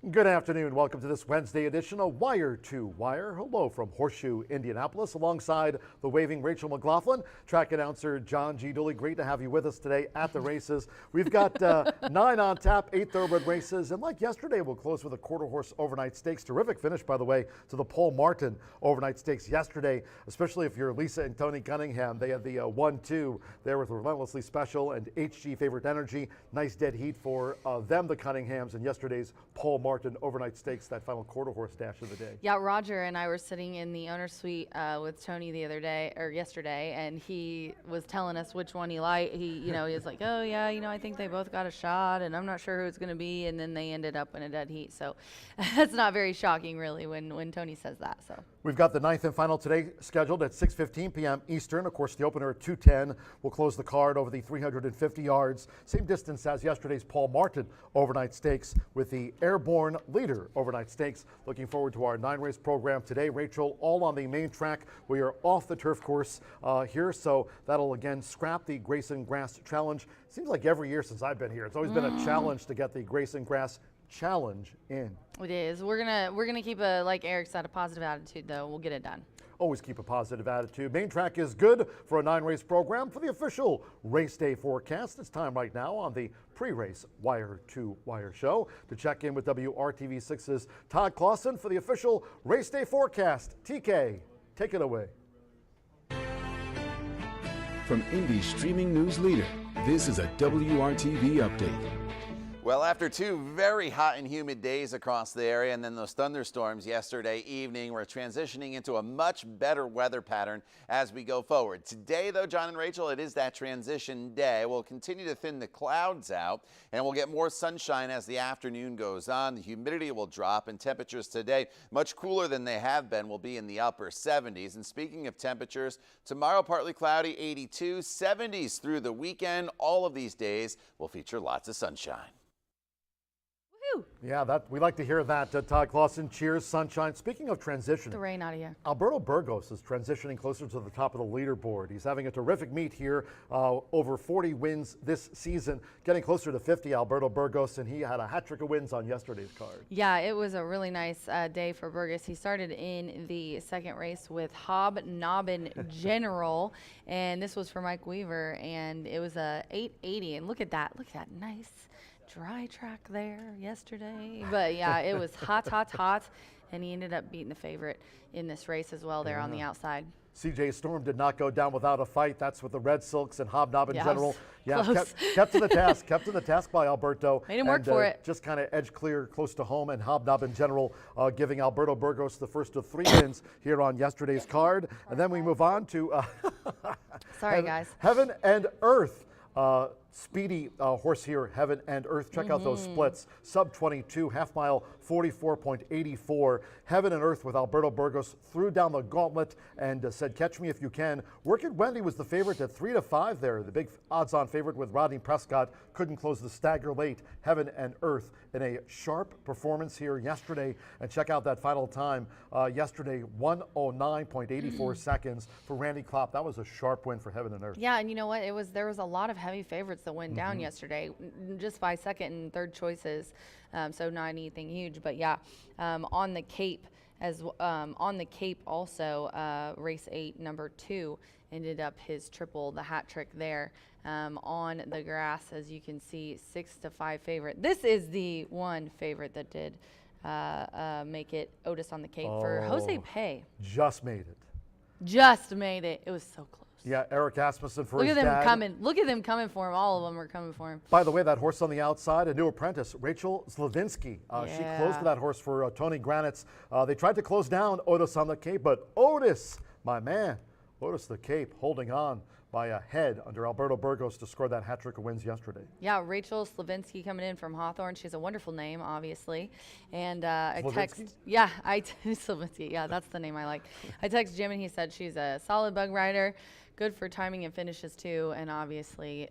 Good afternoon. Welcome to this Wednesday edition of Wire to Wire. Hello from Horseshoe, Indianapolis, alongside the waving Rachel McLaughlin, track announcer John G. Dooley. Great to have you with us today at the races. We've got 9 on tap, 8 thoroughbred races, and like yesterday, we'll close with a quarter horse overnight stakes. Terrific finish, by the way, to the Paul Martin overnight stakes yesterday, especially if you're Lisa and Tony Cunningham. They had the 1-2 there with Relentlessly Special and HG Favorite Energy. Nice dead heat for them, the Cunninghams, and yesterday's Paul Martin overnight stakes, that final quarter horse dash of the day. Yeah, Roger and I were sitting in the owner's suite with Tony yesterday, and he was telling us which one he liked. He was like, oh yeah, I think they both got a shot, and I'm not sure who it's going to be, and then they ended up in a dead heat. So that's not very shocking, really, when Tony says that. So we've got the 9th and final today scheduled at 6:15 p.m. Eastern. Of course, the opener at 2:10 will close the card over the 350 yards, same distance as yesterday's Paul Martin overnight stakes with the Airborne Leader overnight stakes. Looking forward to our 9-race program today. Rachel, all on the main track. We are off the turf course here, so that'll again scrap the Grayson Grass Challenge. Seems like every year since I've been here, it's always been a challenge to get the Grayson Grass Challenge in. It is. We're gonna keep like Eric said, a positive attitude, though. We'll get it done. Always keep a positive attitude. Main track is good for a 9-race program. For the official race day forecast, it's time right now on the pre-race Wire to Wire show to check in with WRTV6's Todd Clausen for the official race day forecast. TK, take it away. From Indy's streaming news leader, this is a WRTV update. Well, after 2 very hot and humid days across the area and then those thunderstorms yesterday evening, we're transitioning into a much better weather pattern as we go forward. Today, though, John and Rachel, it is that transition day. We'll continue to thin the clouds out, and we'll get more sunshine as the afternoon goes on. The humidity will drop, and temperatures today, much cooler than they have been, will be in the upper 70s. And speaking of temperatures, tomorrow partly cloudy, 82, 70s through the weekend. All of these days will feature lots of sunshine. Yeah, we like to hear that. Todd Clausen, cheers, sunshine. Speaking of transition, The rain out of here. Alberto Burgos is transitioning closer to the top of the leaderboard. He's having a terrific meet here, over 40 wins this season, getting closer to 50, Alberto Burgos, and he had a hat trick of wins on yesterday's card. Yeah, it was a really nice day for Burgos. He started in the second race with Hobnobbin General, and this was for Mike Weaver, and it was a 880, and look at that nice dry track there yesterday. But yeah, it was hot, and he ended up beating the favorite in this race as well there on the outside. CJ Storm did not go down without a fight. That's with the Red Silks and Hobnobbin General. Yeah, close. kept to the task by Alberto. Made him work for it. Just kind of edge clear close to home, and Hobnobbin General giving Alberto Burgos the first of 3 wins here on yesterday's card. And then we move on to Sorry, guys. Heaven and Earth. Speedy horse here, Heaven and Earth. Check out those splits. Sub 22, half mile 44.84. Heaven and Earth with Alberto Burgos threw down the gauntlet and said, catch me if you can. Workin' Wendy was the favorite at 3-5 there. The big odds-on favorite with Rodney Prescott couldn't close the stagger late. Heaven and Earth in a sharp performance here yesterday. And check out that final time yesterday, 109.84 seconds for Randy Klopp. That was a sharp win for Heaven and Earth. Yeah, and you know what? There was a lot of heavy favorites that went down yesterday, just by second and third choices. So not anything huge, but yeah, on the Cape also, race 8, number 2 ended up his triple, the hat trick there on the grass, as you can see, 6-5 favorite. This is the one favorite that did make it Otis on the Cape for Jose Pay. Just made it. Just made it. It was so close. Yeah, Eric Asmussen for Look his at them dad. coming. Look at them coming for him. All of them are coming for him. By the way, that horse on the outside, a new apprentice, Rachel Slavinsky. She closed with that horse for Tony Granitz. They tried to close down Otis on the Cape, but Otis, my man, Otis the Cape, holding on by a head under Alberto Burgos to score that hat trick of wins yesterday. Yeah, Rachel Slavinsky coming in from Hawthorne. She's a wonderful name, obviously. And I text, Slavinsky. Yeah, that's the name I like. I text Jim and he said she's a solid bug rider, good for timing and finishes too. And obviously,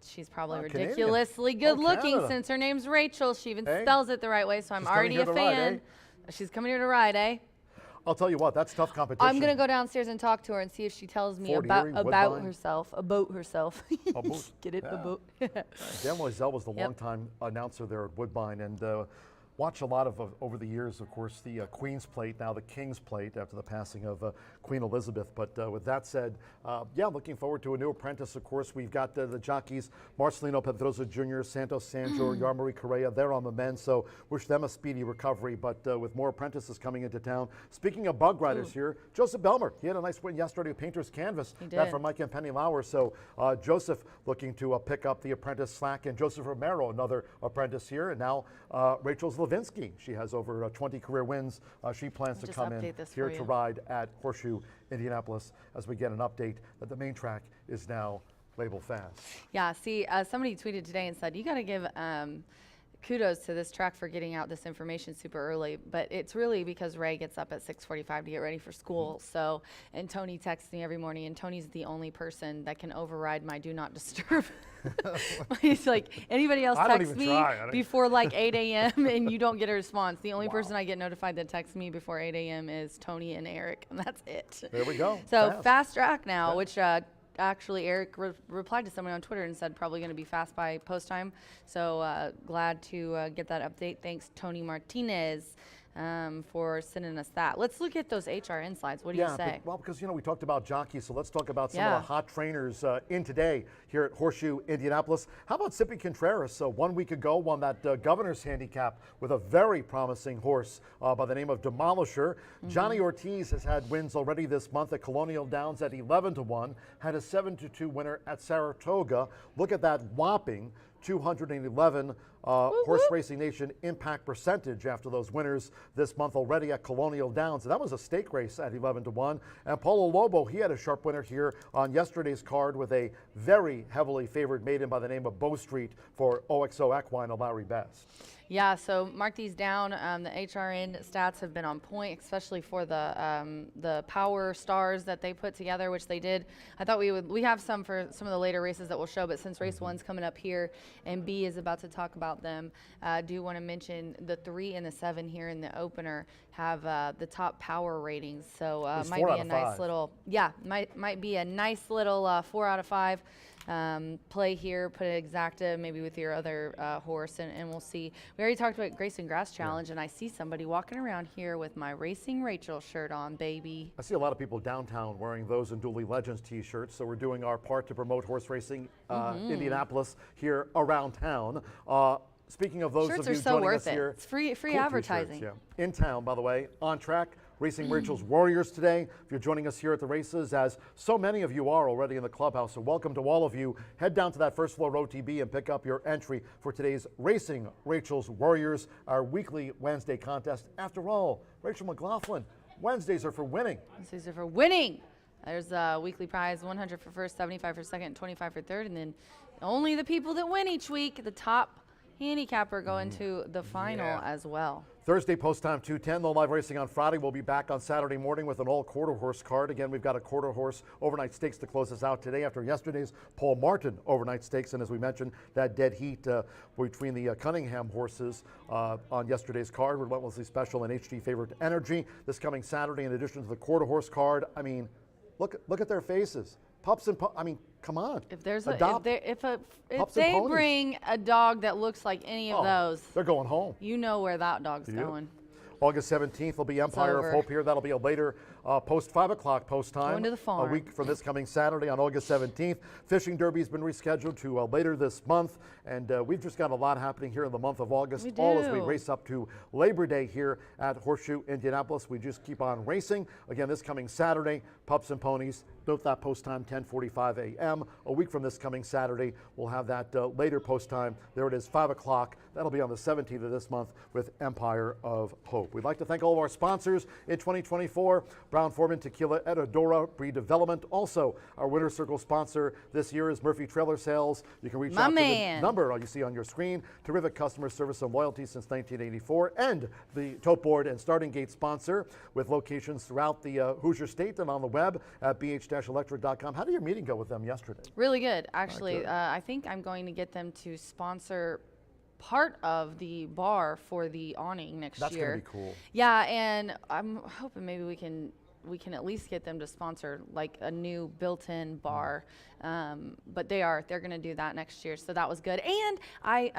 she's probably ridiculously good looking since her name's Rachel. She even spells it the right way, so I'm already a fan. She's coming here to ride, eh? I'll tell you what, that's tough competition. I'm gonna go downstairs and talk to her and see if she tells me about herself. Get it? Yeah. A boat. Dan Loisel was the longtime announcer there at Woodbine, and watched a lot of, over the years, of course, the Queen's Plate, now the King's Plate after the passing of Queen Elizabeth. But with that said, yeah, looking forward to a new apprentice, of course. We've got the jockeys, Marcelino Pedrosa Jr., Santos Sanjor, Yarmari Correa. They're on the men, so wish them a speedy recovery. But with more apprentices coming into town. Speaking of bug riders here, Joseph Belmer, he had a nice win yesterday at Painter's Canvas. He did. That from Mike and Penny Lauer. So Joseph looking to pick up the apprentice slack, and Joseph Romero, another apprentice here. And now Rachel Slavinsky, she has over 20 career wins. She plans to come in here to ride at Horseshoe Indianapolis as we get an update that the main track is now labeled fast. Yeah, see, somebody tweeted today and said, you got to give kudos to this track for getting out this information super early, but it's really because Ray gets up at 6:45 to get ready for school. So, and Tony texts me every morning, and Tony's the only person that can override my do not disturb. He's like, anybody else texts me before like 8 a.m. and you don't get a response. The only person I get notified that texts me before 8 a.m. is Tony and Eric, and that's it. There we go. So fast track now, which actually Eric replied to someone on Twitter and said probably going to be fast by post time. So glad to get that update. Thanks, Tony Martinez, for sending us that. Let's look at those HRN slides. What do you say? Well, because, you know, we talked about jockeys, so let's talk about some of the hot trainers in today here at Horseshoe Indianapolis. How about Sippy Contreras? So 1 week ago, won that Governor's Handicap with a very promising horse by the name of Demolisher. Johnny Ortiz has had wins already this month at Colonial Downs at 11-1, had a 7-2 winner at Saratoga. Look at that whopping 211 Horse Racing Nation impact percentage after those winners this month already at Colonial Downs. That was a stake race at 11-1. And Polo Lobo, he had a sharp winner here on yesterday's card with a very heavily favored maiden by the name of Bow Street for OXO Equine and Larry Best. Yeah, so mark these down. The HRN stats have been on point, especially for the power stars that they put together, which they did. I thought we have some for some of the later races that we'll show, but since race one's coming up here and B is about to talk about them, I do want to mention the 3 and the 7 here in the opener have the top power ratings. So might be a nice little, might be a nice little 4 out of 5. Play here, put an exacta maybe with your other horse, and we'll see. We already talked about Grayson Grass Challenge, and I see somebody walking around here with my Racing Rachel shirt on, baby. I see a lot of people downtown wearing those and Dooley Legends t-shirts, so we're doing our part to promote horse racing Indianapolis here around town. Speaking of those Shirts of you are so joining worth us here, it's free cool advertising. In town, by the way, on track. Racing Rachel's Warriors today. If you're joining us here at the races, as so many of you are already in the clubhouse, so welcome to all of you. Head down to that first floor OTB and pick up your entry for today's Racing Rachel's Warriors, our weekly Wednesday contest. After all, Rachel McLaughlin, Wednesdays are for winning. Wednesdays are for winning. There's a weekly prize, 100 for first, 75 for second, 25 for third, and then only the people that win each week, the top handicapper, go into the final as well. Thursday post time 2:10. No live racing on Friday. We'll be back on Saturday morning with an all quarter horse card. Again, we've got a quarter horse overnight stakes to close us out today after yesterday's Paul Martin overnight stakes. And as we mentioned, that dead heat between the Cunningham horses on yesterday's card, relentlessly special and HG favorite Energy. This coming Saturday, in addition to the quarter horse card, I mean, look at their faces. Pups and I mean, come on. If there's if they bring a dog that looks like any of those, they're going home. You know where that dog's going. August 17th will be Empire of Hope here. That'll be a later post 5 o'clock post time. Going to the farm. A week from this coming Saturday on August 17th. Fishing Derby's been rescheduled to later this month. And we've just got a lot happening here in the month of August. All as we race up to Labor Day here at Horseshoe Indianapolis. We just keep on racing. Again, this coming Saturday, Pups and Ponies. Note that post time, 10:45 a.m. A week from this coming Saturday, we'll have that later post time. There it is, 5 o'clock. That'll be on the 17th of this month with Empire of Hope. We'd like to thank all of our sponsors in 2024. Brown Forman Tequila, Edadora Breed Development. Also, our Winter Circle sponsor this year is Murphy Trailer Sales. You can reach out to the number you see on your screen. Terrific customer service and loyalty since 1984. And the Tote Board and Starting Gate sponsor with locations throughout the Hoosier State and on the web at bh-electric.com. How did your meeting go with them yesterday? Really good, actually. I think I'm going to get them to sponsor part of the bar for the awning next year. That's going to be cool. Yeah, and I'm hoping maybe we can we can at least get them to sponsor like a new built-in bar. But they're going to do that next year. So that was good. And I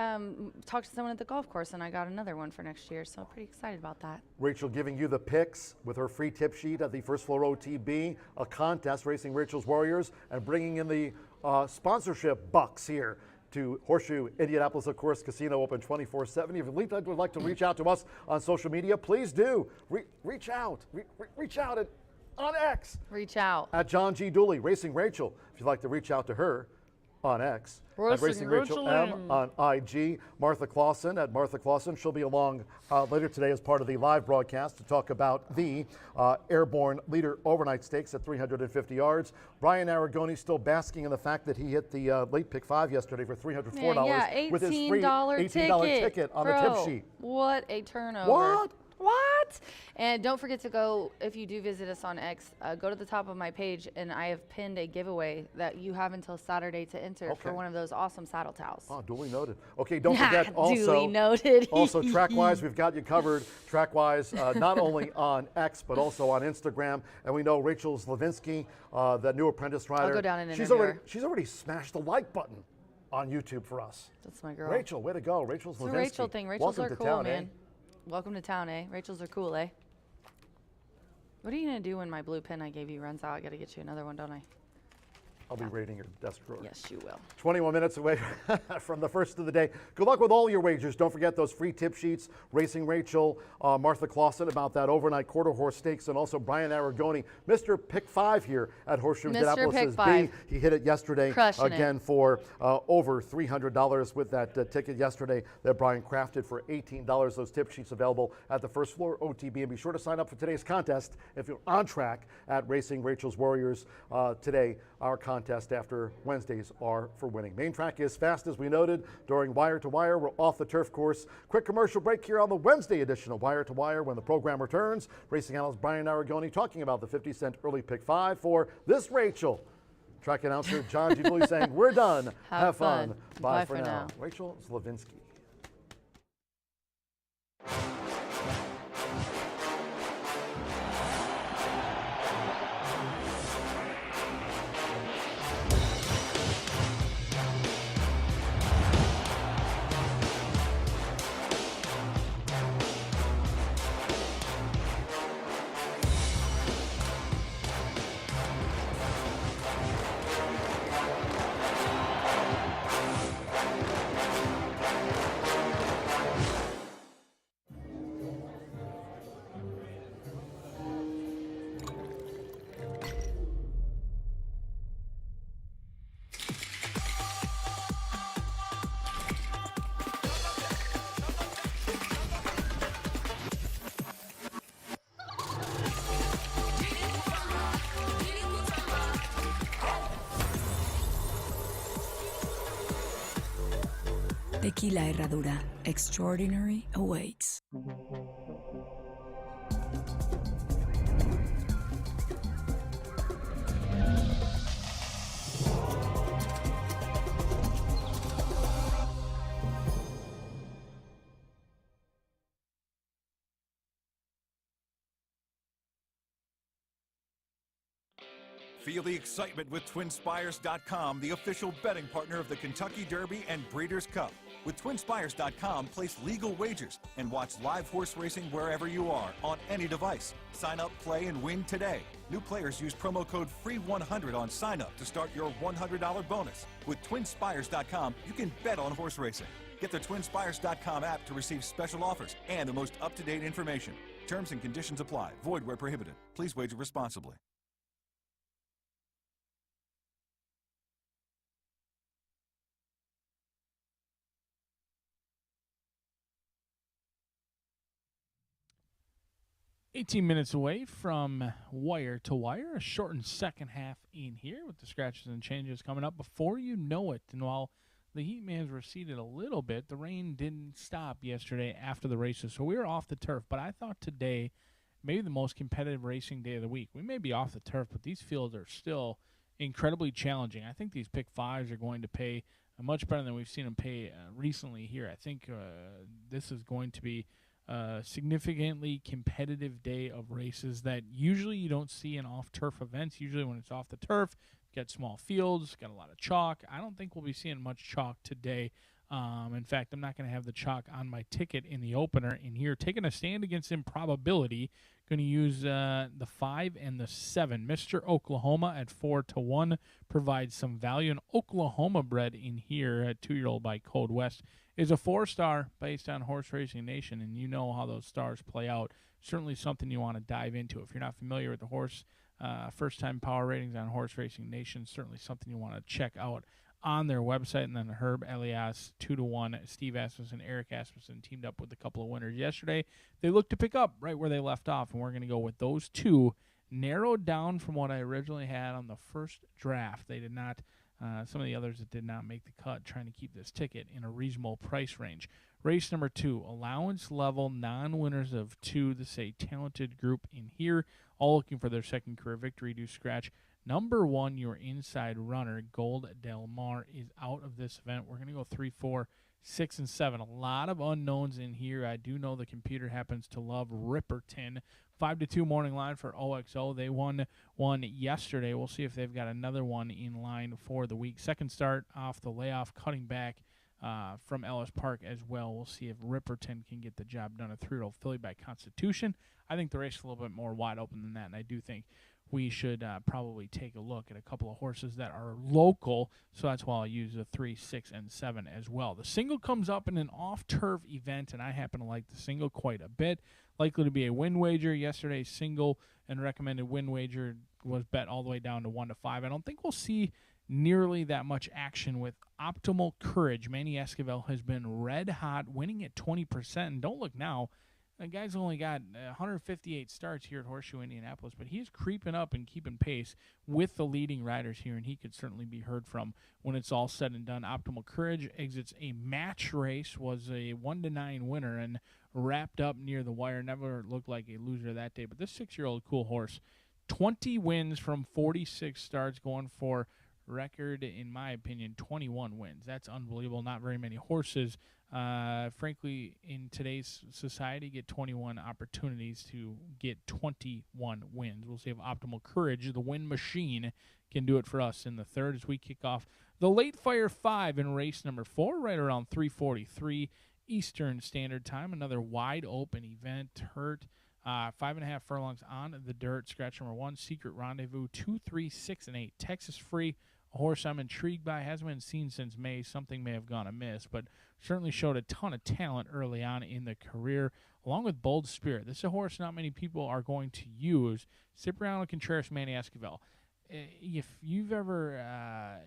talked to someone at the golf course, and I got another one for next year. So I'm pretty excited about that. Rachel giving you the picks with her free tip sheet at the First Floor OTB, a contest, Racing Rachel's Warriors, and bringing in the sponsorship bucks here to Horseshoe Indianapolis, of course, Casino open 24/7. If you would like to reach out to us on social media, please do. Reach out. Reach out on X. Reach out. At John G. Dooley, Racing Rachel. If you'd like to reach out to her on X. At Racing Rachel M on IG. Martha Clausen at Martha Clausen. She'll be along later today as part of the live broadcast to talk about the Airborne Leader Overnight Stakes at 350 yards. Brian Aragoni still basking in the fact that he hit the late pick 5 yesterday for $304 with his free $18 ticket on the tip sheet. What a turnover. What? And don't forget to go, if you do visit us on X, go to the top of my page, and I have pinned a giveaway that you have until Saturday to enter for one of those awesome saddle towels. Oh, duly noted. Okay, don't forget also, duly noted. Also TrackWise, we've got you covered. TrackWise, not only on X, but also on Instagram. And we know Rachel Slavinsky, that new apprentice rider. I'll go down and she's interview her. She's already smashed the like button on YouTube for us. That's my girl. Rachel, way to go. Rachel Slavinsky. It's a Rachel thing. Rachels Welcome are to cool, town, man. Eh? Welcome to town, eh? Rachels are cool, eh? What are you going to do when my blue pen I gave you runs out? I got to get you another one, don't I? I'll be raiding your desk drawer. Yes, you will. 21 minutes away from the first of the day. Good luck with all your wagers. Don't forget those free tip sheets. Racing Rachel, Martha Clausen about that overnight quarter horse stakes, and also Brian Aragoni, Mr. Pick 5 here at Horseshoe Indianapolis. He hit it yesterday again for over $300 with that ticket yesterday that Brian crafted for $18. Those tip sheets available at the First Floor OTB. And be sure to sign up for today's contest if you're on track at Racing Rachel's Warriors today. Our contest after Wednesdays are for winning. Main track is fast, as we noted, during Wire to Wire. We're off the turf course. Quick commercial break here on the Wednesday edition of Wire to Wire. When the program returns, racing analyst Brian Aragoni talking about the 50-cent early pick 5 for this Rachel. Track announcer John G. Dooley saying, we're done. Have fun. Bye for now. Rachel Slavinsky. Tequila Herradura. Extraordinary awaits. Feel the excitement with TwinSpires.com, the official betting partner of the Kentucky Derby and Breeders' Cup. With TwinSpires.com, place legal wagers and watch live horse racing wherever you are on any device. Sign up, play, and win today. New players use promo code FREE100 on sign up to start your $100 bonus. With TwinSpires.com, you can bet on horse racing. Get the TwinSpires.com app to receive special offers and the most up-to-date information. Terms and conditions apply. Void where prohibited. Please wager responsibly. Minutes away from Wire to Wire, a shortened second half in here with the scratches and changes coming up before you know it. And while the heat may have receded a little bit, the rain didn't stop yesterday after the races, so we were off the turf. But I thought today, maybe the most competitive racing day of the week. We may be off the turf, but these fields are still incredibly challenging. I think these pick 5s are going to pay much better than we've seen them pay recently here. I think this is going to be significantly competitive day of races that usually you don't see in off-turf events. Usually when it's off the turf, got small fields, got a lot of chalk. I don't think we'll be seeing much chalk today. In fact, I'm not going to have the chalk on my ticket in the opener in here. Taking a stand against improbability, going to use the 5 and the 7. Mr. Oklahoma at 4-1 provides some value. An Oklahoma bred in here, a 2-year-old by Code West, is a 4-star based on Horse Racing Nation, and you know how those stars play out. Certainly something you want to dive into. If you're not familiar with the horse, first-time power ratings on Horse Racing Nation, certainly something you want to check out on their website. And then Herb Elias, 2-1. Steve Asmussen, Eric Asmussen teamed up with a couple of winners yesterday. They look to pick up right where they left off, and we're going to go with those two, narrowed down from what I originally had on the first draft. They did not, some of the others that did not make the cut, trying to keep this ticket in a reasonable price range. Race number 2, allowance level, non-winners of 2. This is a talented group in here, all looking for their second career victory. Do scratch number 1, your inside runner, Gold Del Mar, is out of this event. We're going to go 3, 4, 6, and 7. A lot of unknowns in here. I do know the computer happens to love Ripperton. 5-2 morning line for OXO. They won one yesterday. We'll see if they've got another one in line for the week. Second start off the layoff, cutting back from Ellis Park as well. We'll see if Ripperton can get the job done. A 3-year-old filly by Constitution. I think the race is a little bit more wide open than that, and I do think we should probably take a look at a couple of horses that are local, so that's why I'll use the 3, 6, and 7 as well. The single comes up in an off-turf event, and I happen to like the single quite a bit. Likely to be a win wager. Yesterday's single and recommended win wager was bet all the way down to 1-5. I don't think we'll see nearly that much action with Optimal Courage. Manny Esquivel has been red hot, winning at 20%, and don't look now. The guy's only got 158 starts here at Horseshoe Indianapolis, but he's creeping up and keeping pace with the leading riders here, and he could certainly be heard from when it's all said and done. Optimal Courage exits a match race, was a 1-9 winner, and wrapped up near the wire. Never looked like a loser that day, but this 6-year-old cool horse, 20 wins from 46 starts, going for record, in my opinion, 21 wins. That's unbelievable. Not very many horses, frankly, in today's society, get 21 opportunities to get 21 wins. We'll see if Optimal Courage, the win machine, can do it for us in the third as we kick off the Late Fire 5 in race number 4, right around 3:43 Eastern Standard Time. Another wide open event. Hurt 5.5 furlongs on the dirt. Scratch number 1, Secret Rendezvous, 2, 3, 6, and 8. Texas Free, a horse I'm intrigued by. Hasn't been seen since May. Something may have gone amiss, but certainly showed a ton of talent early on in the career, along with Bold Spirit. This is a horse not many people are going to use. Cipriano Contreras, Manny Esquivel. If you've ever,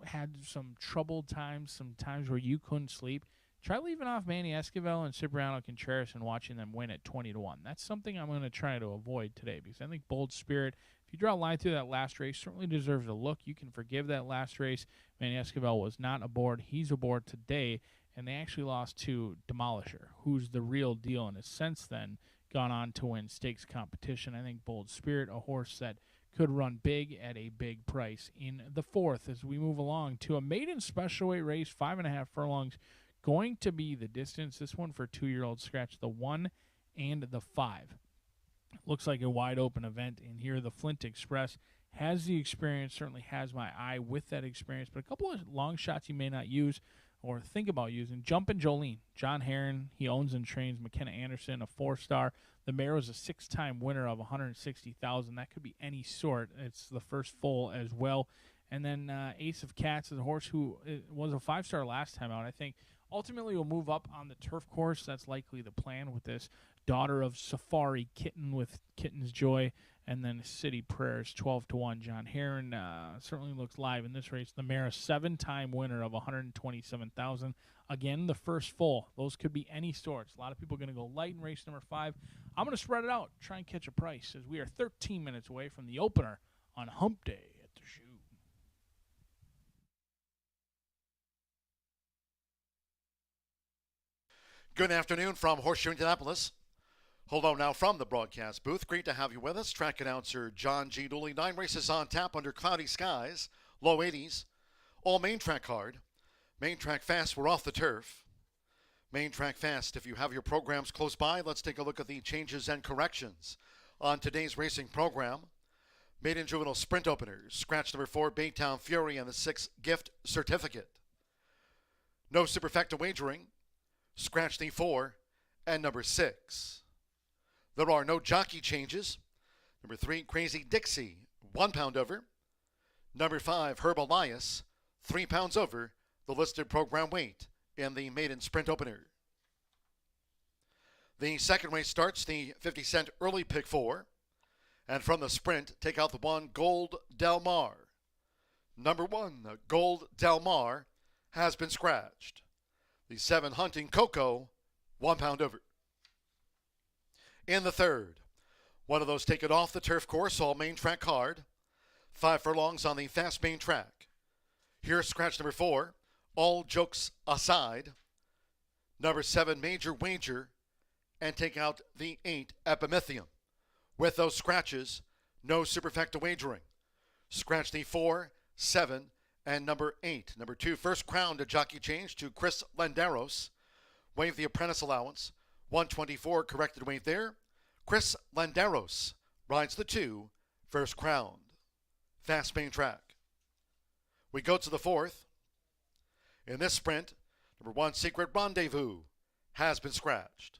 had some troubled times, some times where you couldn't sleep, try leaving off Manny Esquivel and Cipriano Contreras and watching them win at 20-1. That's something I'm going to try to avoid today, because I think Bold Spirit, if you draw a line through that last race, certainly deserves a look. You can forgive that last race. Manny Esquivel was not aboard. He's aboard today, and they actually lost to Demolisher, who's the real deal and has since then gone on to win stakes competition. I think Bold Spirit, a horse that could run big at a big price in the fourth. As we move along to a maiden special weight race, 5.5 furlongs, going to be the distance. This one for 2-year-olds, scratch the 1 and the 5. Looks like a wide open event in here. The Flint Express has the experience, certainly has my eye with that experience, but a couple of long shots you may not use or think about using. Jumpin' Jolene, John Herron, he owns and trains. McKenna Anderson, a 4-star. The mare was a 6-time winner of $160,000. That could be any sort. It's the first full as well. And then Ace of Cats is a horse who was a 5-star last time out. I think ultimately will move up on the turf course. That's likely the plan with this Daughter of Safari Kitten with Kitten's Joy. And then City Prayers, 12-1. John Herron certainly looks live in this race. The mare, a 7-time winner of $127,000. Again, the first full. Those could be any sorts. A lot of people are going to go light in race number 5. I'm going to spread it out, try and catch a price, as we are 13 minutes away from the opener on Hump Day at the Shoe. Good afternoon from Horseshoe Indianapolis. Hello now from the broadcast booth. Great to have you with us. Track announcer John G. Dooley. 9 races on tap under cloudy skies. Low 80s. All main track hard. Main track fast. We're off the turf. Main Track Fast. If you have your programs close by, let's take a look at the changes and corrections on today's racing program. Maiden Juvenile Sprint Openers. Scratch number 4, Baytown Fury, and the 6 Gift Certificate. No Superfecta Wagering. Scratch the 4 and number 6. There are no jockey changes. Number 3, Crazy Dixie, 1 pound over. Number 5, Herb Elias, 3 pounds over the listed program weight in the maiden sprint opener. The second race starts the 50-cent early pick 4. And from the sprint, take out the 1, Gold Del Mar. Number 1, Gold Del Mar, has been scratched. The 7, Hunting Coco, 1 pound over. In the third, one of those take it off the turf course, all main track card. 5 furlongs on the fast main track. Here's scratch number 4, All Jokes Aside. Number 7, Major Wager, and take out the 8, Epimethium. With those scratches, no Superfecta Wagering. Scratch the 4, 7, and number 8. Number 2, First Crown to jockey change to Chris Landeros. Waive the apprentice allowance. 124 corrected weight there. Chris Landeros rides the 2, First Crown. Fast main track. We go to the fourth. In this sprint, number 1, Secret Rendezvous, has been scratched.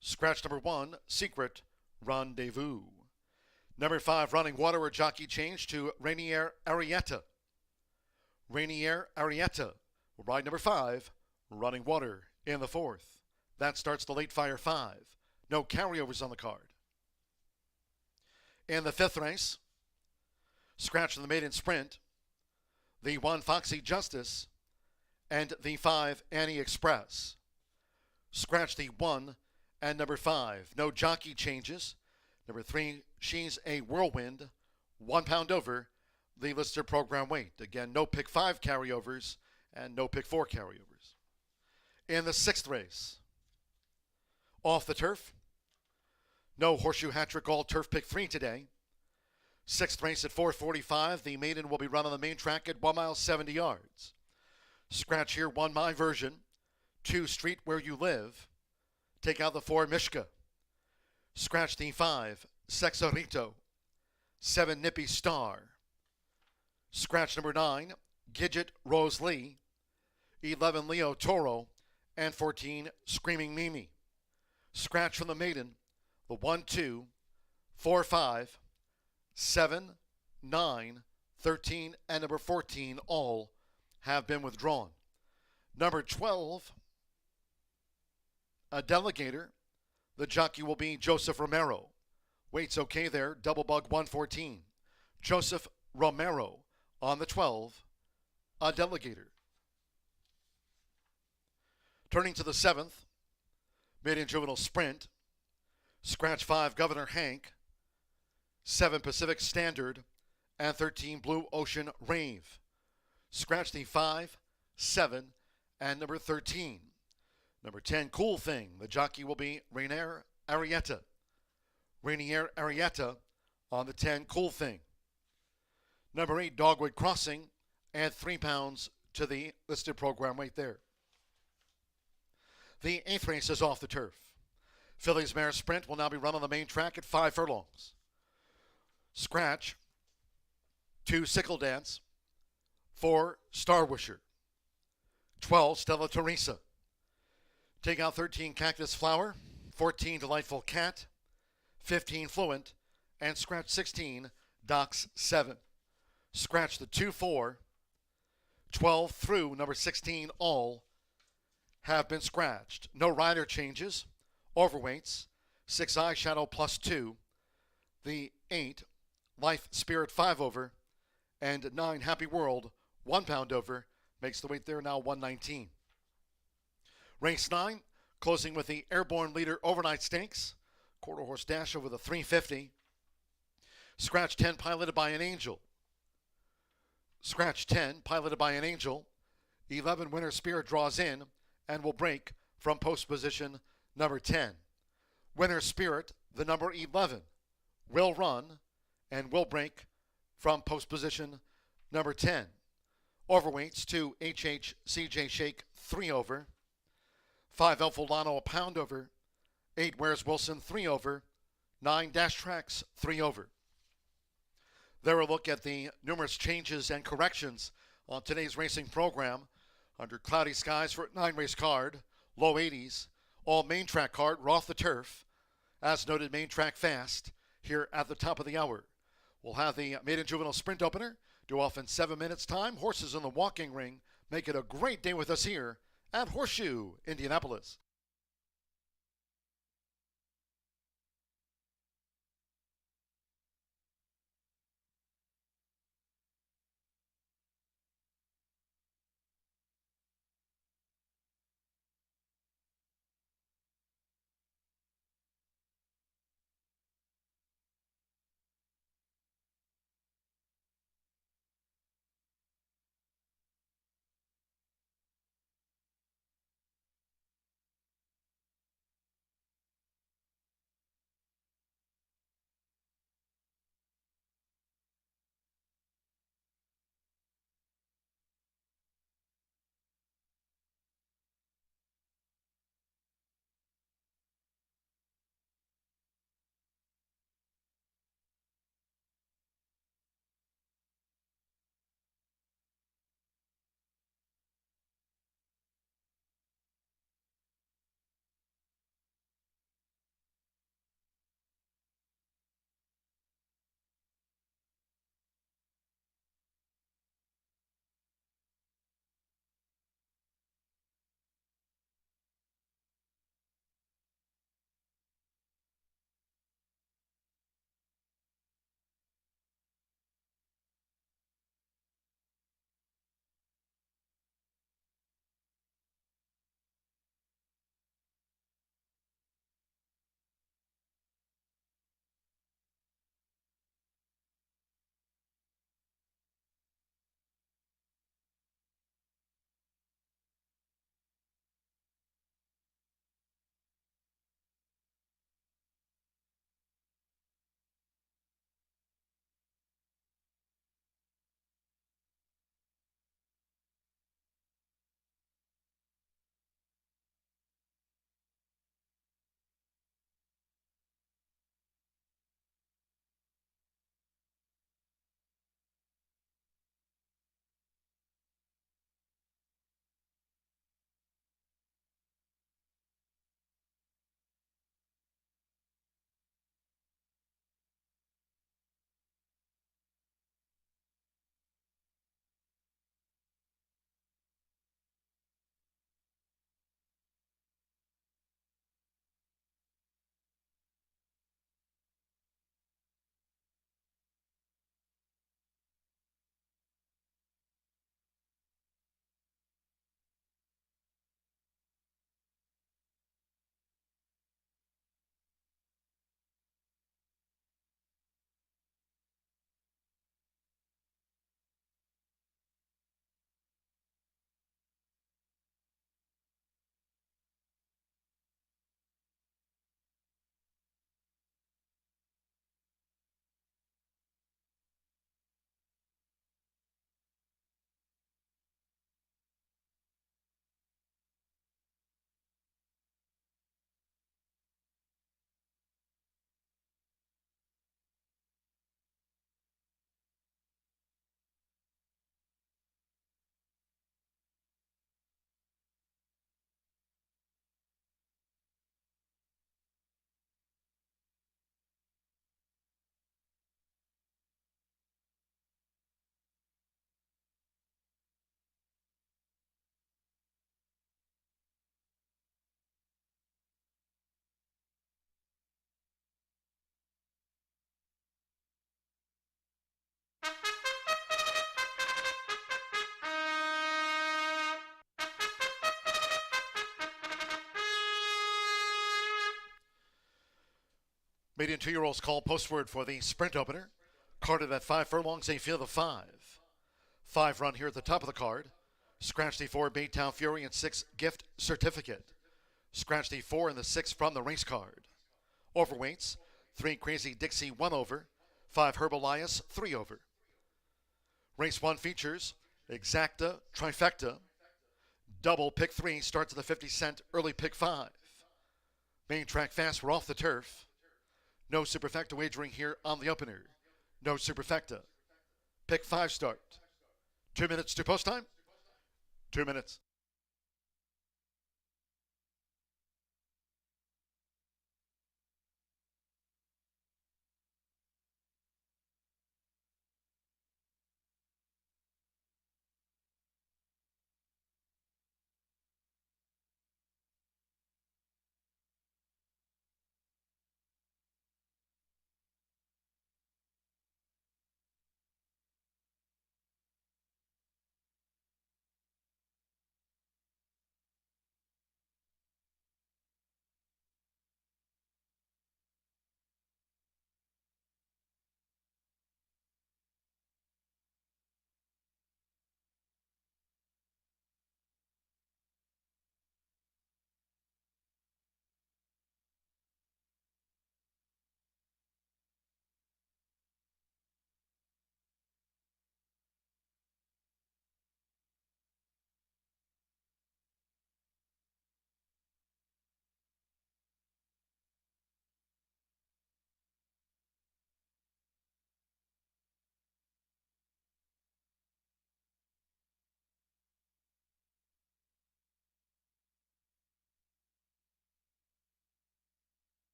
Scratch number 1, Secret Rendezvous. Number 5, Running Water, or jockey change to Rainier Arietta. Rainier Arietta will ride number 5, Running Water, in the fourth. That starts the late fire 5. No carryovers on the card. In the fifth race, scratch in the maiden sprint, the 1, Foxy Justice, and the 5, Annie Express. Scratch the 1 and number 5. No jockey changes. Number 3, She's a Whirlwind, 1 pound over the listed program weight. Again, no pick 5 carryovers and no pick 4 carryovers. In the sixth race, off the turf, no Horseshoe Hat-Trick All Turf pick 3 today. Sixth race at 4:45. The maiden will be run on the main track at 1 mile 70 yards. Scratch here 1, My Version. 2, Street Where You Live. Take out the 4, Mishka. Scratch the 5, Sexorito. 7, Nippy Star. Scratch number 9, Gidget Rose Lee. 11, Leo Toro. And 14, Screaming Mimi. Scratch from the maiden, the 1, 2, 4, 5, 7, 9, 13, and number 14 all have been withdrawn. Number 12, a delegator. The jockey will be Joseph Romero. Weight's okay there, double bug 114. Joseph Romero on the 12, a delegator. Turning to the 7th, maiden juvenile sprint. Scratch 5, Governor Hank. 7, Pacific Standard, and 13, Blue Ocean Rave. Scratch the 5, 7, and number 13. Number 10, Cool Thing. The jockey will be Rainier Arietta. Rainier Arietta on the 10, Cool Thing. Number 8, Dogwood Crossing, and 3 pounds to the listed program weight there. The 8th race is off the turf. Phillies Mare Sprint will now be run on the main track at 5 furlongs. Scratch, 2, Sickle Dance, 4, Star Wisher, 12, Stella Teresa. Take out 13, Cactus Flower, 14, Delightful Cat, 15, Fluent, and scratch 16, Docs 7. Scratch the 2, 4, 12 through number 16 all have been scratched. No rider changes. Overweights, 6, Eyeshadow plus 2, the 8, Life Spirit 5 over, and 9, Happy World 1 pound over, makes the weight there now 119. Race 9, closing with the Airborne Leader Overnight Stakes, quarter horse dash over the 350. Scratch 10, piloted by an angel. Scratch 10, piloted by an angel. 11, Winter Spirit draws in and will break from post position number 10. Winter Spirit, the number 11, will run and will break from post position number 10. Overweights to HHCJ Shake 3 over. 5 El Fulano, a pound over. 8 Where's Wilson, 3 over. 9 Dash Tracks, 3 over. There a look at the numerous changes and corrections on today's racing program. Under cloudy skies for a 9-race card, low 80s. All main track card, we're off the turf. As noted, main track fast here at the top of the hour. We'll have the maiden juvenile sprint opener due off in 7 minutes time. Horses in the walking ring. Make it a great day with us here at Horseshoe, Indianapolis. Maiden 2-year-olds call postword for the sprint opener. Carded at 5 furlongs, a field of 5. 5 run here at the top of the card. Scratch the 4 Baytown Fury and 6 Gift Certificate. Scratch the 4 and the 6 from the race card. Overweights, 3 Crazy Dixie 1 over. 5 Herbalias 3 over. Race 1 features Exacta Trifecta, Double pick 3 starts at the 50-cent early pick 5. Main track fast, we're off the turf. No superfecta wagering here on the opener. No superfecta. Pick 5 start. 2 minutes to post time. 2 minutes.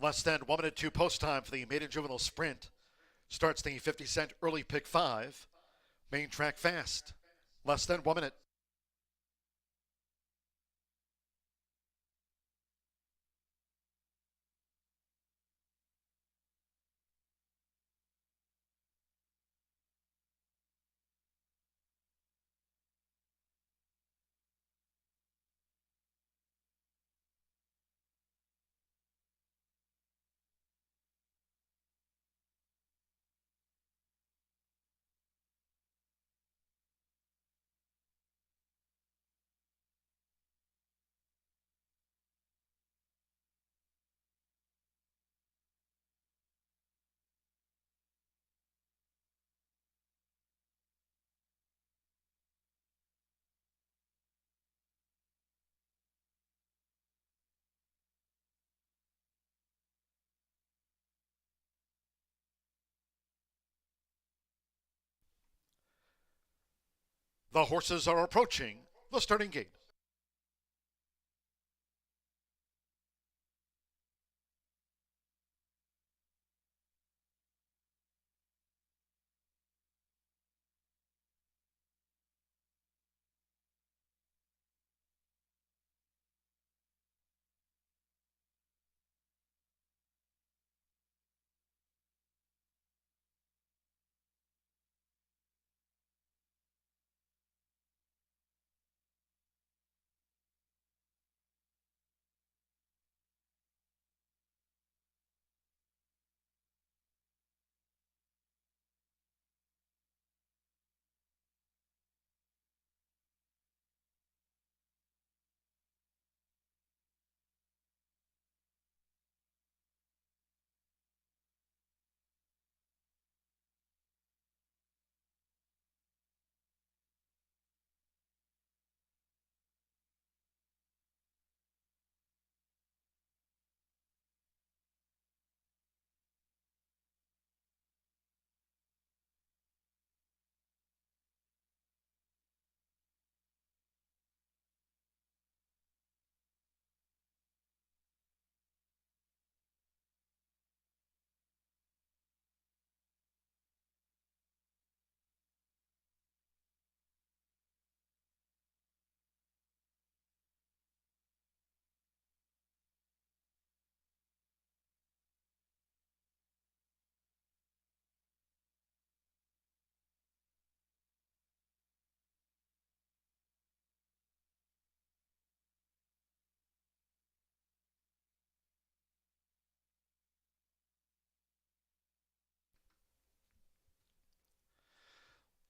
Less than 1 minute to post time for the maiden juvenile sprint. Starts the 50-cent early pick 5. Main track fast. Less than 1 minute. The horses are approaching the starting gate.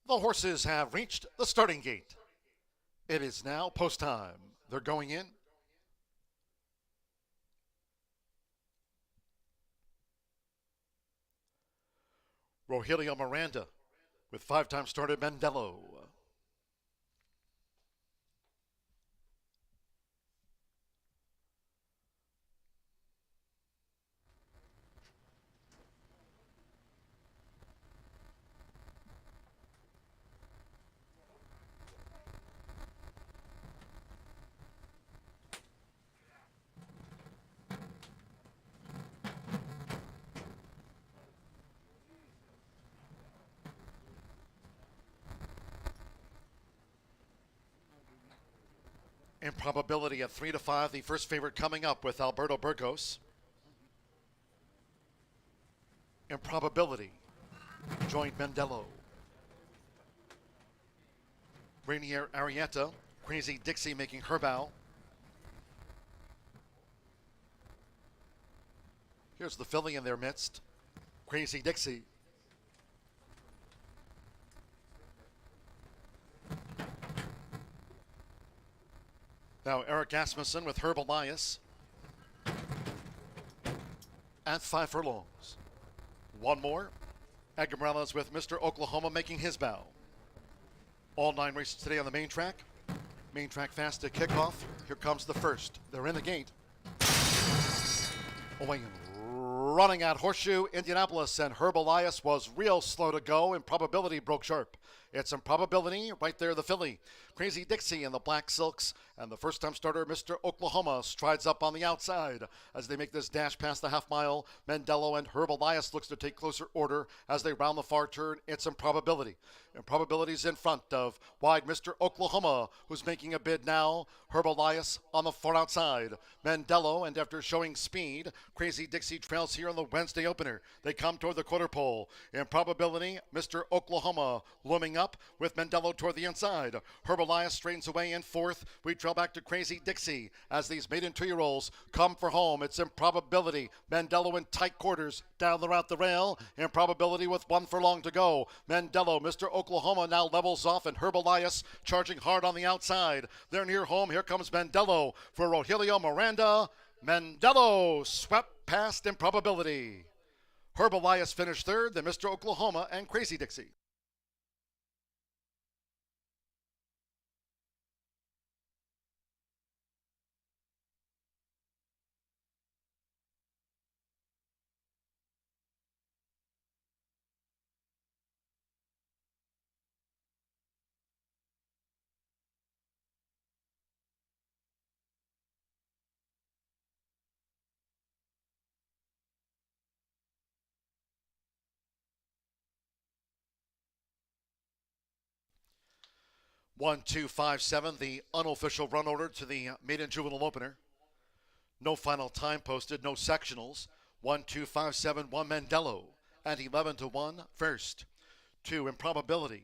The horses have reached the starting gate. It is now post time. They're going in. Rogelio Miranda with 5-time starter Mendello. Improbability at 3-5, the first favorite coming up with Alberto Burgos. Improbability joined Mendello. Rainier Arietta, Crazy Dixie making her bow. Here's the filly in their midst, Crazy Dixie. Now Eric Asmussen with Herb Elias at 5 furlongs. One more. Edgar Morales with Mr. Oklahoma making his bow. All 9 races today on the main track. Main track fast to kickoff. Here comes the first. They're in the gate. Away and running at Horseshoe Indianapolis, and Herb Elias was real slow to go. Improbability broke sharp. It's Improbability right there, the filly. Crazy Dixie in the black silks, and the first-time starter, Mr. Oklahoma, strides up on the outside as they make this dash past the half mile. Mendello and Herb Elias looks to take closer order as they round the far turn. It's Improbability. Improbability's in front of wide Mr. Oklahoma, who's making a bid now. Herb Elias on the far outside. Mendello, and after showing speed, Crazy Dixie trails here in the Wednesday opener. They come toward the quarter pole. Improbability, Mr. Oklahoma looming up with Mendello toward the inside. Herb Elias straightens away in fourth. We trail back to Crazy Dixie as these maiden 2-year-olds come for home. It's Improbability. Mendello in tight quarters down the route the rail. Improbability with 1 furlong to go. Mendello, Mr. Oklahoma now levels off, and Herb Elias charging hard on the outside. They're near home. Here comes Mendello for Rogelio Miranda. Mendello swept past Improbability. Herb Elias finished third, then Mr. Oklahoma and Crazy Dixie. One, 2, 5, 7, the unofficial run order to the maiden juvenile opener. No final time posted, no sectionals. 1, 2, 5, 7, 1 Mendello at 11-1 first. 2 Improbability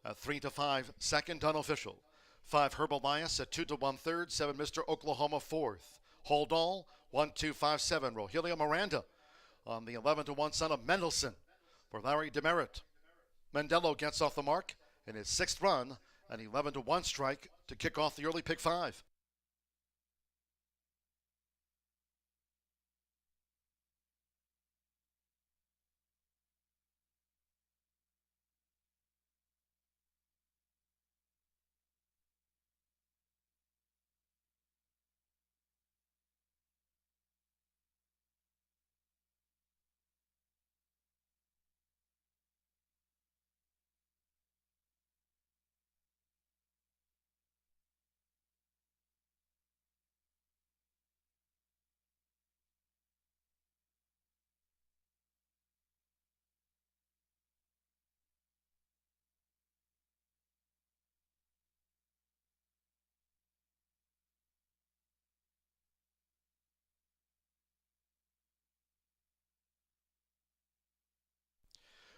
at 3-5 second unofficial. 5 Herb Elias at 2-1 third. 7 Mr. Oklahoma fourth. Hold all 1, 2, 5, 7 Rogelio Miranda on the 11-1 son of Mendelssohn for Larry Demerit. Mendello gets off the mark in his 6th run. An 11-1 strike to kick off the early pick 5.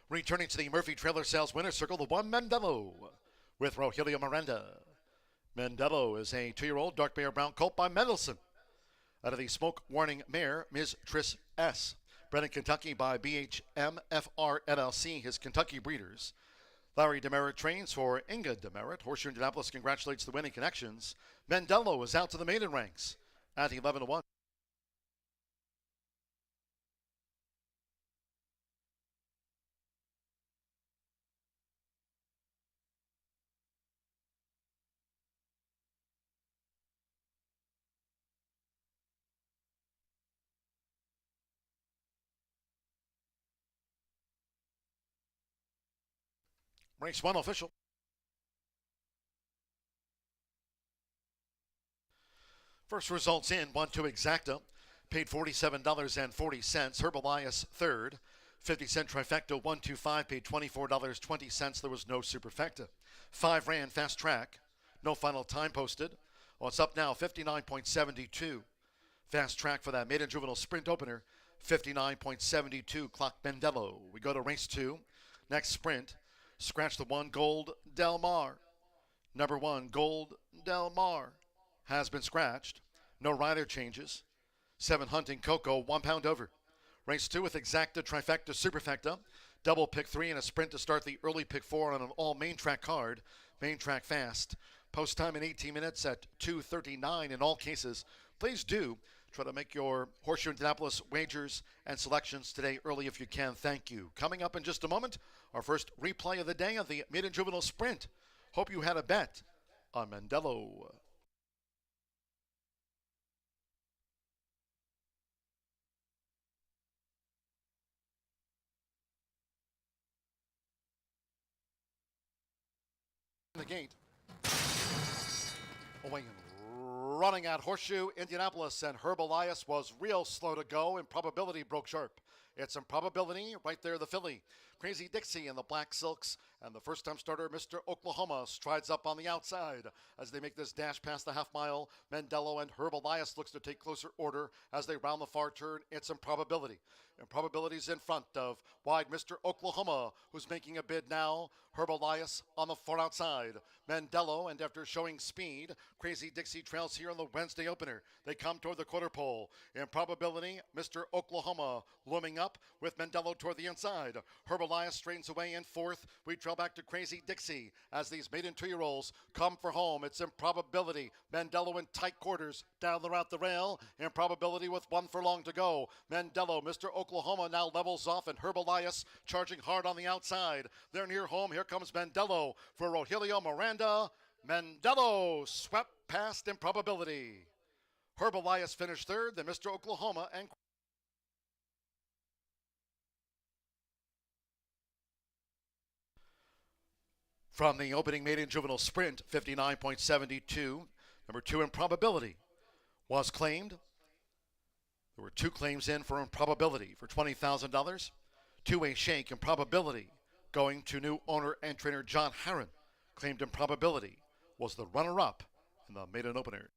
Returning to the Murphy Trailer Sales winner circle, the 1 Mendello with Rogelio Miranda. Mendello is a 2-year-old dark bear brown colt by Mendelssohn. Out of the smoke warning mare, Ms. Tris S. Bred in Kentucky by BHMFR LLC, his Kentucky breeders. Larry Demerit trains for Inga Demerit. Horseshoe Indianapolis congratulates the winning connections. Mendello is out to the maiden ranks at 11-1. Race 1 official. First results in, 1-2 exacta. Paid $47.40. Herb Elias third. 50-cent trifecta, 125, paid $24.20. There was no superfecta. 5 ran fast track. No final time posted. Well, it's up now, 59.72. Fast track for that maiden juvenile sprint opener, 59.72. Clock Mendello. We go to race 2. Next sprint. Scratch the 1, Gold Del Mar. Number 1, Gold Del Mar has been scratched. No rider changes. 7 Hunting Coco, 1 pound over. Race 2 with exacta, trifecta, superfecta. Double pick 3 and a sprint to start the early pick 4 on an all main track card. Main track fast. Post time in 18 minutes at 2:39 in all cases. Please do try to make your Horseshoe Indianapolis wagers and selections today early if you can. Thank you. Coming up in just a moment, our first replay of the day of the maiden juvenile sprint. Hope you had a bet on Mendello. The gate. Away and running at Horseshoe Indianapolis, and Herb Elias was real slow to go. Improbability broke sharp. It's Improbability right there, the filly. Crazy Dixie in the black silks, and the first-time starter, Mr. Oklahoma, strides up on the outside as they make this dash past the half-mile. Mendello and Herb Elias looks to take closer order as they round the far turn. It's Improbability. Improbability's in front of wide Mr. Oklahoma, who's making a bid now. Herb Elias on the far outside. Mendello, and after showing speed, Crazy Dixie trails here in the Wednesday opener. They come toward the quarter pole. Improbability, Mr. Oklahoma looming up with Mendello toward the inside. Herb Elias straightens away in fourth. We trail back to Crazy Dixie as these maiden 2-year-olds come for home. It's Improbability. Mendello in tight quarters down the route the rail. Improbability with 1 furlong to go. Mendello, Mr. Oklahoma now levels off, and Herb Elias charging hard on the outside. They're near home. Here comes Mendello for Rogelio Miranda. Mendello swept past Improbability. Herb Elias finished third, then Mr. Oklahoma and from the opening maiden juvenile sprint, 59.72. Number 2, Improbability, was claimed. There were 2 claims in for Improbability for $20,000. Two-way shake, Improbability, going to new owner and trainer John Harron. Claimed Improbability was the runner-up in the maiden opener.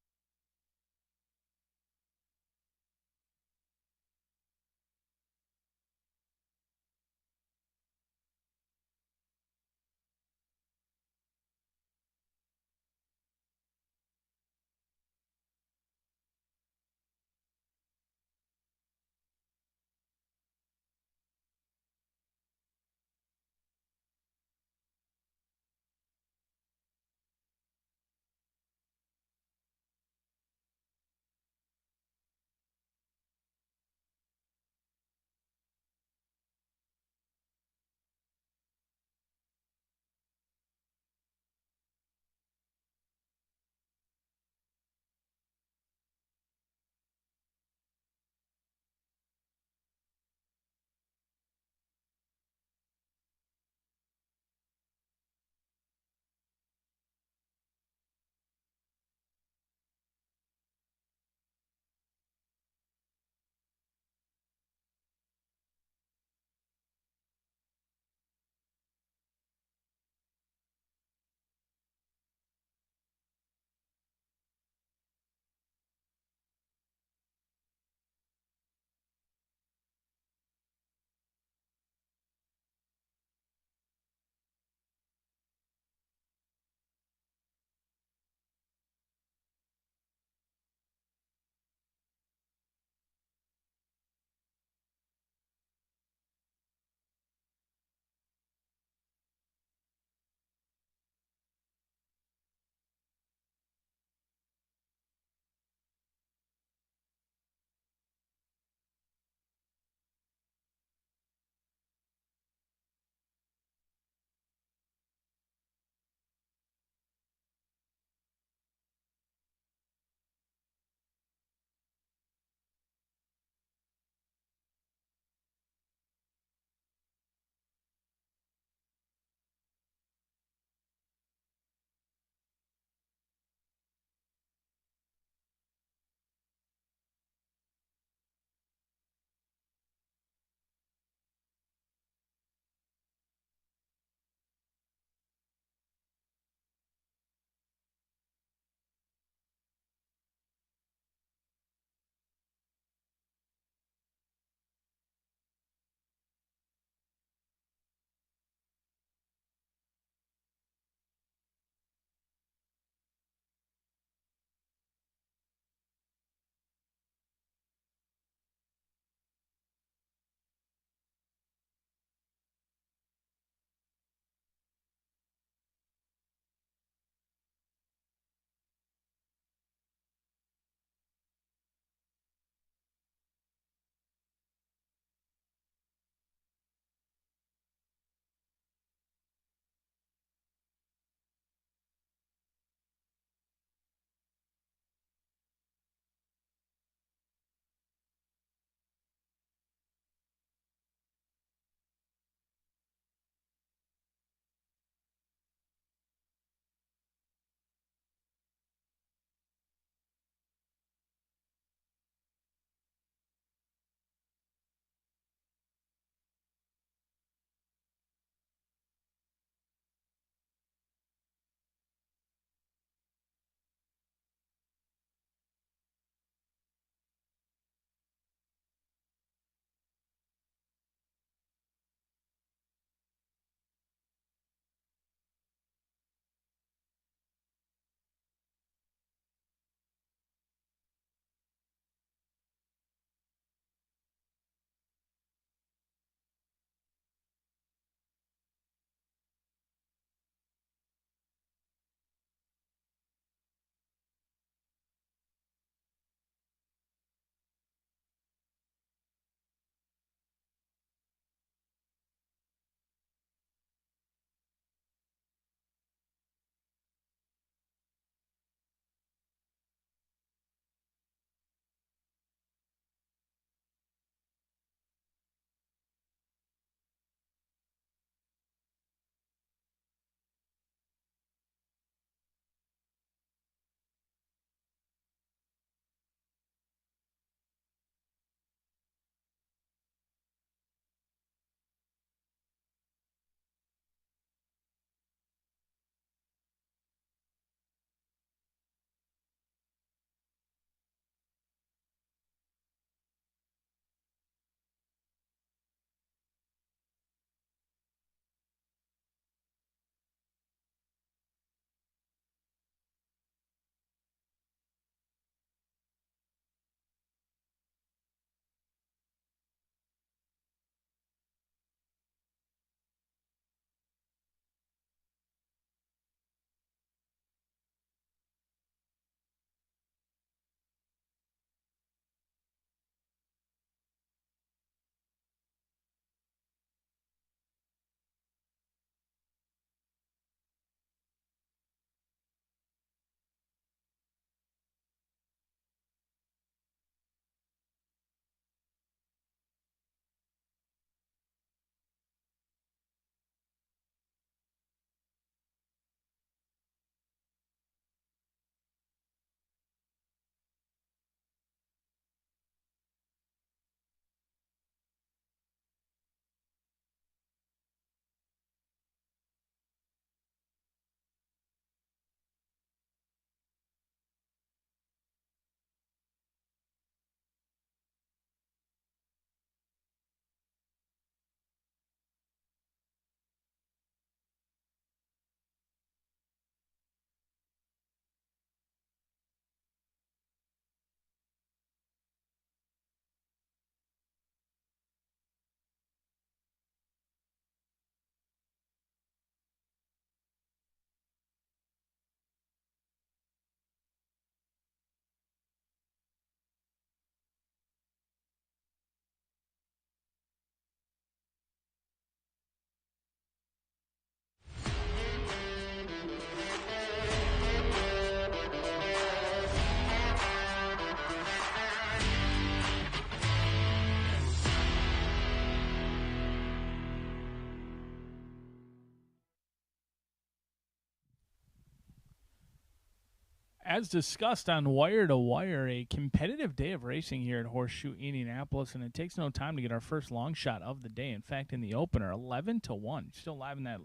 as discussed on Wire to Wire, a competitive day of racing here at Horseshoe Indianapolis, and it takes no time to get our first long shot of the day. In fact, in the opener, 11-1, still live in that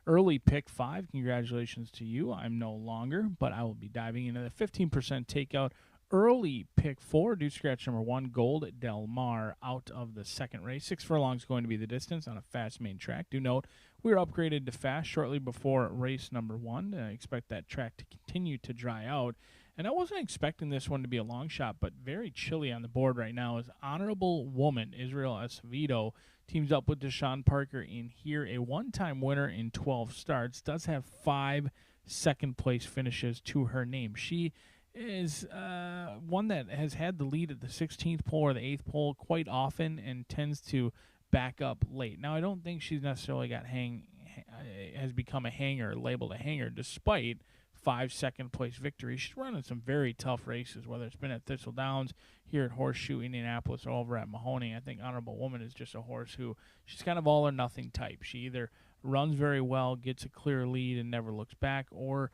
early pick 5. Congratulations to you. I'm no longer, but I will be diving into the 15% takeout early pick 4. Do scratch number 1, Gold Del Mar, out of the second race. 6 furlongs going to be the distance on a fast main track. Do note, we were upgraded to fast shortly before race number 1. I expect that track to continue to dry out. And I wasn't expecting this one to be a long shot, but very chilly on the board right now is Honorable Woman. Israel Acevedo teams up with Deshaun Parker in here. A one-time winner in 12 starts. Does have 5 second-place finishes to her name. She is one that has had the lead at the 16th pole or the 8th pole quite often and tends to back up late. Now, I don't think she's necessarily has become a hanger, labeled a hanger, despite 5 second-place victories. She's running some very tough races, whether it's been at Thistle Downs, here at Horseshoe Indianapolis, or over at Mahoney. I think Honorable Woman is just a horse who, she's kind of all-or-nothing type. She either runs very well, gets a clear lead, and never looks back, or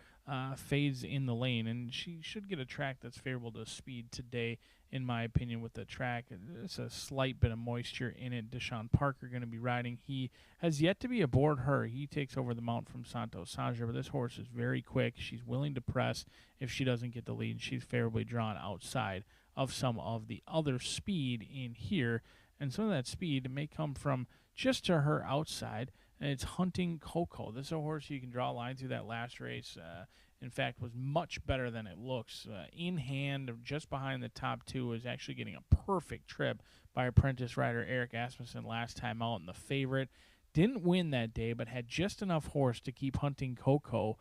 fades in the lane. And she should get a track that's favorable to speed today, in my opinion, with the track. It's a slight bit of moisture in it. Deshaun Parker going to be riding. He has yet to be aboard her. He takes over the mount from Santos Sanger, but this horse is very quick. She's willing to press if she doesn't get the lead. She's favorably drawn outside of some of the other speed in here, and some of that speed may come from just to her outside, and it's Hunting Coco. This is a horse you can draw a line through that last race. In fact, was much better than it looks. In hand, just behind the top 2, is actually getting a perfect trip by apprentice rider Eric Asmussen last time out, and the favorite didn't win that day, but had just enough horse to keep Hunting Coco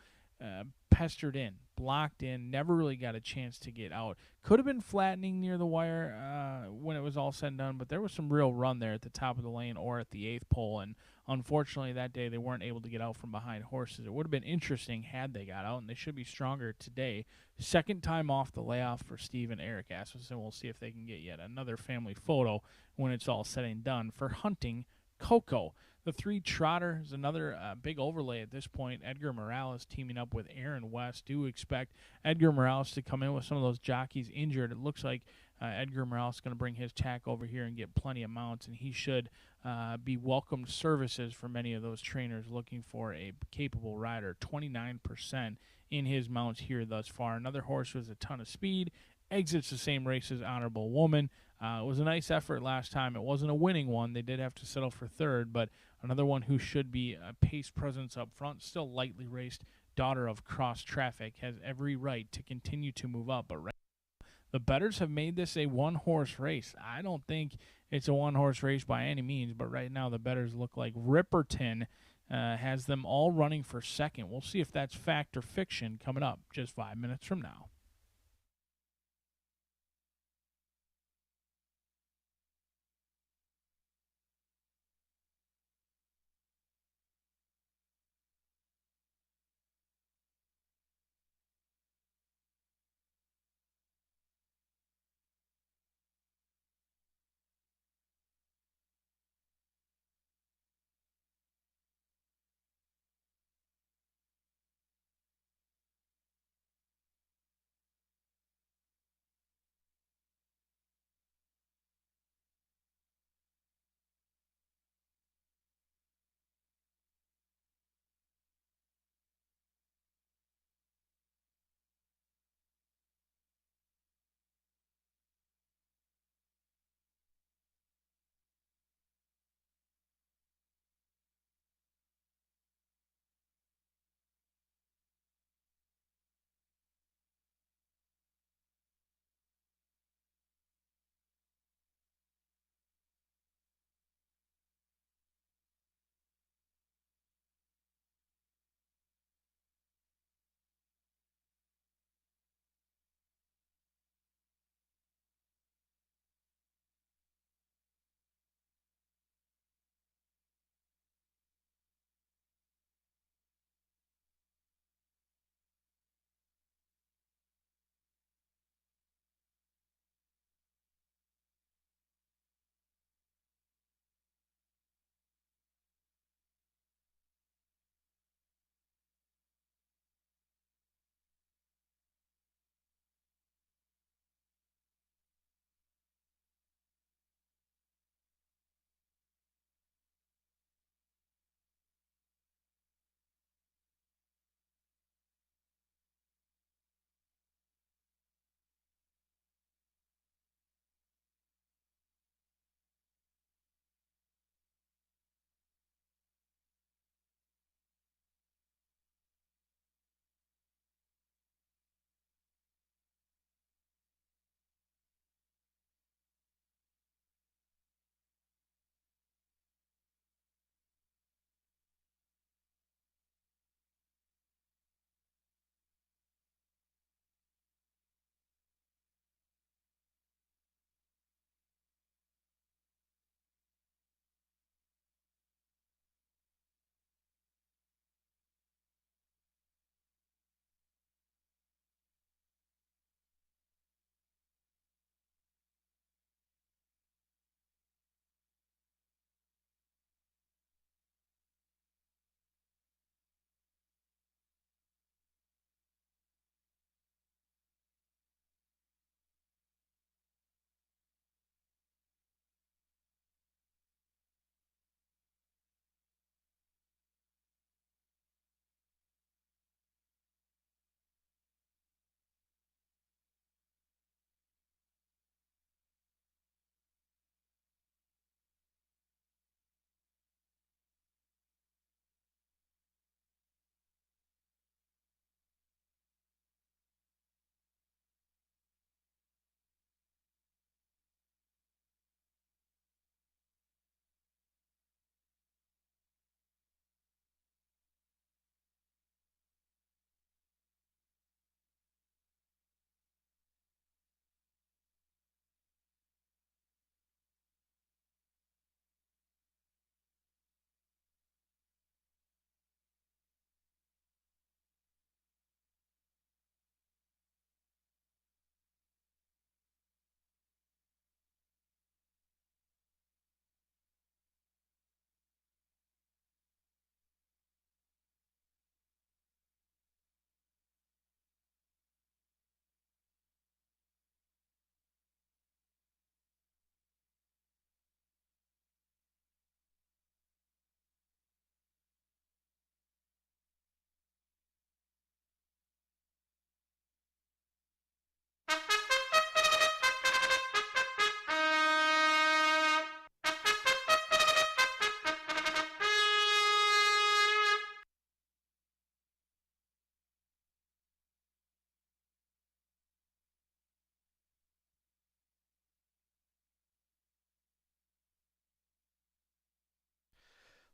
pestered in, blocked in, never really got a chance to get out. Could have been flattening near the wire when it was all said and done, but there was some real run there at the top of the lane or at the 8th pole, and unfortunately that day they weren't able to get out from behind horses. It would have been interesting had they got out, and they should be stronger today. Second time off the layoff for Steve and Eric Asmussen. We'll see if they can get yet another family photo when it's all said and done for Hunting Coco. The 3 Trotter is another big overlay at this point. Edgar Morales teaming up with Aaron West. Do expect Edgar Morales to come in with some of those jockeys injured. It looks like Edgar Morales is going to bring his tack over here and get plenty of mounts, and he should be welcomed services for many of those trainers looking for a capable rider. 29% in his mounts here thus far. Another horse with a ton of speed. Exits the same race as Honorable Woman. It was a nice effort last time. It wasn't a winning one. They did have to settle for 3rd, but another one who should be a pace presence up front. Still lightly raced. Daughter of Cross Traffic has every right to continue to move up, but the bettors have made this a one-horse race. I don't think it's a one-horse race by any means, but right now the bettors look like Ripperton has them all running for 2nd. We'll see if that's fact or fiction coming up just 5 minutes from now.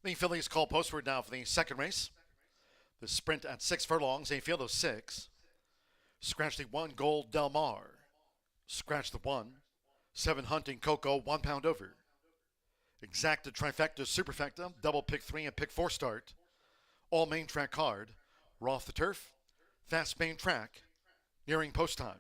The fillies call postward now for the second race. The sprint at 6 furlongs, a field of 6. Scratch the 1, Gold Del Mar. Scratch the 1, 7 Hunting Coco, 1 pound over. Exacta, Trifecta, Superfecta, double pick 3 and pick 4 start. All main track card. Roth the turf. Fast main track. Nearing post time.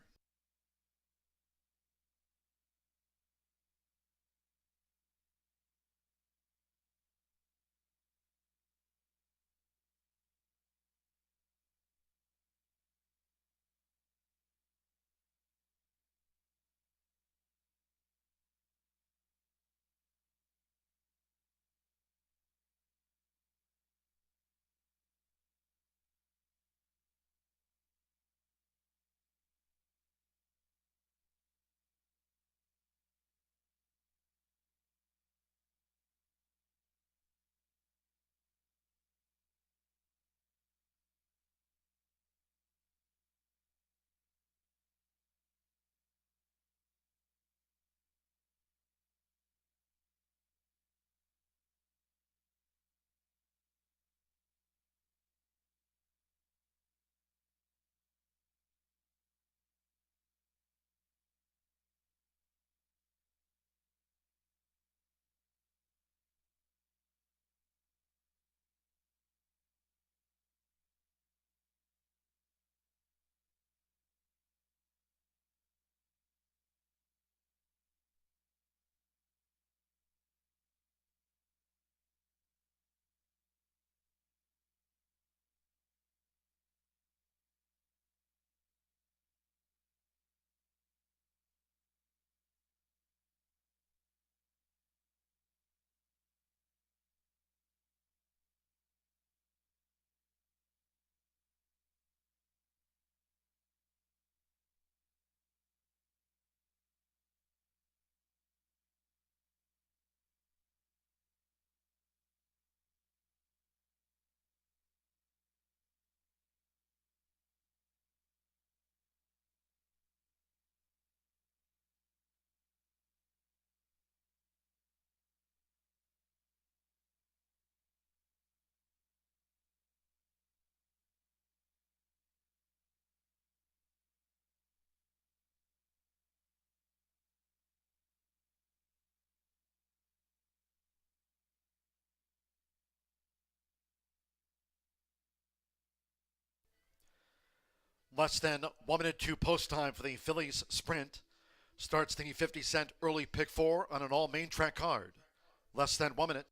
Less than 1 minute to post time for the fillies sprint. Starts the 50-cent early pick 4 on an all main track card. Less than 1 minute.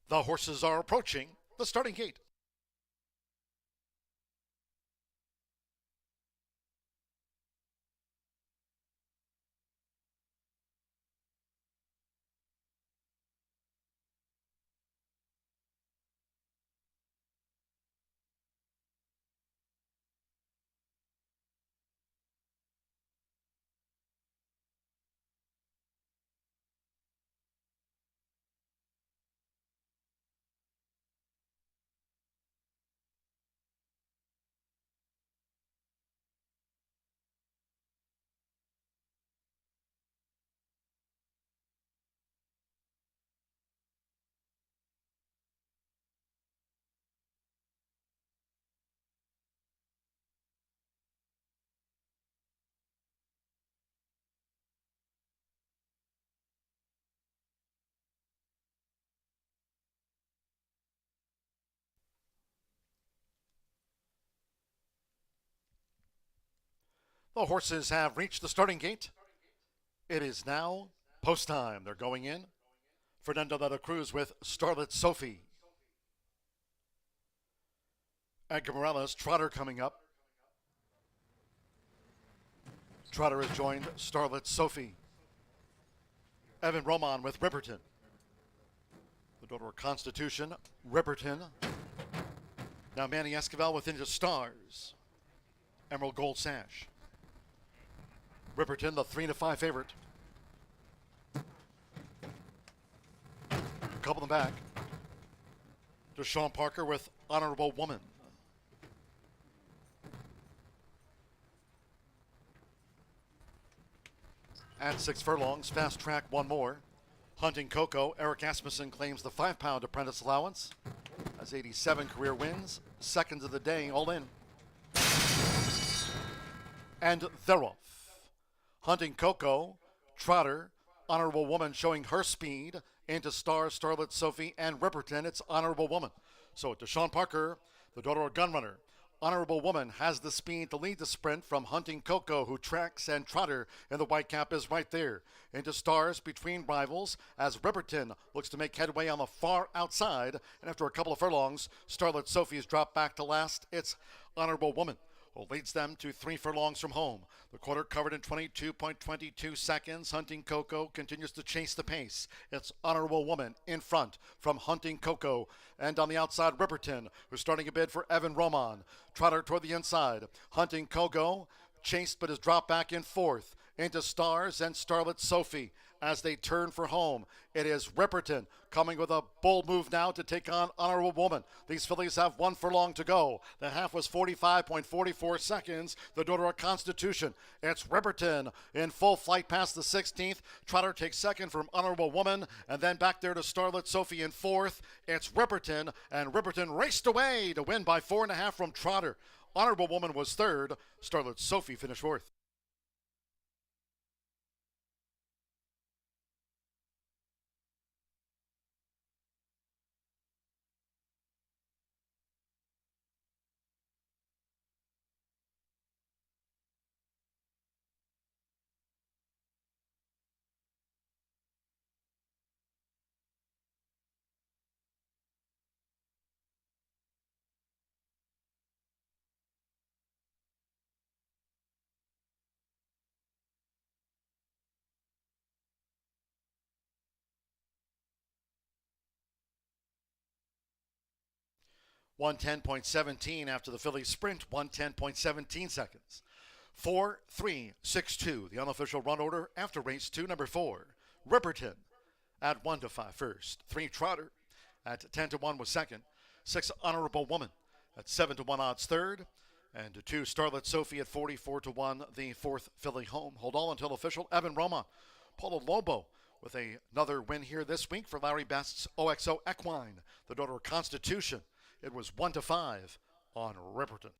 The horses are approaching the starting gate. The horses have reached the starting gate. It is now post time. They're going in. Fernando de la Cruz with Starlet Sophie. Edgar Morales, Trotter coming up. Trotter has joined Starlet Sophie. Evan Roman with Ripperton. The daughter of Constitution, Ripperton. Now Manny Esquivel with Into Stars. Emerald Gold Sash. Ripperton, the 3-5 favorite. A couple in the back. Deshaun Parker with Honorable Woman. At 6 furlongs, Fast Track one more. Hunting Coco, Eric Asmussen claims the 5-pound apprentice allowance. Has 87 career wins, seconds of the day, all in. And they're off. Hunting Coco, Trotter, Honorable Woman showing her speed. Into Stars, Starlet Sophie, and Ripperton, it's Honorable Woman. So Deshaun Parker, the daughter of Gunrunner. Honorable Woman has the speed to lead the sprint from Hunting Coco, who tracks, and Trotter in the white cap is right there. Into Stars between rivals as Ripperton looks to make headway on the far outside. And after a couple of furlongs, Starlet Sophie is dropped back to last. It's Honorable Woman who leads them to 3 furlongs from home. The quarter covered in 22.22 seconds. Hunting Coco continues to chase the pace. It's Honorable Woman in front from Hunting Coco. And on the outside, Ripperton, who's starting a bid for Evan Roman. Trotter toward the inside. Hunting Coco chased but is dropped back in fourth. Into Stars and Starlet Sophie as they turn for home. It is Ripperton coming with a bold move now to take on Honorable Woman. These fillies have 1 furlong to go. The half was 45.44 seconds. The daughter of Constitution. It's Ripperton in full flight past the 16th. Trotter takes second from Honorable Woman, and then back there to Starlet Sophie in fourth. It's Ripperton, and Ripperton raced away to win by 4.5 from Trotter. Honorable Woman was third. Starlet Sophie finished fourth. .17 after the Phillies sprint, 1:10.17 seconds. 4-3-6-2, the unofficial run order after race 2, number 4. Ripperton at 1-5 first. 3 Trotter at 10-1 was second. 6 Honorable Woman at 7-1 odds third. And 2 Starlet Sophie at 44-1, the 4th filly home. Hold all until official. Evan Roman, Paulo Lobo with another win here this week for Larry Best's OXO Equine, the daughter of Constitution. It was 1-5 on Ripperton.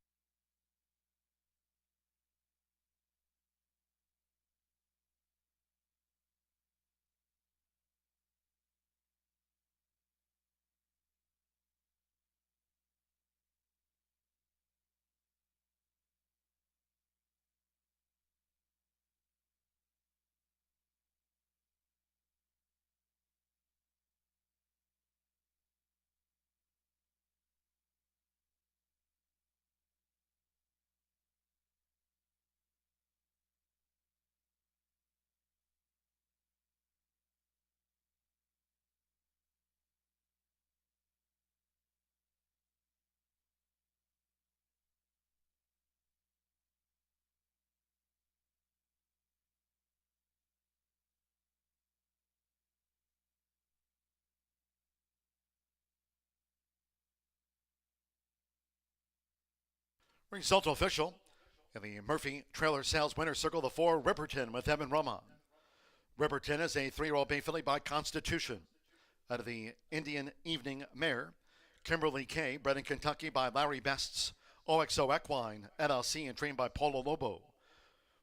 Result official in the Murphy Trailer Sales Winner Circle, the 4 Ripperton with Evan Roman. Ripperton is a 3-year-old bay filly by Constitution out of the Indian Evening Mare. Kimberly K, bred in Kentucky by Larry Best's OXO Equine LLC and trained by Paulo Lobo.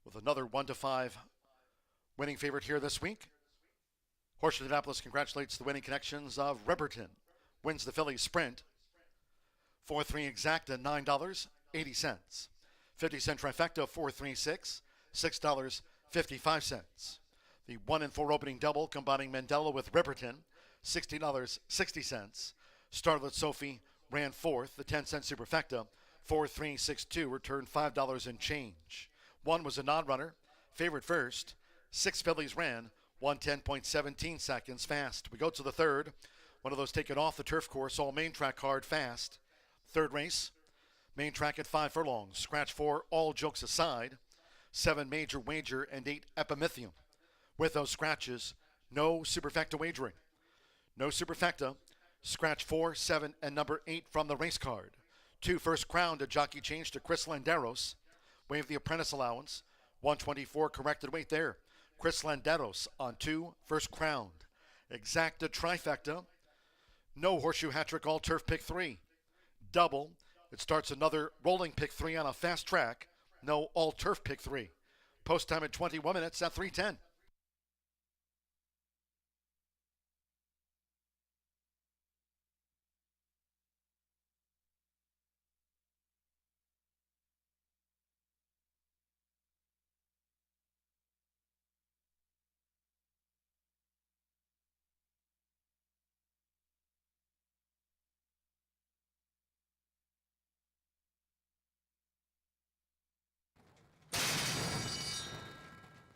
With another 1-5 winning favorite here this week. Horseshoe Indianapolis congratulates the winning connections of Ripperton. Wins the filly sprint. 4-3 exact at $9.80. 50-cent trifecta 4-3-6. $6.55. The 1 and 4 opening double combining Mandela with Riperton, $16.60. Starlet Sophie ran fourth, the 10-cent superfecta, 4.362, returned $5 and change. One was a non-runner, favored first. 6 fillies ran, 1:10.17 seconds fast. We go to the third. One of those taken off the turf course, all main track hard fast. Third race, main track at 5 furlongs. Scratch 4, all jokes aside. 7 major wager and 8 epimythium. With those scratches, no superfecta wagering. No superfecta. Scratch 4, 7, and number 8 from the race card. 2 first crown to jockey change to Chris Landeros. Waive the apprentice allowance. 124 corrected weight there. Chris Landeros on 2 first crowned. Exacta trifecta. No horseshoe hat trick, all turf pick 3. Double. It starts another rolling pick 3 on a fast track. No all turf pick 3. Post time at 21 minutes at 3:10.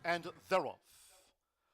And they're off.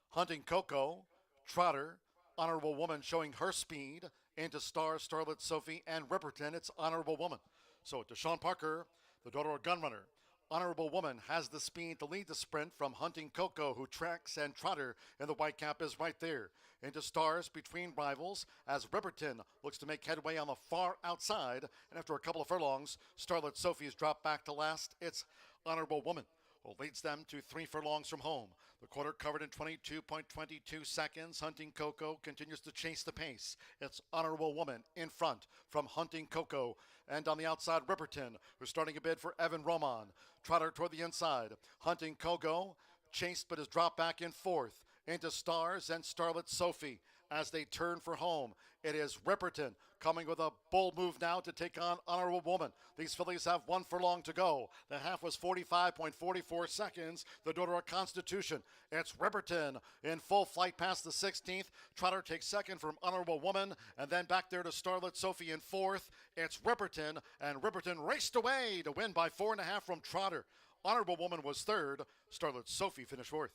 Hunting Coco, Trotter, Honorable Woman showing her speed into Star, Starlet Sophie, and Riperton. It's Honorable Woman. So Deshaun Parker, the daughter of Gunrunner. Honorable Woman has the speed to lead the sprint from Hunting Coco, who tracks, and Trotter in the white cap is right there. Into Stars between rivals as Riperton looks to make headway on the far outside. And after a couple of furlongs, Starlet Sophie is dropped back to last. It's Honorable Woman who leads them to 3 furlongs from home. The quarter covered in 22.22 seconds. Hunting Coco continues to chase the pace. It's Honorable Woman in front from Hunting Coco. And on the outside, Riperton, who's starting a bid for Evan Roman. Trotter toward the inside. Hunting Coco chased but is dropped back in fourth. Into Stars and Starlet Sophie as they turn for home. It is Riperton coming with a bold move now to take on Honorable Woman. These fillies have 1 furlong to go. The half was 45.44 seconds. The daughter of Constitution. It's Riperton in full flight past the 16th. Trotter takes second from Honorable Woman, and then back there to Starlet Sophie in fourth. It's Riperton, and Riperton raced away to win by 4.5 from Trotter. Honorable Woman was third. Starlet Sophie finished fourth.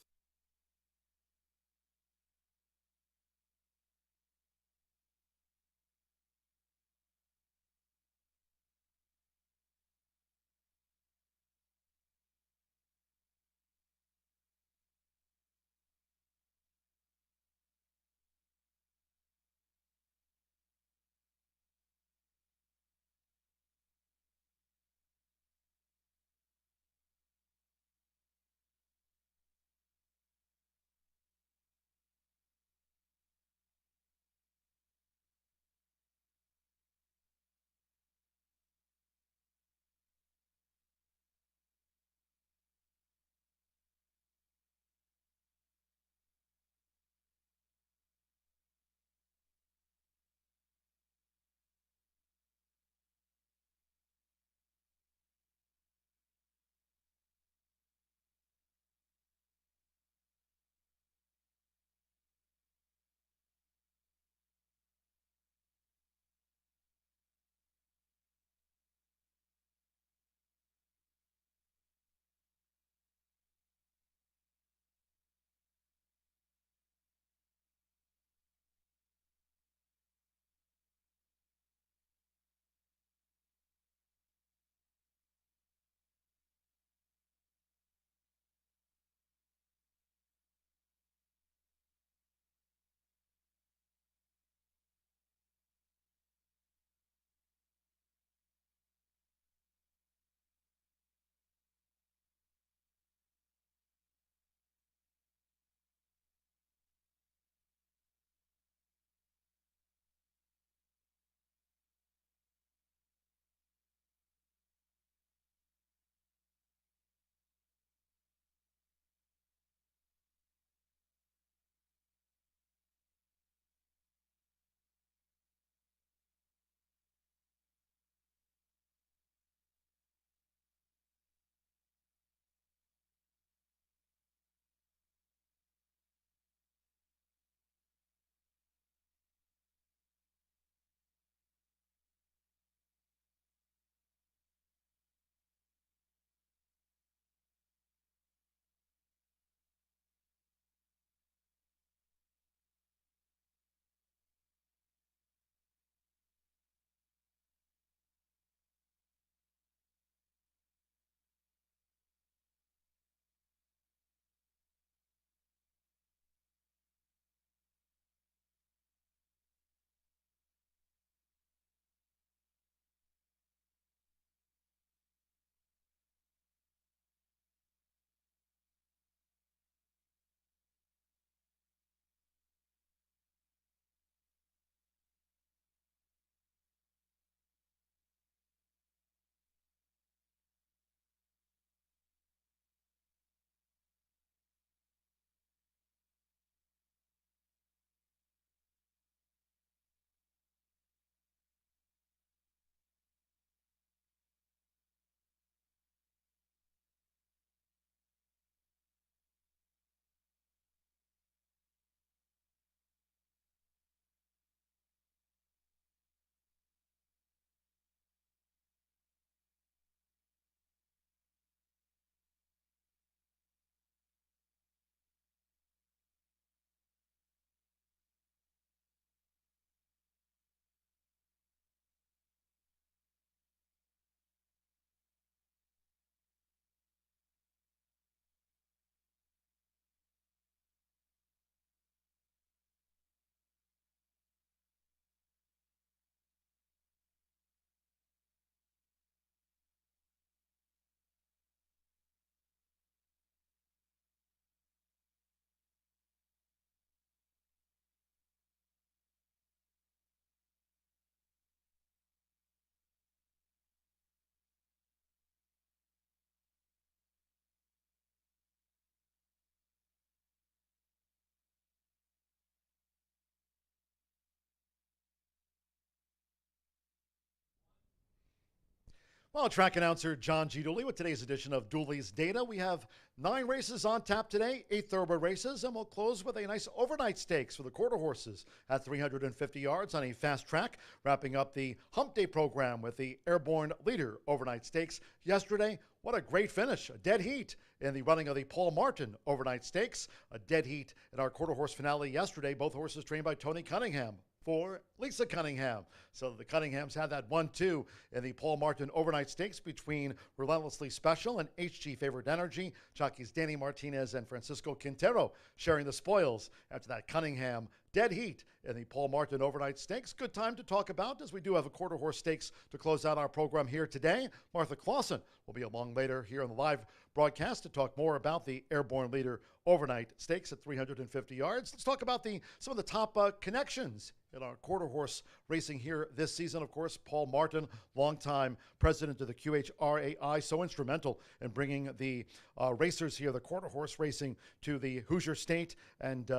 Well, track announcer John G. Dooley with today's edition of Dooley's Data. We have 9 races on tap today, 8 thoroughbred races, and we'll close with a nice overnight stakes for the quarter horses at 350 yards on a fast track, wrapping up the Hump Day program with the Airborne Leader overnight stakes. Yesterday, what a great finish, a dead heat in the running of the Paul Martin overnight stakes, a dead heat in our quarter horse finale yesterday, both horses trained by Tony Cunningham for Lisa Cunningham. So the Cunninghams had that 1-2 in the Paul Martin overnight stakes between Relentlessly Special and HG Favorite Energy. Jockeys Danny Martinez and Francisco Quintero sharing the spoils after that Cunningham dead heat in the Paul Martin overnight stakes. Good time to talk about, as we do have a quarter horse stakes to close out our program here today. Martha Clausen will be along later here on the live broadcast to talk more about the Airborne Leader overnight stakes at 350 yards. Let's talk about some of the top connections in our quarter horse racing here this season. Of course, Paul Martin, longtime president of the QHRAI, so instrumental in bringing the racers here, the quarter horse racing, to the Hoosier State, and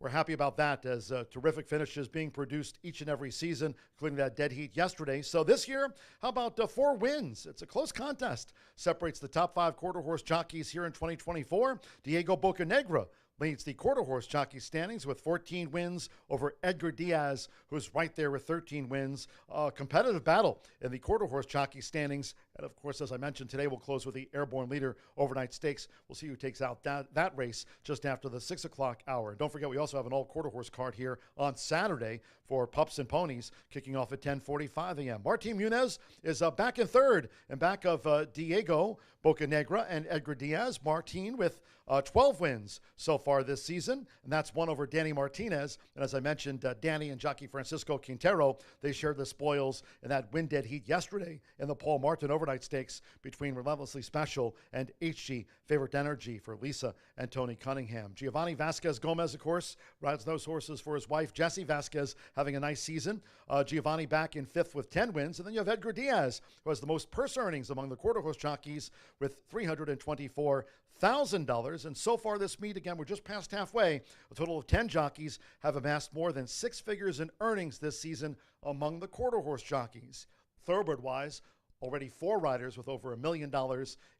we're happy about that, as terrific finishes being produced each and every season, including that dead heat yesterday. So this year, how about 4 wins? It's a close contest. Separates the top 5 quarter horse jockeys here in 2024. Diego Bocanegra leads the quarter horse jockey standings with 14 wins over Edgar Diaz, who's right there with 13 wins. Competitive battle in the quarter horse jockey standings. And of course, as I mentioned, today we'll close with the Airborne Leader overnight stakes. We'll see who takes out that race just after the 6 o'clock hour. And don't forget, we also have an all quarter horse card here on Saturday for Pups and Ponies, kicking off at 10:45 a.m. Martin Munez is back in third, and back of Diego Bocanegra and Edgar Diaz. Martin with 12 wins so far this season, and that's one over Danny Martinez. And as I mentioned, Danny and jockey Francisco Quintero, they shared the spoils in that win dead heat yesterday in the Paul Martin overnight stakes between Relentlessly Special and HG Favorite Energy for Lisa and Tony Cunningham. Giovanni Vasquez Gomez, of course, rides those horses for his wife, Jessie Vasquez, having a nice season. Giovanni back in 5th with 10 wins. And then you have Edgar Diaz, who has the most purse earnings among the quarter horse jockeys with $324,000. And so far this meet, again, we're just past halfway. A total of 10 jockeys have amassed more than 6 figures in earnings this season among the quarter horse jockeys. Thoroughbred-wise, already 4 riders with over $1 million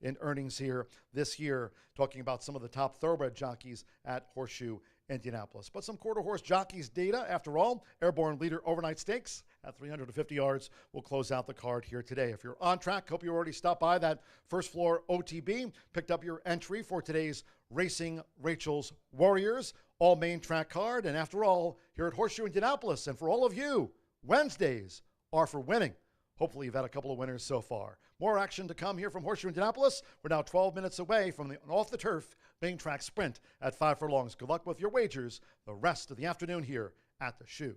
in earnings here this year, talking about some of the top thoroughbred jockeys at Horseshoe Indianapolis. But some quarter horse jockeys data, after all. Airborne Leader overnight stakes at 350 yards will close out the card here today. If you're on track, hope you already stopped by that first floor OTB, picked up your entry for today's Racing Rachel's Warriors all main track card. And after all, here at Horseshoe Indianapolis, and for all of you, Wednesdays are for winning. Hopefully you've had a couple of winners so far. More action to come here from Horseshoe Indianapolis. We're now 12 minutes away from the off the turf main track sprint at 5 furlongs. Good luck with your wagers the rest of the afternoon here at the Shoe.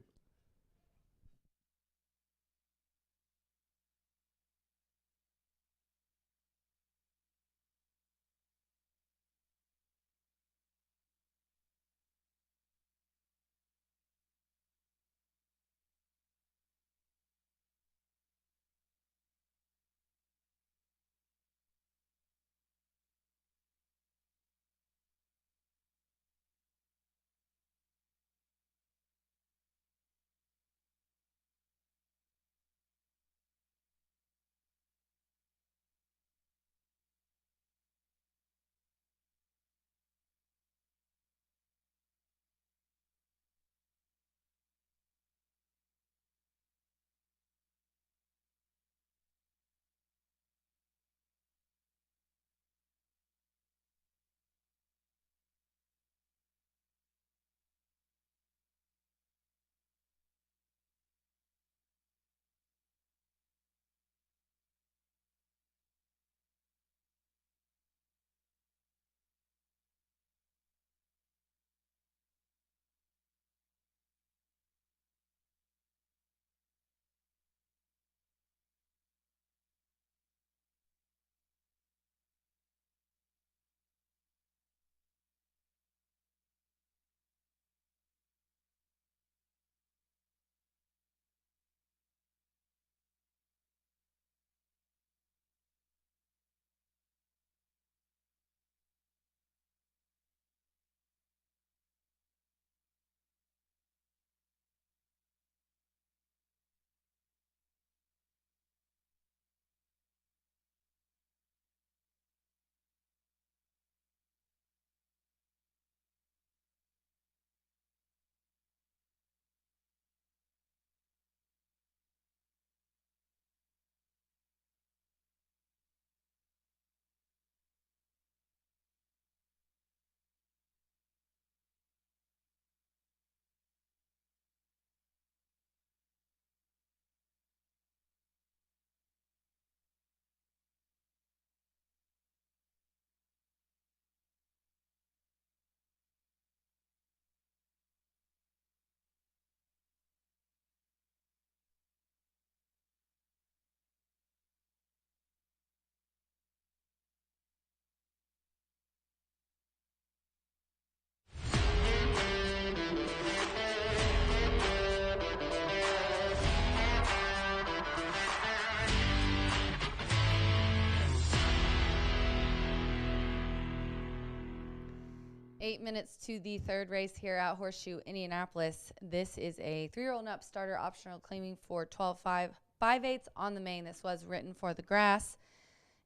8 minutes to the third race here at Horseshoe Indianapolis. This is a 3-year-old and up starter optional claiming for 12.5 5/8 on the main. This was written for the grass,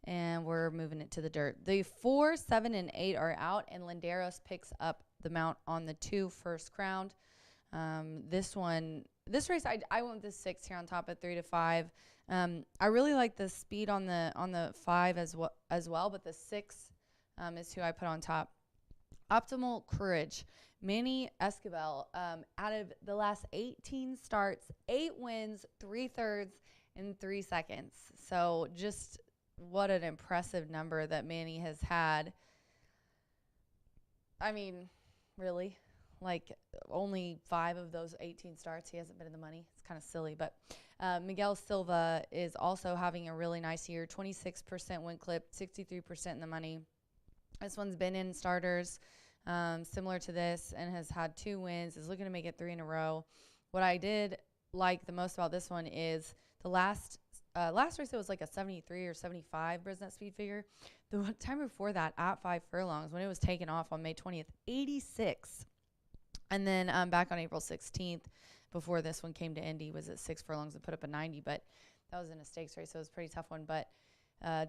and we're moving it to the dirt. The 4, 7, and 8 are out, and Landeros picks up the mount on the 2 first crowned. This race, I went with the 6 here on top at 3 to 5. I really like the speed on the 5 as well, but the 6 is who I put on top. Optimal Courage, Manny Escobar, out of the last 18 starts, 8 wins, 3/3, and 3 seconds. So just what an impressive number that Manny has had. I mean, really, like only 5 of those 18 starts, he hasn't been in the money. It's kind of silly, but Miguel Silva is also having a really nice year, 26% win clip, 63% in the money. This one's been in starters similar to this and has had 2 wins, is looking to make it 3 in a row. What I did like the most about this one is the last race, it was like a 73 or 75 Brisnet speed figure. The time before that at 5 furlongs, when it was taken off on May 20th, 86. And then back on April 16th, before this one came to Indy, was at 6 furlongs and put up a 90. But that was in a stakes race, so it was a pretty tough one. But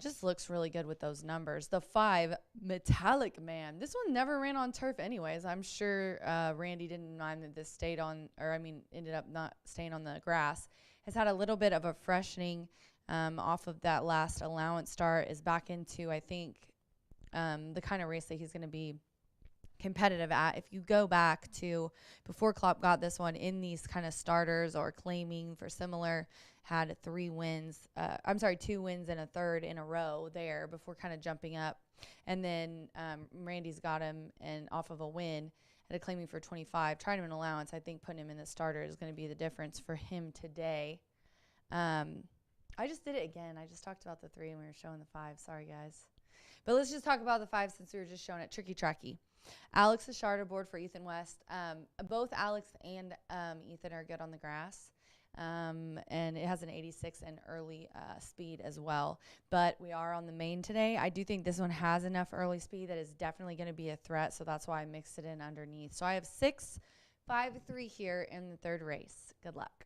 just looks really good with those numbers. The 5, Metallic Man. This one never ran on turf anyways. I'm sure Randy didn't mind that this ended up not staying on the grass. Has had a little bit of a freshening off of that last allowance start. Is back into, I think, the kind of race that he's going to be competitive at. If you go back to before Klopp got this one in these kind of starters or claiming for similar, had 2 wins and a third in a row there before kind of jumping up. And then Randy's got him and off of a win at a claiming for 25, tried him in allowance. I think putting him in the starter is going to be the difference for him today. I just did it again. I just talked about the 3 and we were showing the 5. Sorry, guys. But let's just talk about the 5 since we were just showing it. Tricky Tracky. Alex is charter board for Ethan West. Both Alex and Ethan are good on the grass. And it has an 86 and early speed as well. But we are on the main today. I do think this one has enough early speed that is definitely going to be a threat, so that's why I mixed it in underneath. So I have 6, 5, 3 here in the third race. Good luck.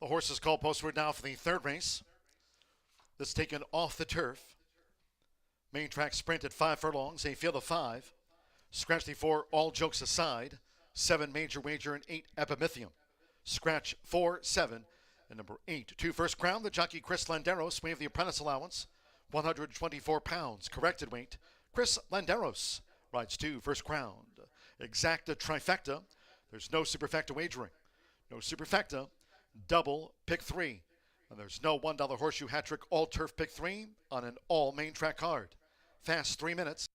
The horses called postward now for the third race. This taken off the turf. Main track sprint at 5 furlongs, a field of 5. Scratch the 4, all jokes aside. 7 major wager and 8 epimythium. Scratch 4, 7, and number 8. 2 first crown, the jockey Chris Landeros, waived the apprentice allowance. 124 pounds, corrected weight. Chris Landeros rides 2 first crown. Exacta trifecta. There's no superfecta wagering. No superfecta, double pick 3. And there's no $1 horseshoe hat trick all turf pick 3 on an all main track card. Fast 3 minutes.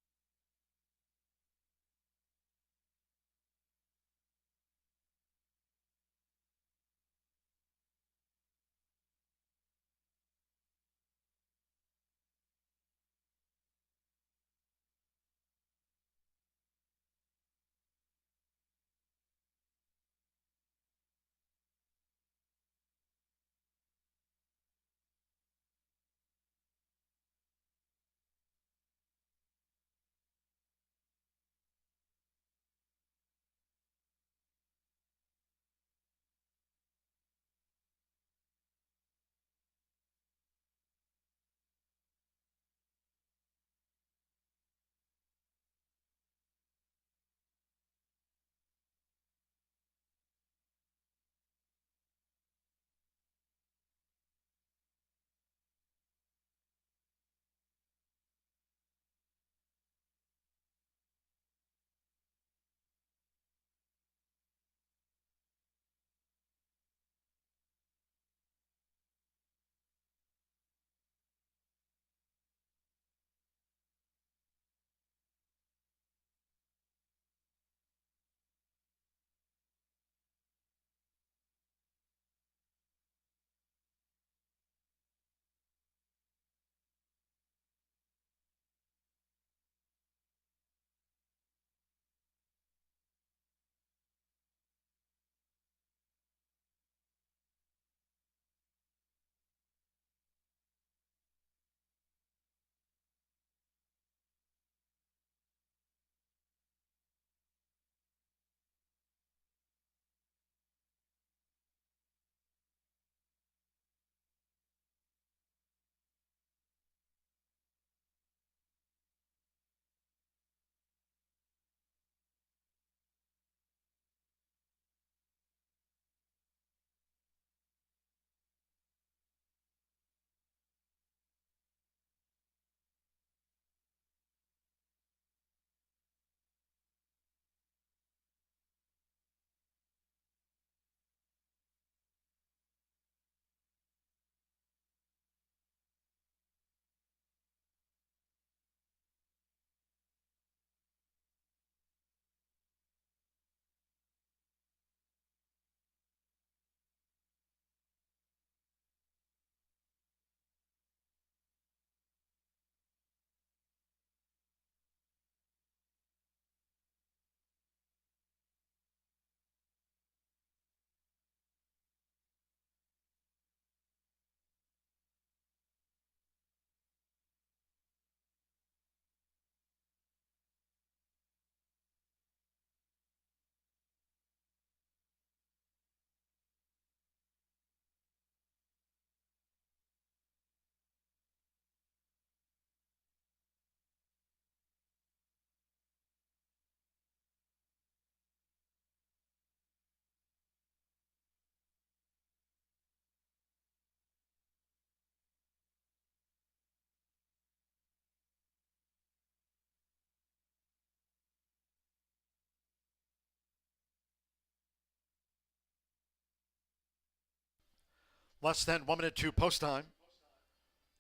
Less than 1 minute to post time.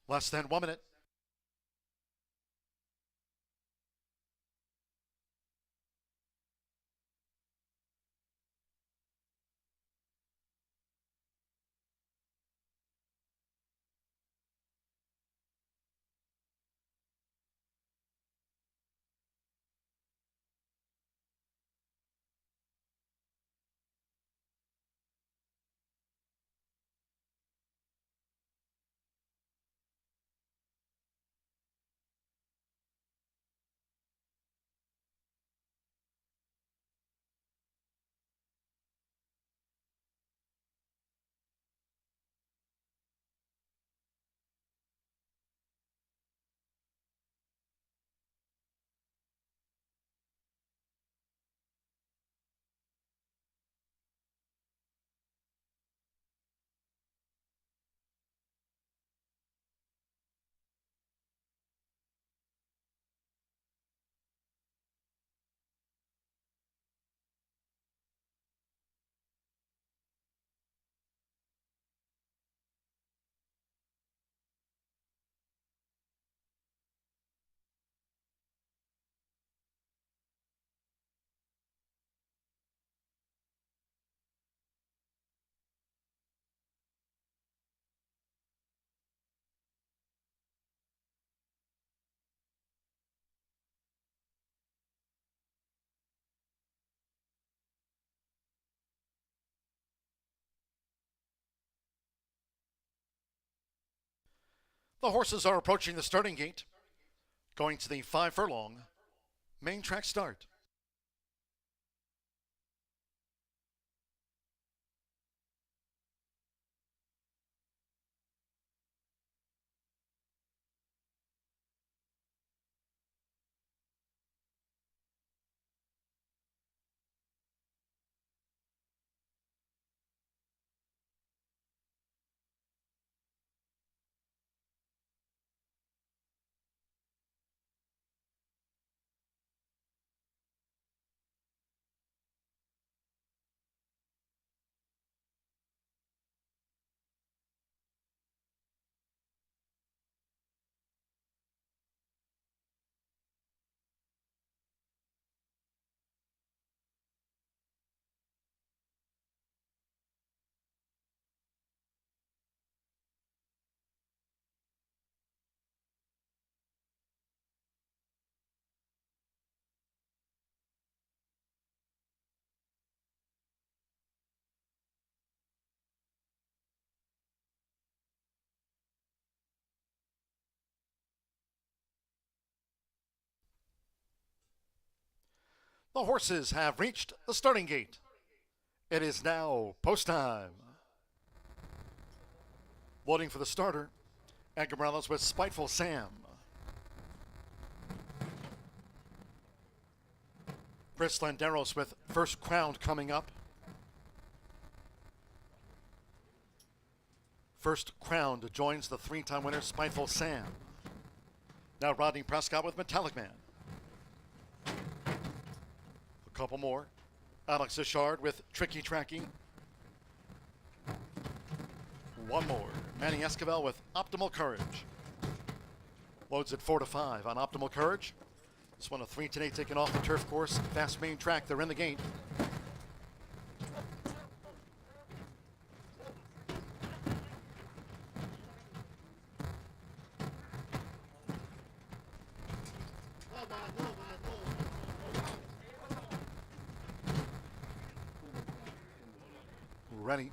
Less than 1 minute. The horses are approaching the starting gate, going to the 5 furlong main track start. The horses have reached the starting gate. It is now post time. Loading for the starter, Edgar Morales with Spiteful Sam. Chris Landeros with First Crown coming up. First Crown joins the 3-time winner Spiteful Sam. Now Rodney Prescott with Metallic Man. A couple more. Alex Ishard with Tricky Tracky. One more. Manny Esquivel with Optimal Courage. Loads at 4 to 5 on Optimal Courage. This one a 3 today taken off the turf course. Fast main track. They're in the gate. Ready.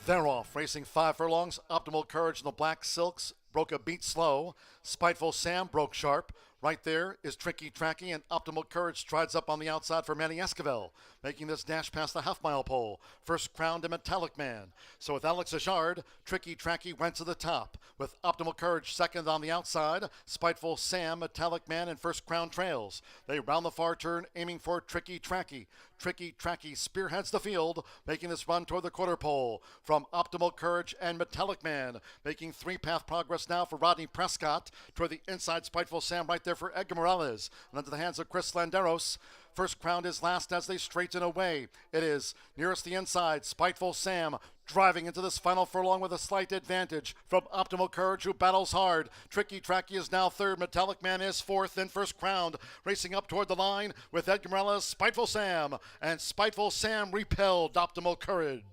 They're off, racing 5 furlongs. Optimal Courage in the black silks broke a beat slow. Spiteful Sam broke sharp. Right there is Tricky Tracky, and Optimal Courage strides up on the outside for Manny Esquivel, making this dash past the half-mile pole. First Crown to Metallic Man. So with Alex Ishard, Tricky Tracky went to the top. With Optimal Courage second on the outside, Spiteful Sam, Metallic Man, and First Crown trails. They round the far turn, aiming for Tricky Tracky. Tricky Tracky spearheads the field, making this run toward the quarter pole. From Optimal Courage and Metallic Man, making 3-path progress now for Rodney Prescott. Toward the inside, Spiteful Sam right there for Edgar Morales. And into the hands of Chris Landeros. First Crown is last as they straighten away. It is nearest the inside, Spiteful Sam driving into this final furlong with a slight advantage from Optimal Courage, who battles hard. Tricky Tracky is now third. Metallic Man is fourth. Then First Crown racing up toward the line with Edgar Morales, Spiteful Sam. And Spiteful Sam repelled Optimal Courage.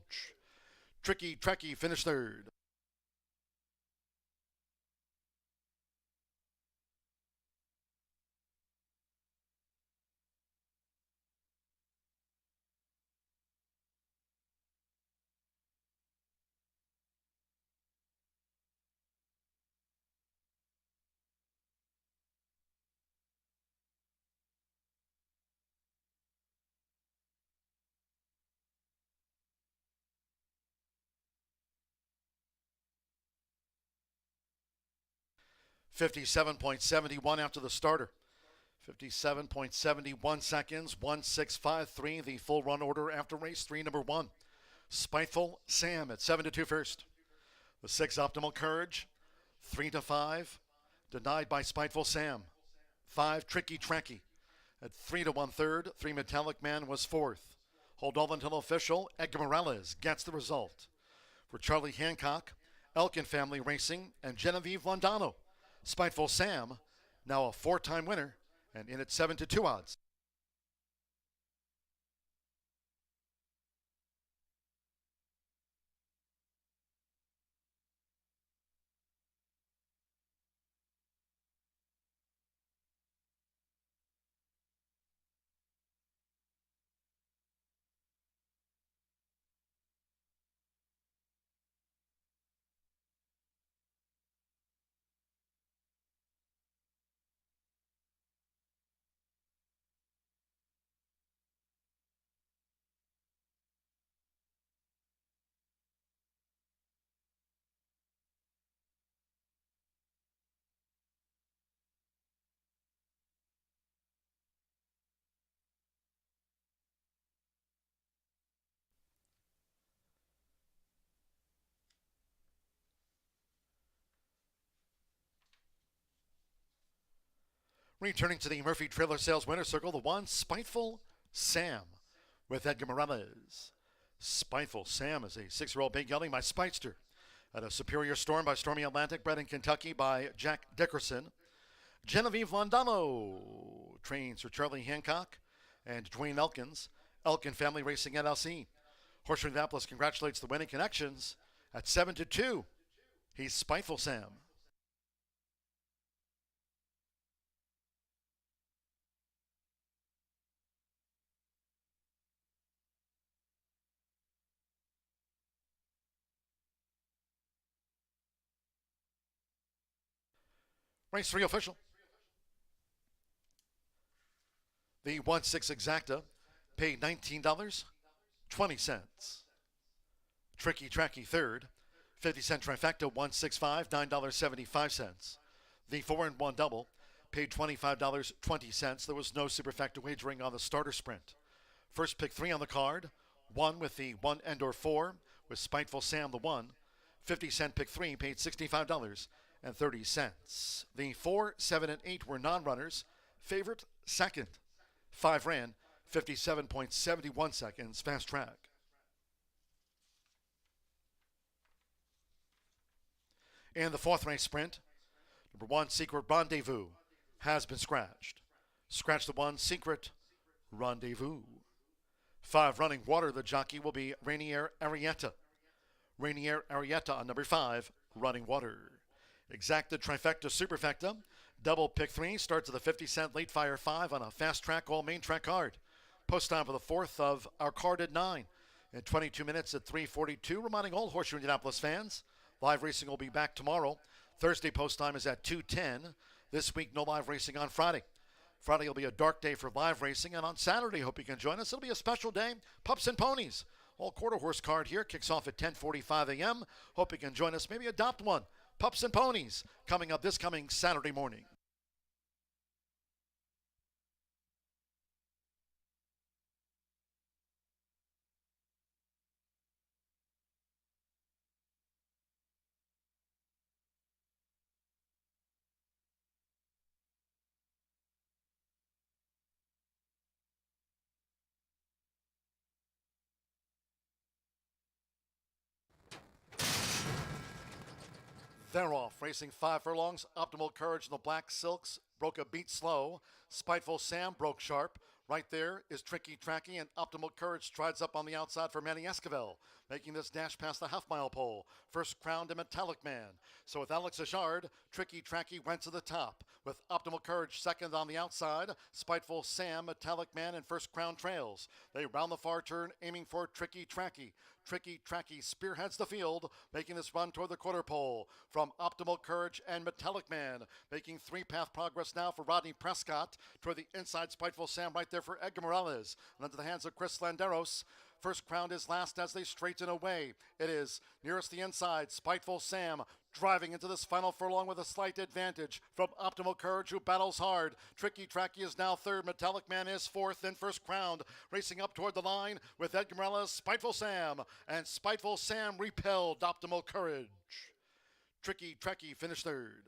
Tricky Tracky finished third. .71 after the starter. 57.71 seconds, 1653, the full run order after race 3, number 1. Spiteful Sam at 7 to 2 first. The 6 Optimal Courage, 3 to 5, denied by Spiteful Sam. 5 Tricky Tracky at 3 to 1 third. 3 Metallic Man was fourth. Hold all until official. Edgar Morales gets the result. For Charlie Hancock, Elkin Family Racing, and Genevieve Londano, Spiteful Sam, now a 4-time winner, and in at 7 to 2 odds. Returning to the Murphy Trailer Sales Winner Circle, the one, Spiteful Sam, with Edgar Morales. Spiteful Sam is a 6-year-old big gelding by Speightster. At a Superior Storm by Stormy Atlantic, bred in Kentucky by Jack Dickerson. Genevieve Londano trains for Charlie Hancock and Dwayne Elkins. Elkin Family Racing LLC. Horseshoe Indianapolis congratulates the winning connections at 7-2. He's Spiteful Sam. Race 3 official. The 1-6 exacta paid $19.20. Tricky Tracky third. 50-cent trifecta, 165, $9.75. The 4-1 double paid $25.20. There was no superfecta wagering on the starter sprint. First pick 3 on the card. 1 with the 1 and/or 4 with Spiteful Sam the 1. 50-cent pick 3 paid $65.30. The 4, 7, and 8 were non-runners. Favorite second. 5 ran 57.71 seconds. Fast track. In the 4th race sprint, number 1, Secret Rendezvous, has been scratched. Scratch the 1, Secret Rendezvous. 5 running water, the jockey will be Rainier Arietta. Rainier Arietta on number 5, running water. Exacta, trifecta, superfecta. Double pick 3 starts at the 50-cent late fire 5 on a fast track all main track card. Post time for the 4th of our card at 9. In 22 minutes at 3:42. Reminding all Horseshoe Indianapolis fans, live racing will be back tomorrow. Thursday post time is at 2:10. This week, no live racing on Friday. Friday will be a dark day for live racing, and on Saturday, hope you can join us. It'll be a special day, Pups and Ponies. All quarter horse card here kicks off at 10:45 a.m. Hope you can join us. Maybe adopt one. Pups and Ponies coming up this coming Saturday morning. They're off, racing 5 furlongs. Optimal Courage in the black silks broke a beat slow. Spiteful Sam broke sharp. Right there is Tricky Tracky, and Optimal Courage strides up on the outside for Manny Esquivel, making this dash past the half-mile pole. First crowned a Metallic Man. So with Alex Achard, Tricky Tracky went to the top. With Optimal Courage second on the outside, Spiteful Sam, Metallic Man, and First Crown trails. They round the far turn, aiming for Tricky Tracky. Tricky Tracky spearheads the field, making this run toward the quarter pole. From Optimal Courage and Metallic Man, making 3-path progress now for Rodney Prescott. Toward the inside, Spiteful Sam right there for Edgar Morales. And into the hands of Chris Landeros. First crowned is last as they straighten away. It is nearest the inside, Spiteful Sam driving into this final furlong with a slight advantage from Optimal Courage, who battles hard. Tricky Tracky is now third. Metallic Man is fourth. Then First Crowned racing up toward the line with Edgar Morales, Spiteful Sam. And Spiteful Sam repelled Optimal Courage. Tricky Tracky finished third.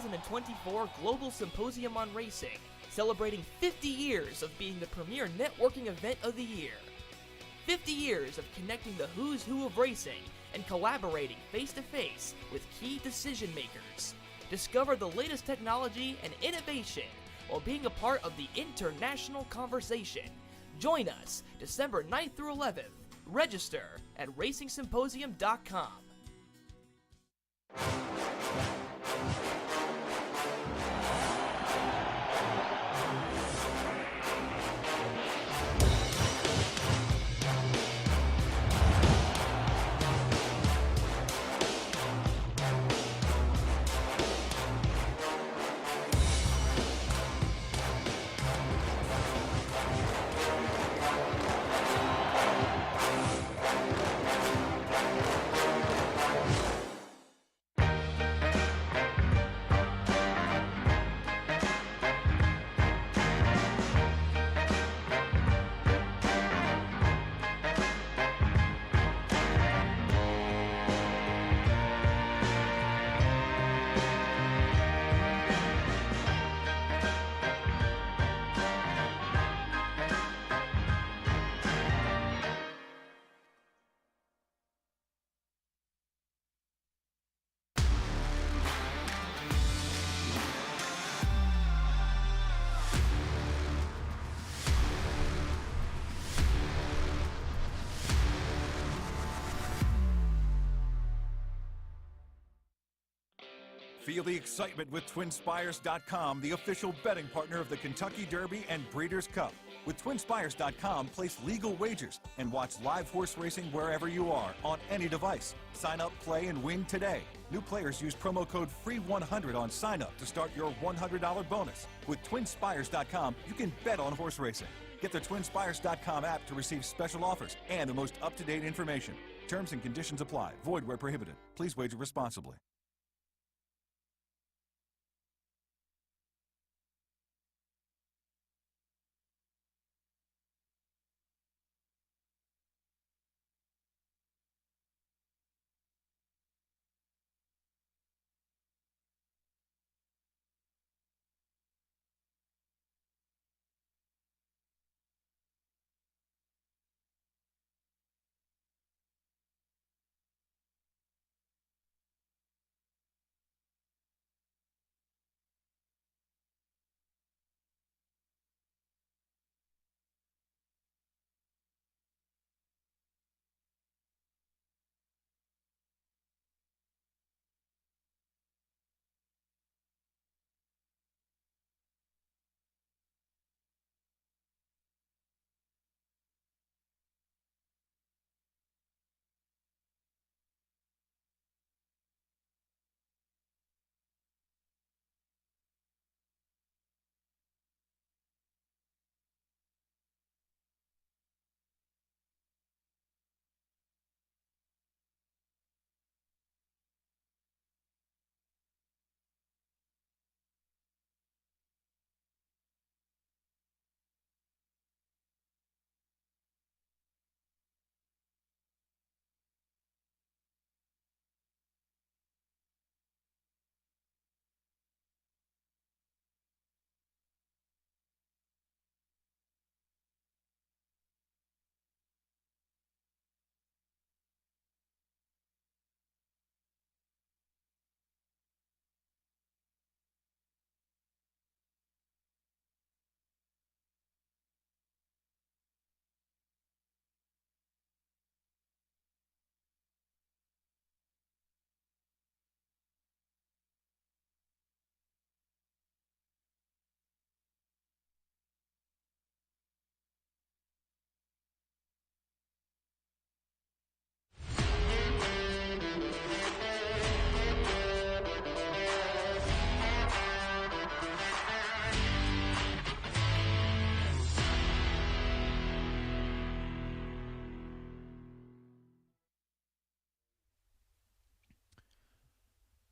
2024 Global Symposium on Racing, celebrating 50 years of being the premier networking event of the year. 50 years of connecting the who's who of racing and collaborating face-to-face with key decision makers. Discover the latest technology and innovation while being a part of the international conversation. Join us December 9th through 11th. Register at racingsymposium.com. Feel the excitement with TwinSpires.com, the official betting partner of the Kentucky Derby and Breeders' Cup. With TwinSpires.com, place legal wagers and watch live horse racing wherever you are on any device. Sign up, play, and win today. New players use promo code FREE100 on sign up to start your $100 bonus. With TwinSpires.com, you can bet on horse racing. Get the TwinSpires.com app to receive special offers and the most up-to-date information. Terms and conditions apply. Void where prohibited. Please wager responsibly.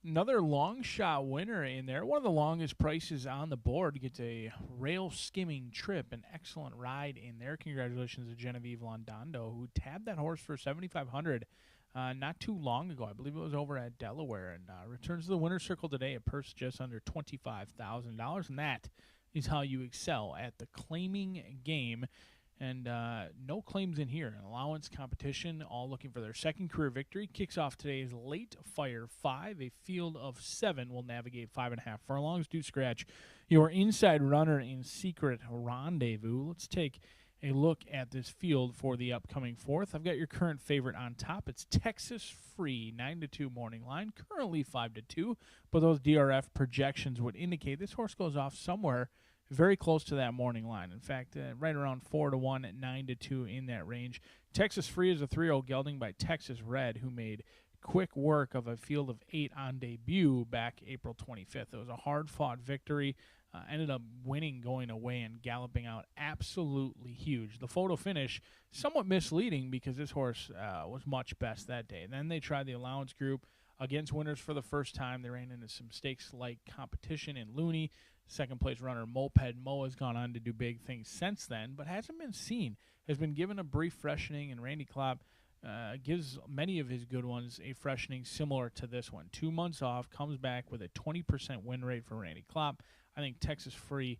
Another long shot winner in there. One of the longest prices on the board gets a rail skimming trip. An excellent ride in there. Congratulations to Genevieve Londondo, who tabbed that horse for $7,500 not too long ago. I believe it was over at Delaware, and returns to the winner's circle today, a purse just under $25,000, and that is how you excel at the claiming game. And no claims in here. An allowance competition, all looking for their second career victory. Kicks off today's late fire 5. A field of 7 will navigate 5.5 furlongs. Do scratch your inside runner in secret rendezvous. Let's take a look at this field for the upcoming 4th. I've got your current favorite on top. It's Texas Free, 9-2 morning line, currently 5-2, but those DRF projections would indicate this horse goes off somewhere very close to that morning line. In fact, right around 4-1 at 9-2 in that range. Texas Free is a 3-year-old gelding by Texas Red, who made quick work of a field of 8 on debut back April 25th. It was a hard-fought victory. Ended up winning going away and galloping out absolutely huge. The photo finish somewhat misleading because this horse was much best that day. Then they tried the allowance group against winners for the first time. They ran into some stakes-like competition in Looney. Second-place runner Moped Mo has gone on to do big things since then, but hasn't been seen. Has been given a brief freshening, and Randy Klopp gives many of his good ones a freshening similar to this one. 2 months off, comes back with a 20% win rate for Randy Klopp. I think Texas Free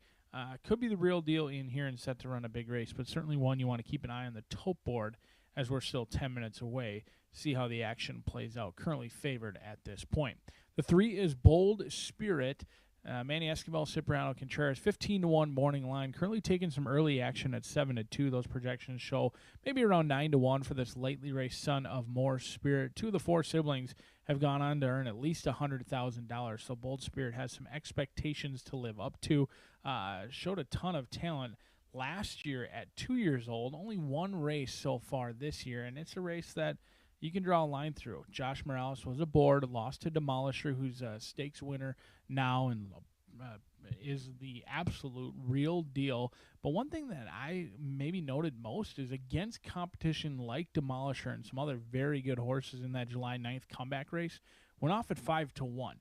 could be the real deal in here and set to run a big race, but certainly one you want to keep an eye on the tote board as we're still 10 minutes away. See how the action plays out. Currently favored at this point. The 3 is Bold Spirit. Manny Escobar, Cipriano Contreras, 15-1 morning line. Currently taking some early action at 7-2. Those projections show maybe around 9-1 for this lightly raced son of More Spirit. 2 of the 4 siblings have gone on to earn at least $100,000. So Bold Spirit has some expectations to live up to. Showed a ton of talent last year at 2 years old. Only one race so far this year, and it's a race that you can draw a line through. Josh Morales was aboard, lost to Demolisher, who's a stakes winner now and is the absolute real deal. But one thing that I maybe noted most is against competition like Demolisher and some other very good horses in that July 9th comeback race, went off at 5-1.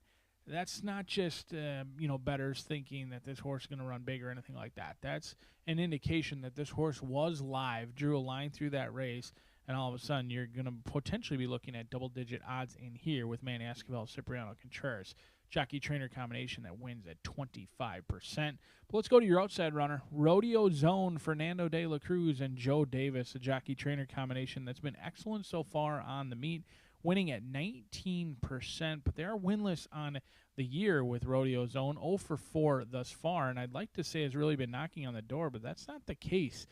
That's not just, bettors thinking that this horse is going to run big or anything like that. That's an indication that this horse was live, drew a line through that race, and all of a sudden you're going to potentially be looking at double-digit odds in here with Manny Escobar, Cipriano Contreras. Jockey-trainer combination that wins at 25%. But let's go to your outside runner. Rodeo Zone, Fernando de la Cruz and Joe Davis, a jockey-trainer combination that's been excellent so far on the meet, winning at 19%, but they are winless on the year with Rodeo Zone, 0-4 thus far, and I'd like to say has really been knocking on the door, but that's not the case.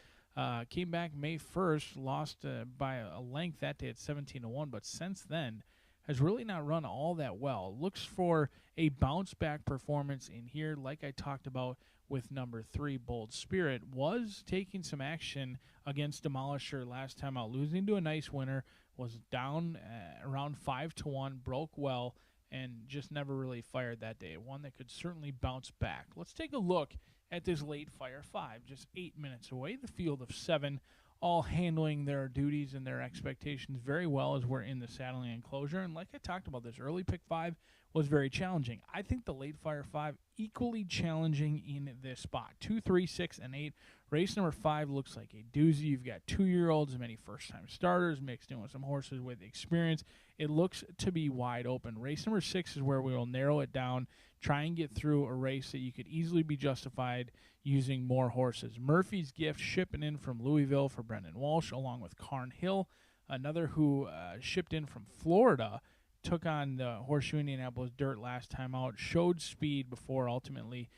Came back May 1st, lost by a length that day at 17-1, but since then has really not run all that well. Looks for a bounce-back performance in here, like I talked about with number 3, Bold Spirit. Was taking some action against Demolisher last time out, losing to a nice winner, was down around 5-1, broke well, and just never really fired that day. One that could certainly bounce back. Let's take a look at this late fire 5, just 8 minutes away. The field of 7, all handling their duties and their expectations very well as we're in the saddling enclosure. And like I talked about, this early pick 5 was very challenging. I think the late fire 5 equally challenging in this spot. 2, 3, 6, and 8. Race number 5 looks like a doozy. You've got 2-year-olds, many first-time starters mixed in with some horses with experience. It looks to be wide open. Race number 6 is where we will narrow it down, try and get through a race that you could easily be justified using more horses. Murphy's Gift shipping in from Louisville for Brendan Walsh, along with Carn Hill, another who shipped in from Florida, took on the Horseshoe Indianapolis dirt last time out, showed speed before ultimately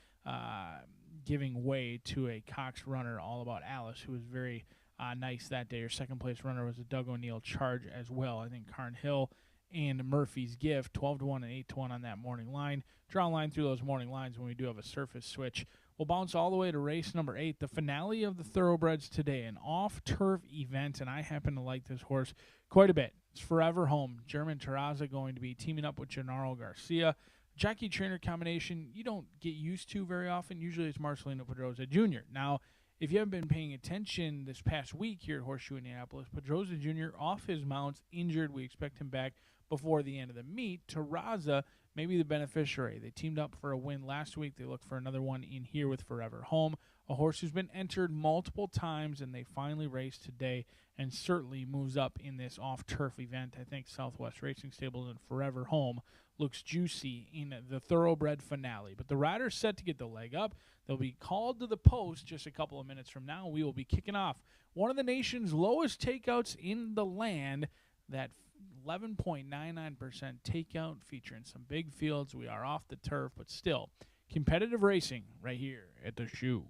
giving way to a Cox runner, All About Alice, who was very nice that day. Your second-place runner was a Doug O'Neill Charge as well. I think Carn Hill and Murphy's Gift, 12-1 and 8-1 on that morning line. Draw a line through those morning lines when we do have a surface switch. We'll bounce all the way to race number 8, the finale of the Thoroughbreds today, an off-turf event, and I happen to like this horse quite a bit. It's Forever Home. German Terraza going to be teaming up with Gennaro Garcia. Jockey-trainer combination you don't get used to very often. Usually it's Marcelino Pedroza Jr. Now, if you haven't been paying attention this past week here at Horseshoe Indianapolis, Pedroza Jr. off his mounts, injured. We expect him back before the end of the meet. Terraza may be the beneficiary. They teamed up for a win last week. They look for another one in here with Forever Home. a horse who's been entered multiple times, and they finally raced today and certainly moves up in this off-turf event. I think Southwest Racing Stables and Forever Home looks juicy in the thoroughbred finale. But the rider's set to get the leg up. They'll be called to the post just a couple of minutes from now. We will be kicking off one of the nation's lowest takeouts in the land, that 11.99% takeout, featuring some big fields. We are off the turf, but still competitive racing right here at the shoe.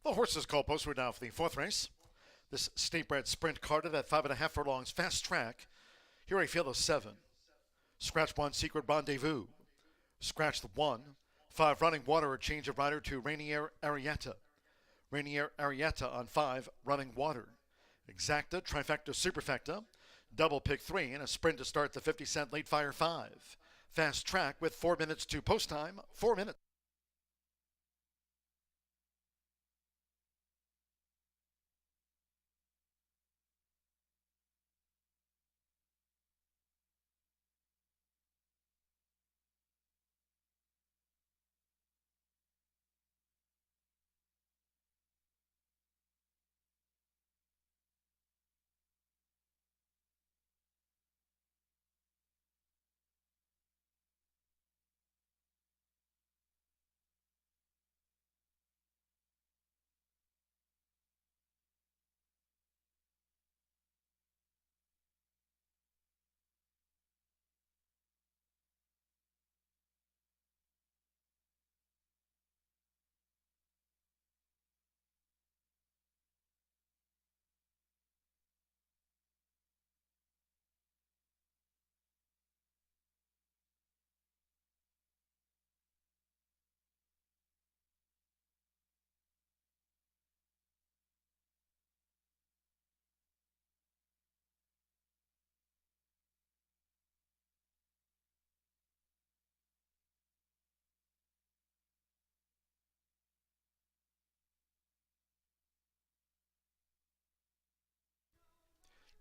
The horses call post. We're now for the fourth race. This state-bred sprint carded at 5.5 furlongs, fast track. Here a field of 7. Scratch 1, Secret Rendezvous. Scratch the 1. 5, Running Water, a change of rider to Rainier Arietta. Rainier Arietta on 5, Running Water. Exacta, Trifecta, Superfecta. Double pick 3, and a sprint to start the 50-cent Late Fire 5. Fast track with 4 minutes to post time, 4 minutes.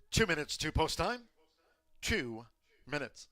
Two minutes to post time. 2 minutes.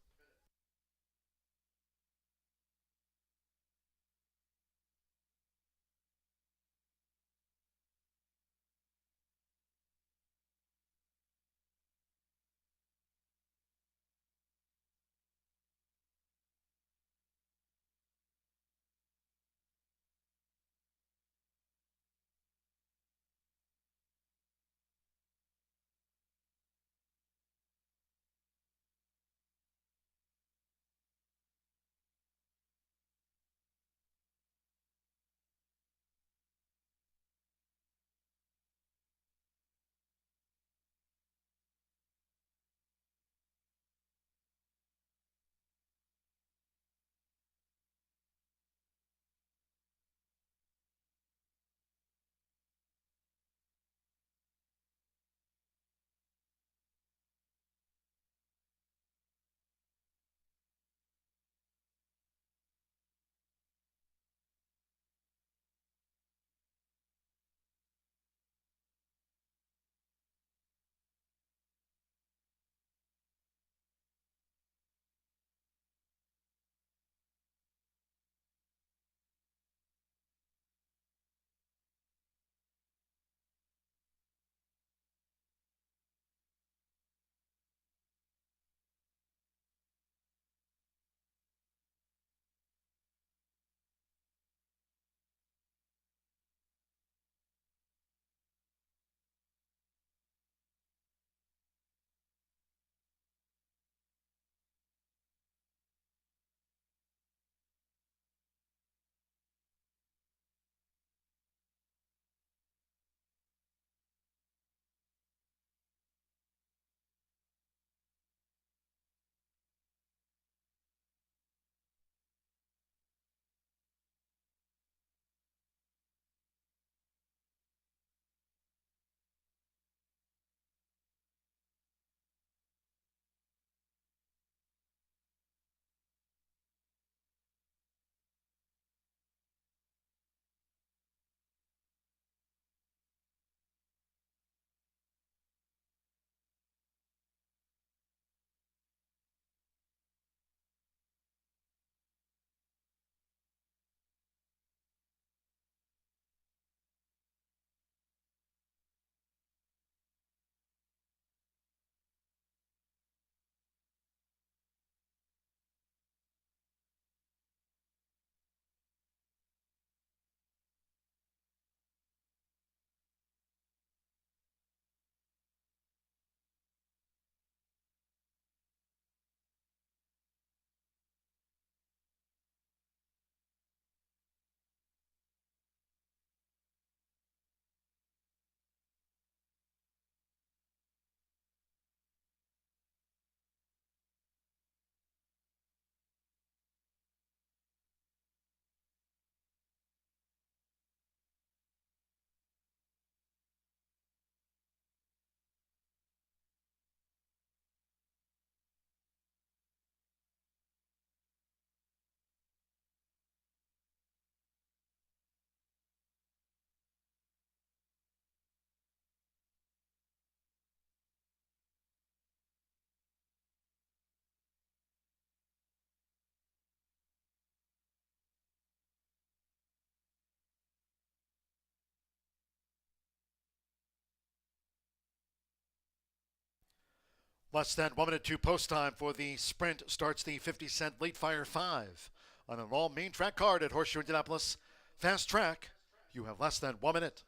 Less than 1 minute to post time for the sprint starts the 50-cent late fire 5 on an all main track card at Horseshoe Indianapolis. Fast track, you have less than 1 minute.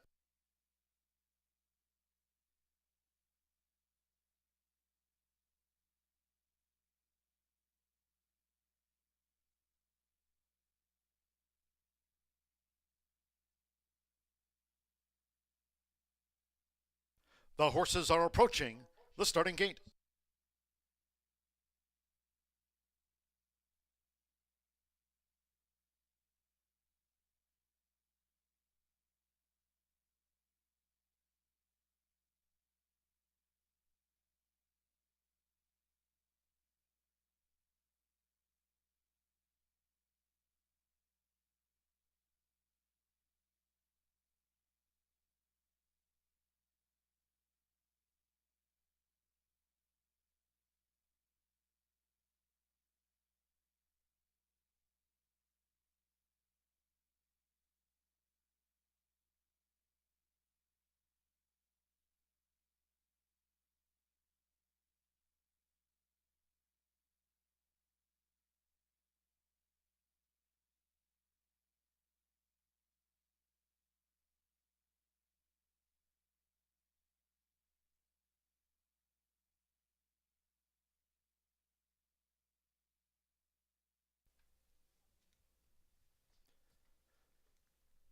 The horses are approaching the starting gate.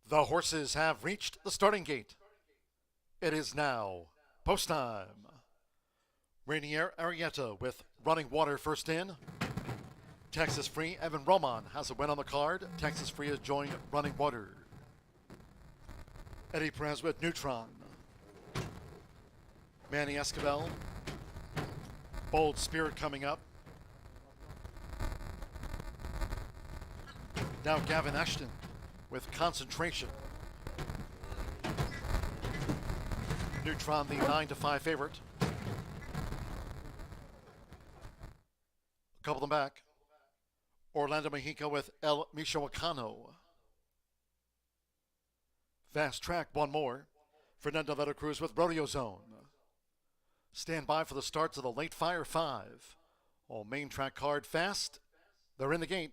The horses have reached the starting gate. It is now post time. Rainier Arietta with Running Water first in. Texas Free Evan Roman has a win on the card. Texas Free has joined Running Water. Eddie Perez with Neutron. Manny Escobar. Bold Spirit coming up. Now Gavin Ashton with Concentration. Neutron, the 9-5 favorite. A couple of them back. Orlando Mexico with El Michoacano. Fast track, one more. Fernando Veta Cruz with Rodeo Zone. Stand by for the starts of the late fire 5. All main track card fast. They're in the gate.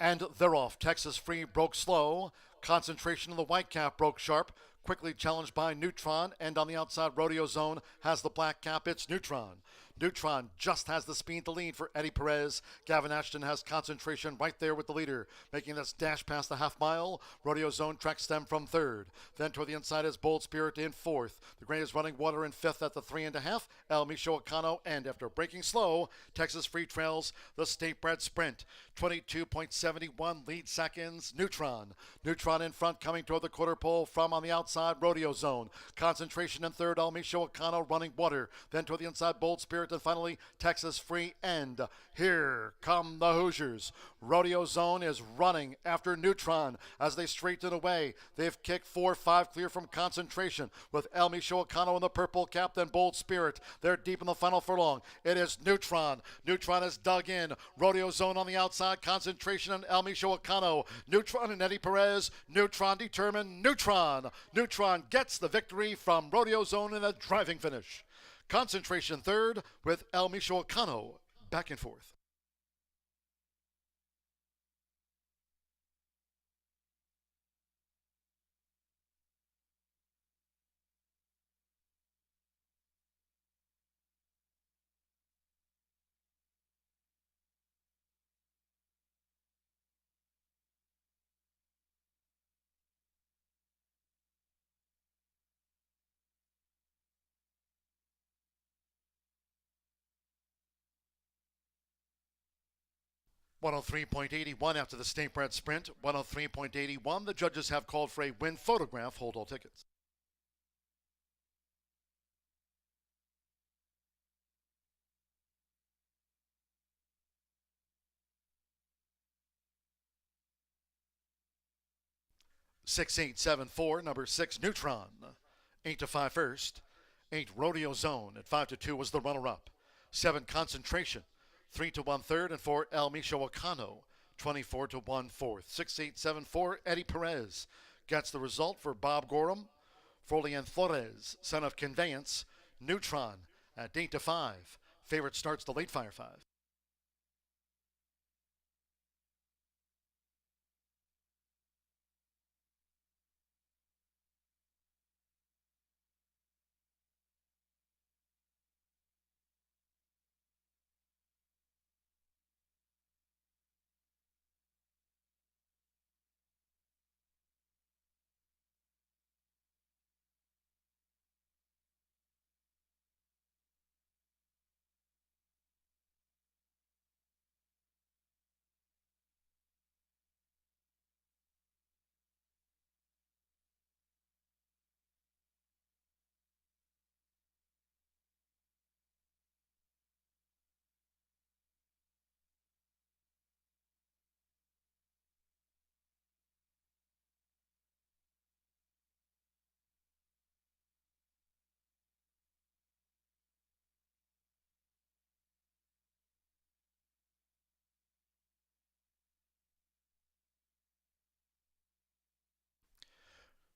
And they're off. Texas Free broke slow. Concentration in the white cap broke sharp. Quickly challenged by Neutron. And on the outside, Rodeo Zone has the black cap. It's Neutron. Neutron just has the speed to lead for Eddie Perez. Gavin Ashton has Concentration right there with the leader, making this dash past the half mile. Rodeo Zone tracks them from third. Then toward the inside is Bold Spirit in fourth. The Gray is Running Water in fifth at the 3.5. El Michoacano, and after breaking slow, Texas Free trails the State Bred Sprint. 22.71 lead seconds. Neutron. Neutron in front, coming toward the quarter pole from on the outside, Rodeo Zone. Concentration in third, El Michoacano Running Water. Then toward the inside, Bold Spirit, and finally Texas Free. And here come the Hoosiers. Rodeo Zone is running after Neutron as they straighten away. They've kicked 4-5 clear from Concentration with El Michoacano in the purple cap, then Bold Spirit. They're deep in the final furlong. It is Neutron. Neutron is dug in. Rodeo Zone on the outside. Concentration and El Michoacano. Neutron and Eddie Perez. Neutron determined. Neutron. Neutron gets the victory from Rodeo Zone in a driving finish. Concentration third with El Michoacano back and forth. $103.81 after the State Bred Sprint. $103.81. The judges have called for a win photograph. Hold all tickets. $6.874. Number 6 Neutron. 8-5 first. 8 Rodeo Zone. At 5-2 was the runner-up. 7 Concentration. 3-1 third, and 4 El Michoacano, 24-1 fourth. 6-8-7-4 Eddie Perez gets the result for Bob Gorham. Frolian Flores, son of Conveyance, Neutron at 8-5. Favorite starts the late fire 5.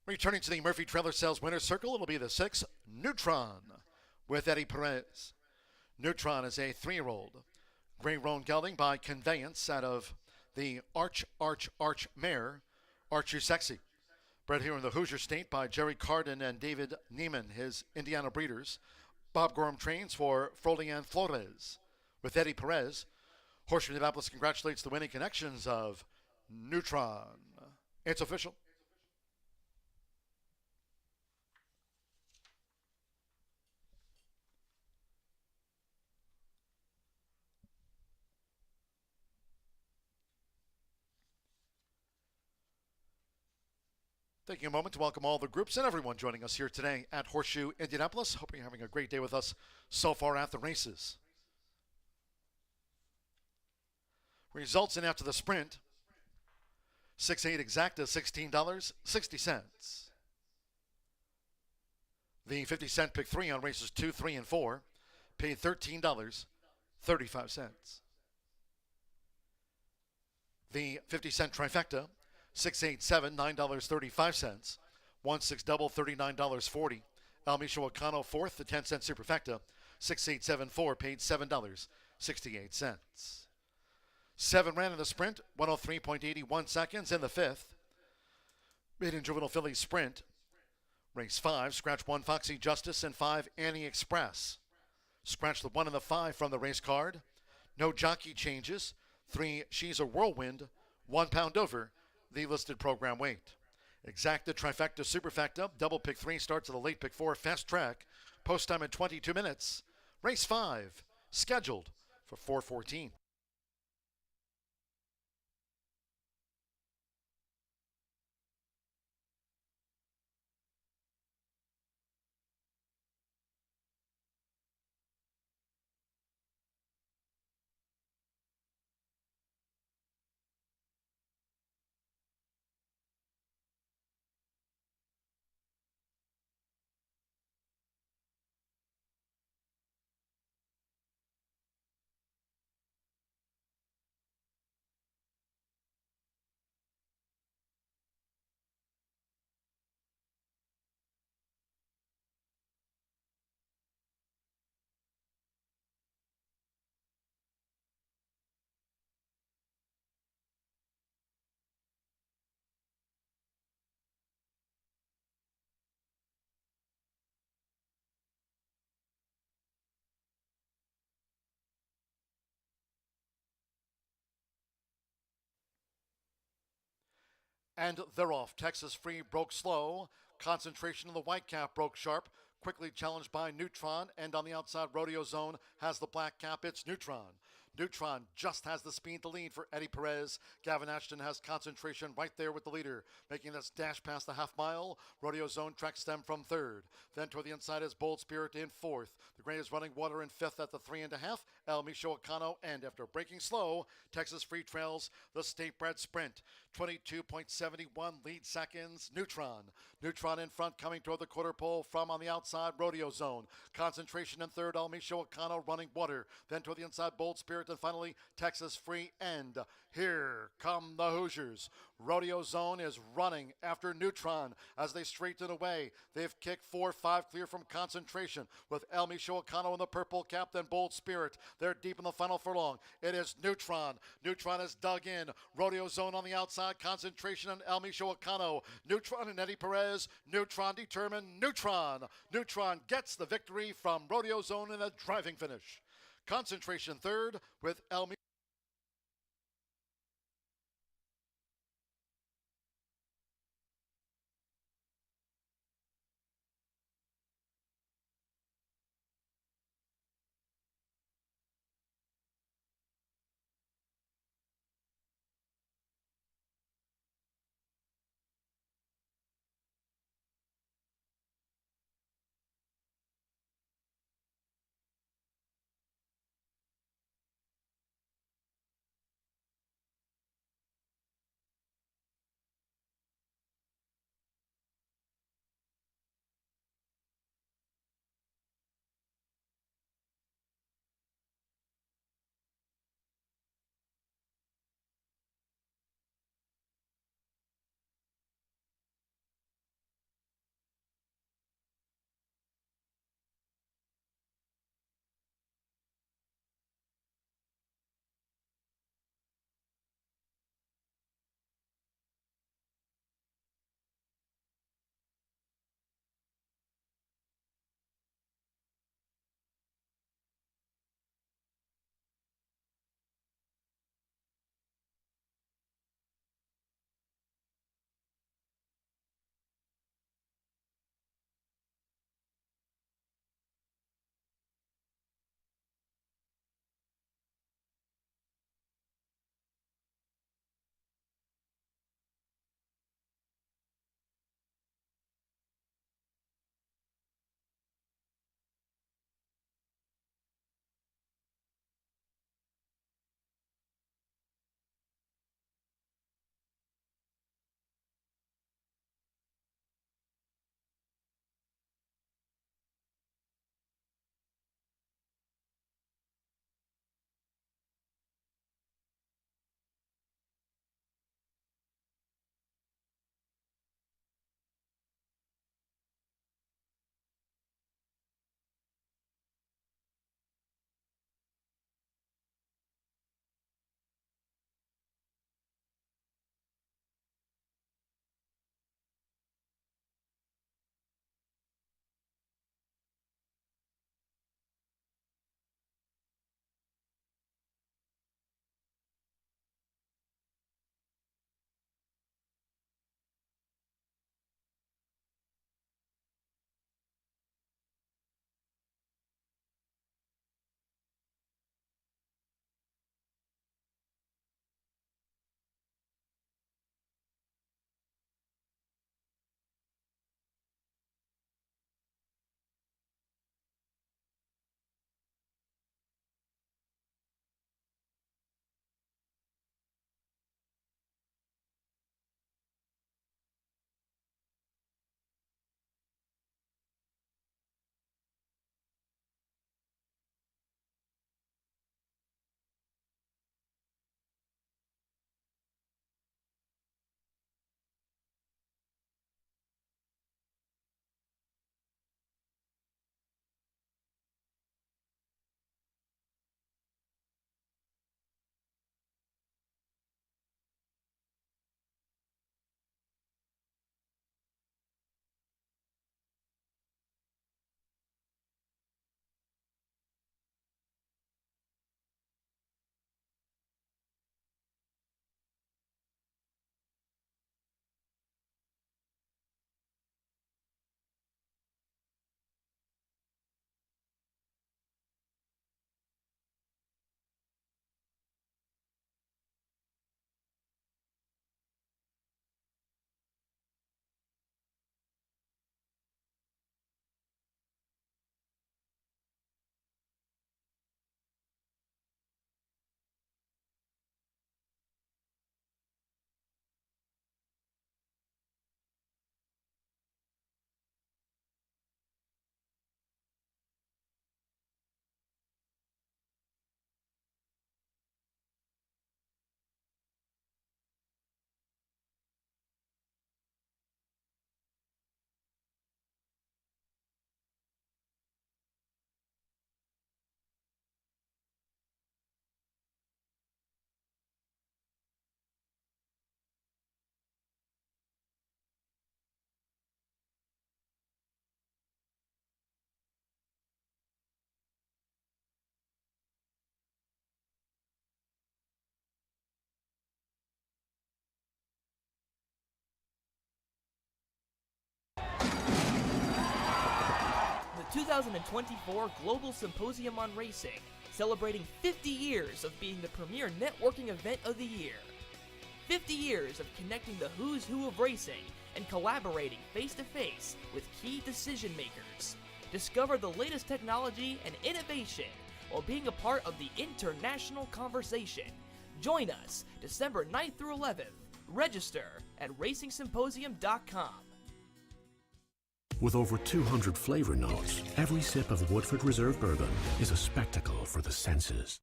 Returning to the Murphy Trailer Sales Winner's Circle, it'll be the 6, Neutron, with Eddie Perez. Neutron is a 3-year-old. Gray Roan gelding by Conveyance out of the Arch Mare, Arch You Sexy. Bred here in the Hoosier State by Jerry Carden and David Neiman, his Indiana breeders. Bob Gorham trains for Frolian Flores. With Eddie Perez, Horseshoe Indianapolis congratulates the winning connections of Neutron. It's official. Taking a moment to welcome all the groups and everyone joining us here today at Horseshoe Indianapolis. Hope you're having a great day with us so far at the races. Results in after the sprint. 6-8 exacta, $16.60. The 50-cent pick 3 on races 2, 3, and 4 paid $13.35. The 50-cent trifecta, 687, $9.35. 1-6 double, $39.40. Almisha Wakano fourth, the 10-cent superfecta, 6874, paid $7.68. 7 ran in the sprint, 103.81 seconds in the 5th. Maiden Juvenile Filly Sprint, race 5, scratch 1 Foxy Justice and 5 Annie Express. Scratch the 1 and the 5 from the race card. No jockey changes. 3 She's a Whirlwind, 1 pound over the listed program weight. Exacta, trifecta, superfecta, double pick 3 starts at the late pick 4, fast track, post time in 22 minutes. Race 5, scheduled for 4:14. And they're off. Texas Free broke slow. Concentration in the white cap broke sharp. Quickly challenged by Neutron. And on the outside, Rodeo Zone has the black cap. It's Neutron. Neutron just has the speed to lead for Eddie Perez. Gavin Ashton has Concentration right there with the leader, making this dash past the half mile. Rodeo Zone tracks them from 3rd. Then toward the inside is Bold Spirit in 4th. The Gray is running water in 5th at the 3.5. El Micho Akano, and after breaking slow, Texas Free trails the State Bred Sprint. 22.71 lead seconds. Neutron. Neutron in front, coming toward the quarter pole from on the outside, Rodeo Zone. Concentration in 3rd. El Micho Akano running water. Then toward the inside, Bold Spirit Spirit, and finally Texas Free End. Here come the Hoosiers. Rodeo Zone is running after Neutron as they straighten away. They've kicked 4-5 clear from Concentration with El Michoacano in the purple cap, then Bold Spirit. They're deep in the final furlong. It is Neutron. Neutron is dug in. Rodeo Zone on the outside. Concentration and El Michoacano. Neutron and Eddie Perez. Neutron determined. Neutron. Neutron gets the victory from Rodeo Zone in a driving finish. Concentration third with El Michoacano. 2024 Global Symposium on Racing, celebrating 50 years of being the premier networking event of the year. 50 years of connecting the who's who of racing and collaborating face-to-face with key decision makers. Discover the latest technology and innovation while being a part of the international conversation. Join us December 9th through 11th. Register at racingsymposium.com. With over 200 flavor notes, every sip of Woodford Reserve Bourbon is a spectacle for the senses.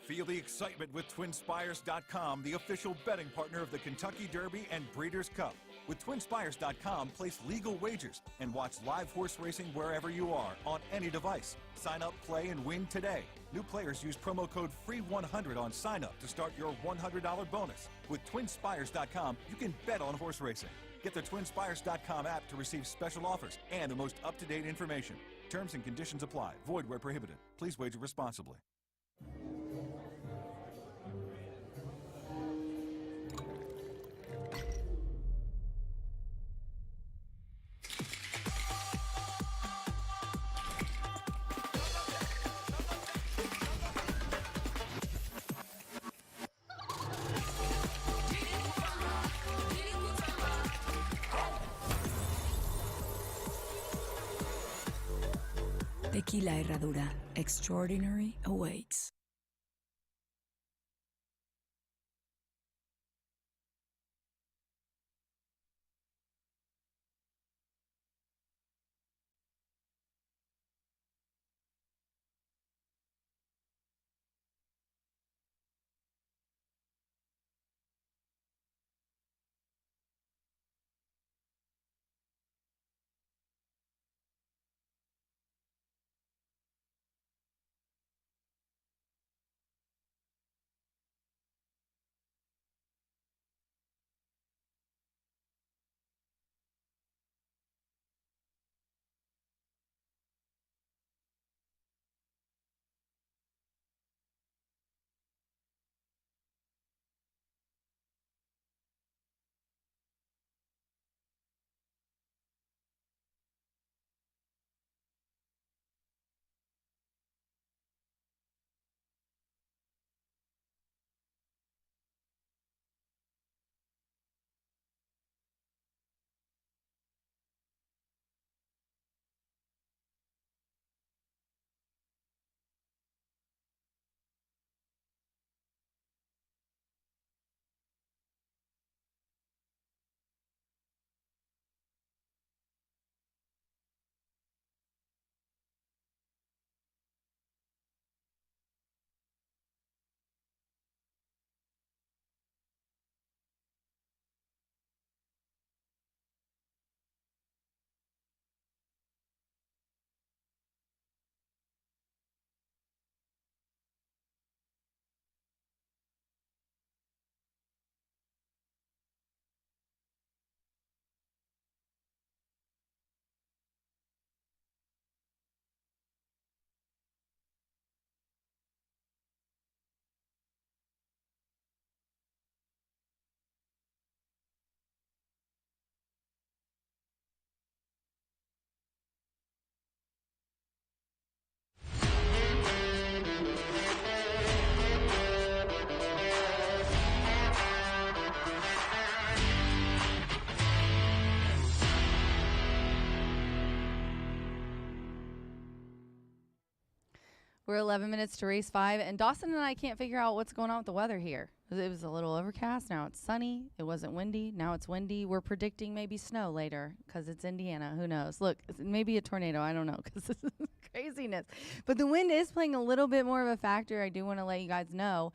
Feel the excitement with TwinSpires.com, the official betting partner of the Kentucky Derby and Breeders' Cup. With TwinSpires.com, place legal wagers and watch live horse racing wherever you are on any device. Sign up, play, and win today. New players use promo code FREE100 on sign up to start your $100 bonus. With TwinSpires.com, you can bet on horse racing. Get the TwinSpires.com app to receive special offers and the most up-to-date information. Terms and conditions apply. Void where prohibited. Please wager responsibly. Tequila Herradura. Extraordinary awaits. We're 11 minutes to race 5, and Dawson and I can't figure out what's going on with the weather here. It was a little overcast. Now it's sunny. It wasn't windy. Now it's windy. We're predicting maybe snow later because it's Indiana. Who knows? Look, maybe a tornado. I don't know because this is craziness. But the wind is playing a little bit more of a factor. I do want to let you guys know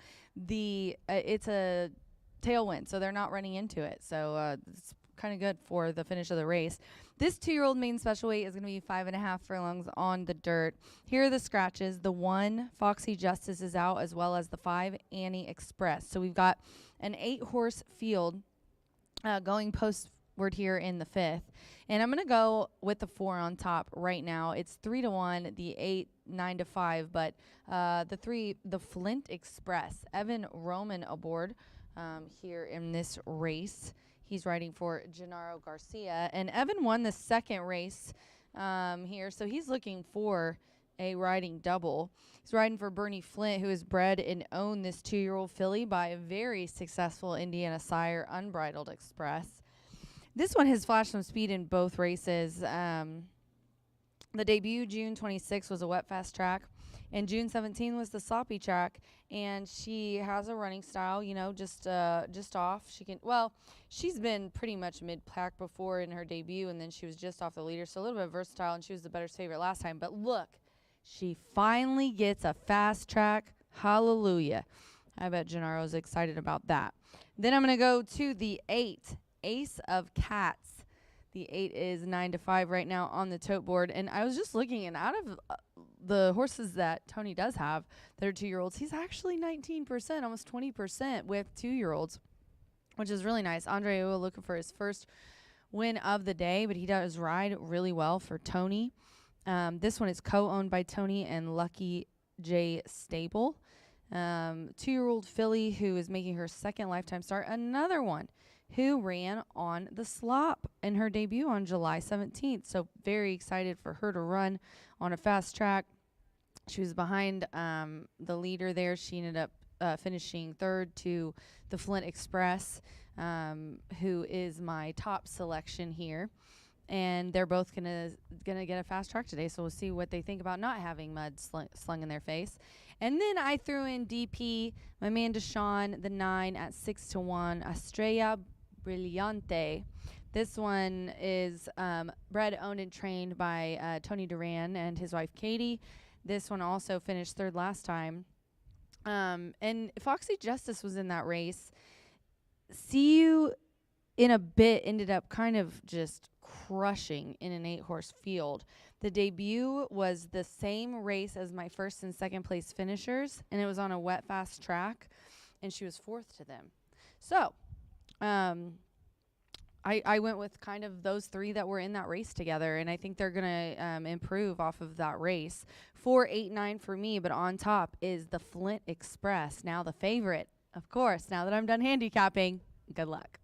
it's a tailwind, so they're not running into it. So it's kind of good for the finish of the race. This 2-year-old maiden special weight is going to be 5.5 furlongs on the dirt. Here are the scratches. The 1, Foxy Justice, is out, as well as the 5, Annie Express. So we've got an 8-horse field going postward here in the 5th. And I'm going to go with the 4 on top right now. It's 3-1, the 8, 9-5, but the 3, the Flint Express. Evan Roman aboard here in this race. He's riding for Gennaro Garcia. And Evan won the second race here. So he's looking for a riding double. He's riding for Bernie Flint, who is bred and owned this 2-year-old filly by a very successful Indiana sire, Unbridled Express. This one has flashed some speed in both races. The debut, June 26, was a wet fast track, and June 17 was the sloppy track. And she has a running style, you know, just off. She's been pretty much mid-pack before in her debut, and then she was just off the leader, so a little bit versatile, and she was the better favorite last time. But look, she finally gets a fast track. Hallelujah. I bet Gennaro's excited about that. Then I'm going to go to the 8, Ace of Cats. The 8 is 9-5 right now on the tote board. And I was just looking, and out of the horses that Tony does have that are 2-year-olds, he's actually 19%, almost 20% with 2-year-olds, which is really nice. Andre Ua looking for his first win of the day, but he does ride really well for Tony. This one is co-owned by Tony and Lucky J Stable. 2-year-old filly who is making her second lifetime start. Another one who ran on the slop in her debut on July 17th. So very excited for her to run on a fast track. She was behind the leader there. She ended up finishing third to the Flint Express, who is my top selection here. And they're both gonna get a fast track today, so we'll see what they think about not having mud slung in their face. And then I threw in DP, my man Deshaun, the 9 at 6-1, Estrella Brillante. This one is bred, owned, and trained by Tony Duran and his wife Katie. This one also finished third last time. And Foxy Justice was in that race. See You in a Bit ended up kind of just crushing in an 8-horse field. The debut was the same race as my first and second place finishers, and it was on a wet fast track, and she was fourth to them. So I went with kind of those 3 that were in that race together, and I think they're going to improve off of that race. 4, 8, 9 for me, but on top is the Flint Express, now the favorite, of course, now that I'm done handicapping. Good luck.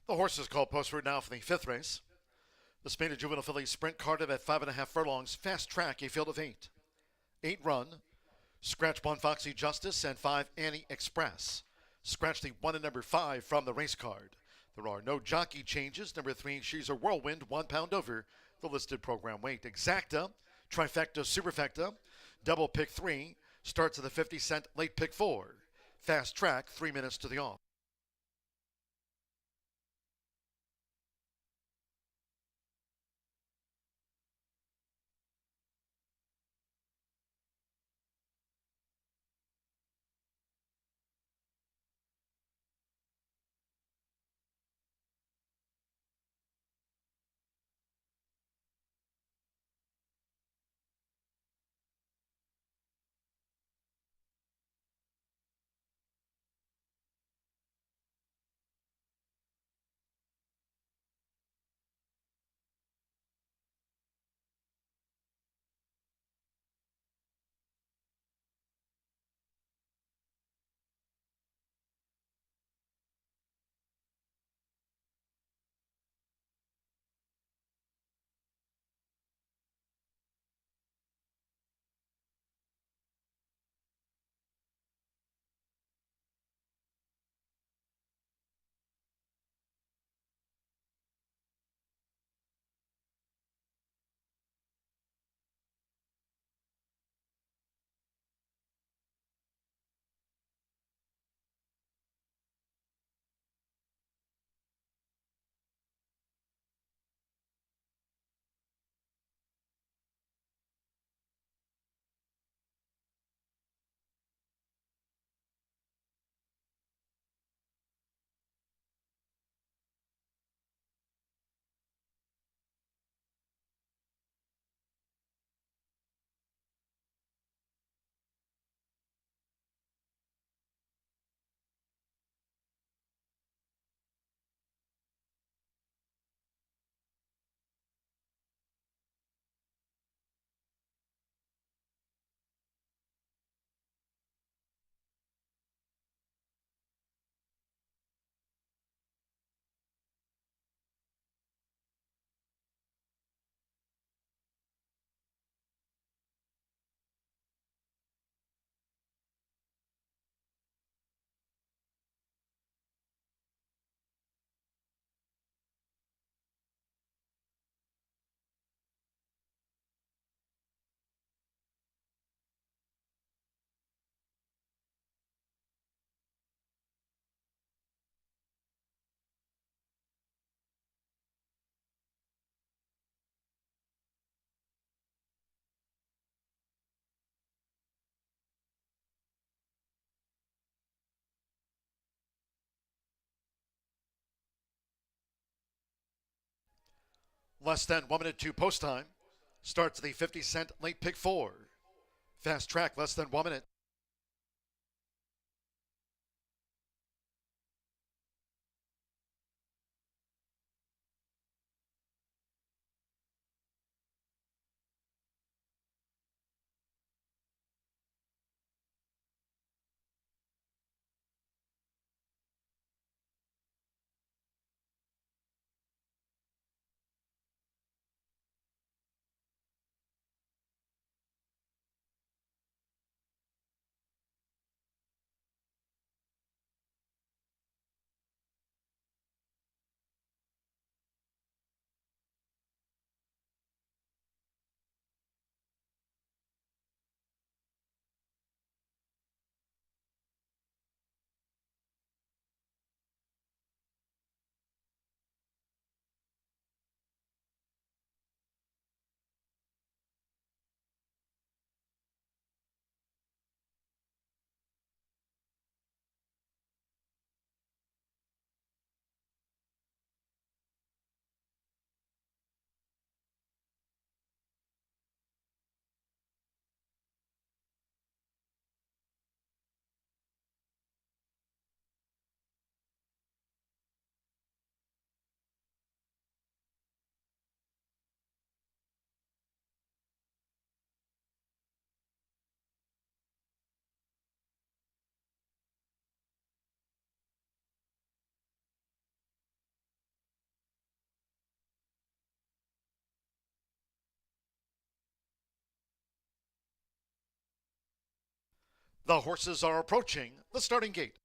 The horse is called Postword now for the 5th race. The Maiden Juvenile Filly Sprint carded at 5.5 furlongs. Fast Track, a field of 8. 8 Run, Scratch 1 Foxy Justice, and 5 Annie Express. Scratch the 1 and number 5 from the race card. There are no jockey changes. Number 3, She's a Whirlwind, 1 pound over the listed program weight. Exacta, Trifecta, Superfecta, Double Pick 3, starts at the 50-cent late pick 4. Fast Track, 3 minutes to the off. Less than 1 minute to post time. Starts the 50-cent late pick 4. Fast Track, less than 1 minute. The horses are approaching the starting gate.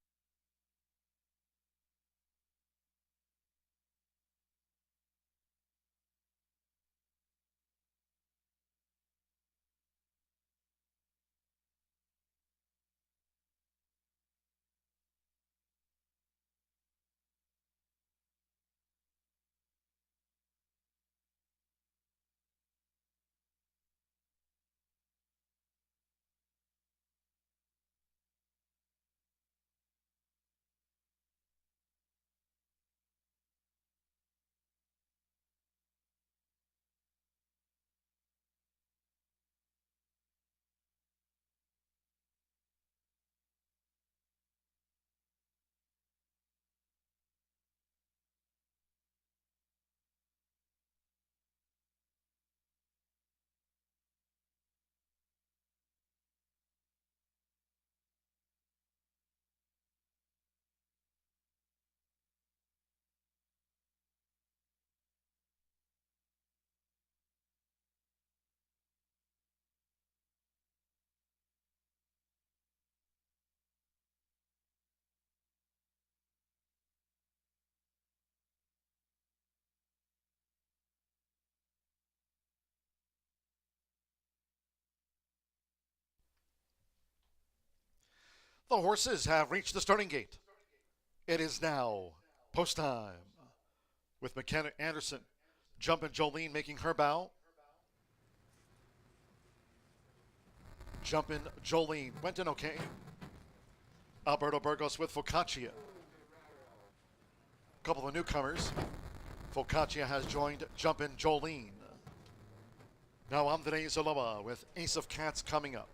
The horses have reached the starting gate. It is now post time with McKenna Anderson, Jumpin' Jolene making her bow. Jumpin' Jolene went in okay. Alberto Burgos with Focaccia. A couple of newcomers. Focaccia has joined Jumpin' Jolene. Now Andres Zaloa with Ace of Cats coming up.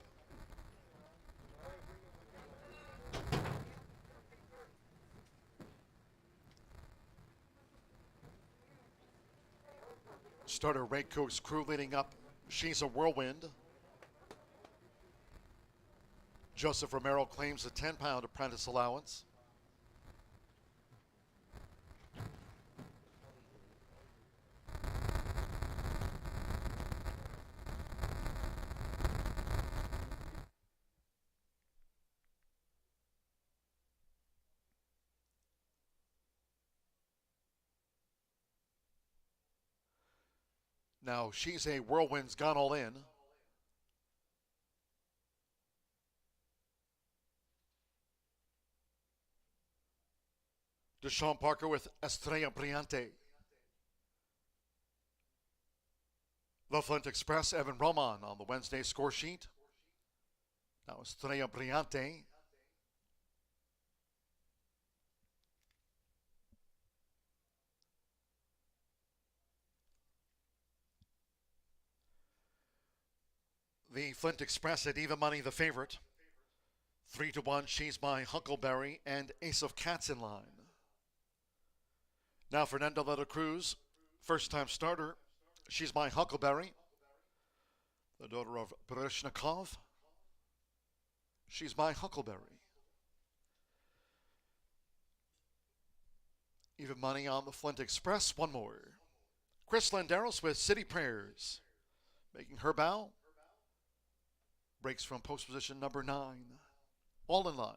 Starter Rayco's crew leading up. She's a Whirlwind. Joseph Romero claims a 10-pound apprentice allowance. Now, She's a Whirlwind's gone all in. Deshaun Parker with Estrella Brillante. The Flint Express, Evan Roman on the Wednesday score sheet. Now Estrella Brillante. The Flint Express at even money the favorite. 3-1, She's My Huckleberry and Ace of Cats in line. Now Fernando de la Cruz, first-time starter. She's My Huckleberry, the daughter of Bereshnikov. She's My Huckleberry. Even money on the Flint Express, one more. Chris Landeros with City Prayers, making her bow. Breaks from post position number 9. All in line.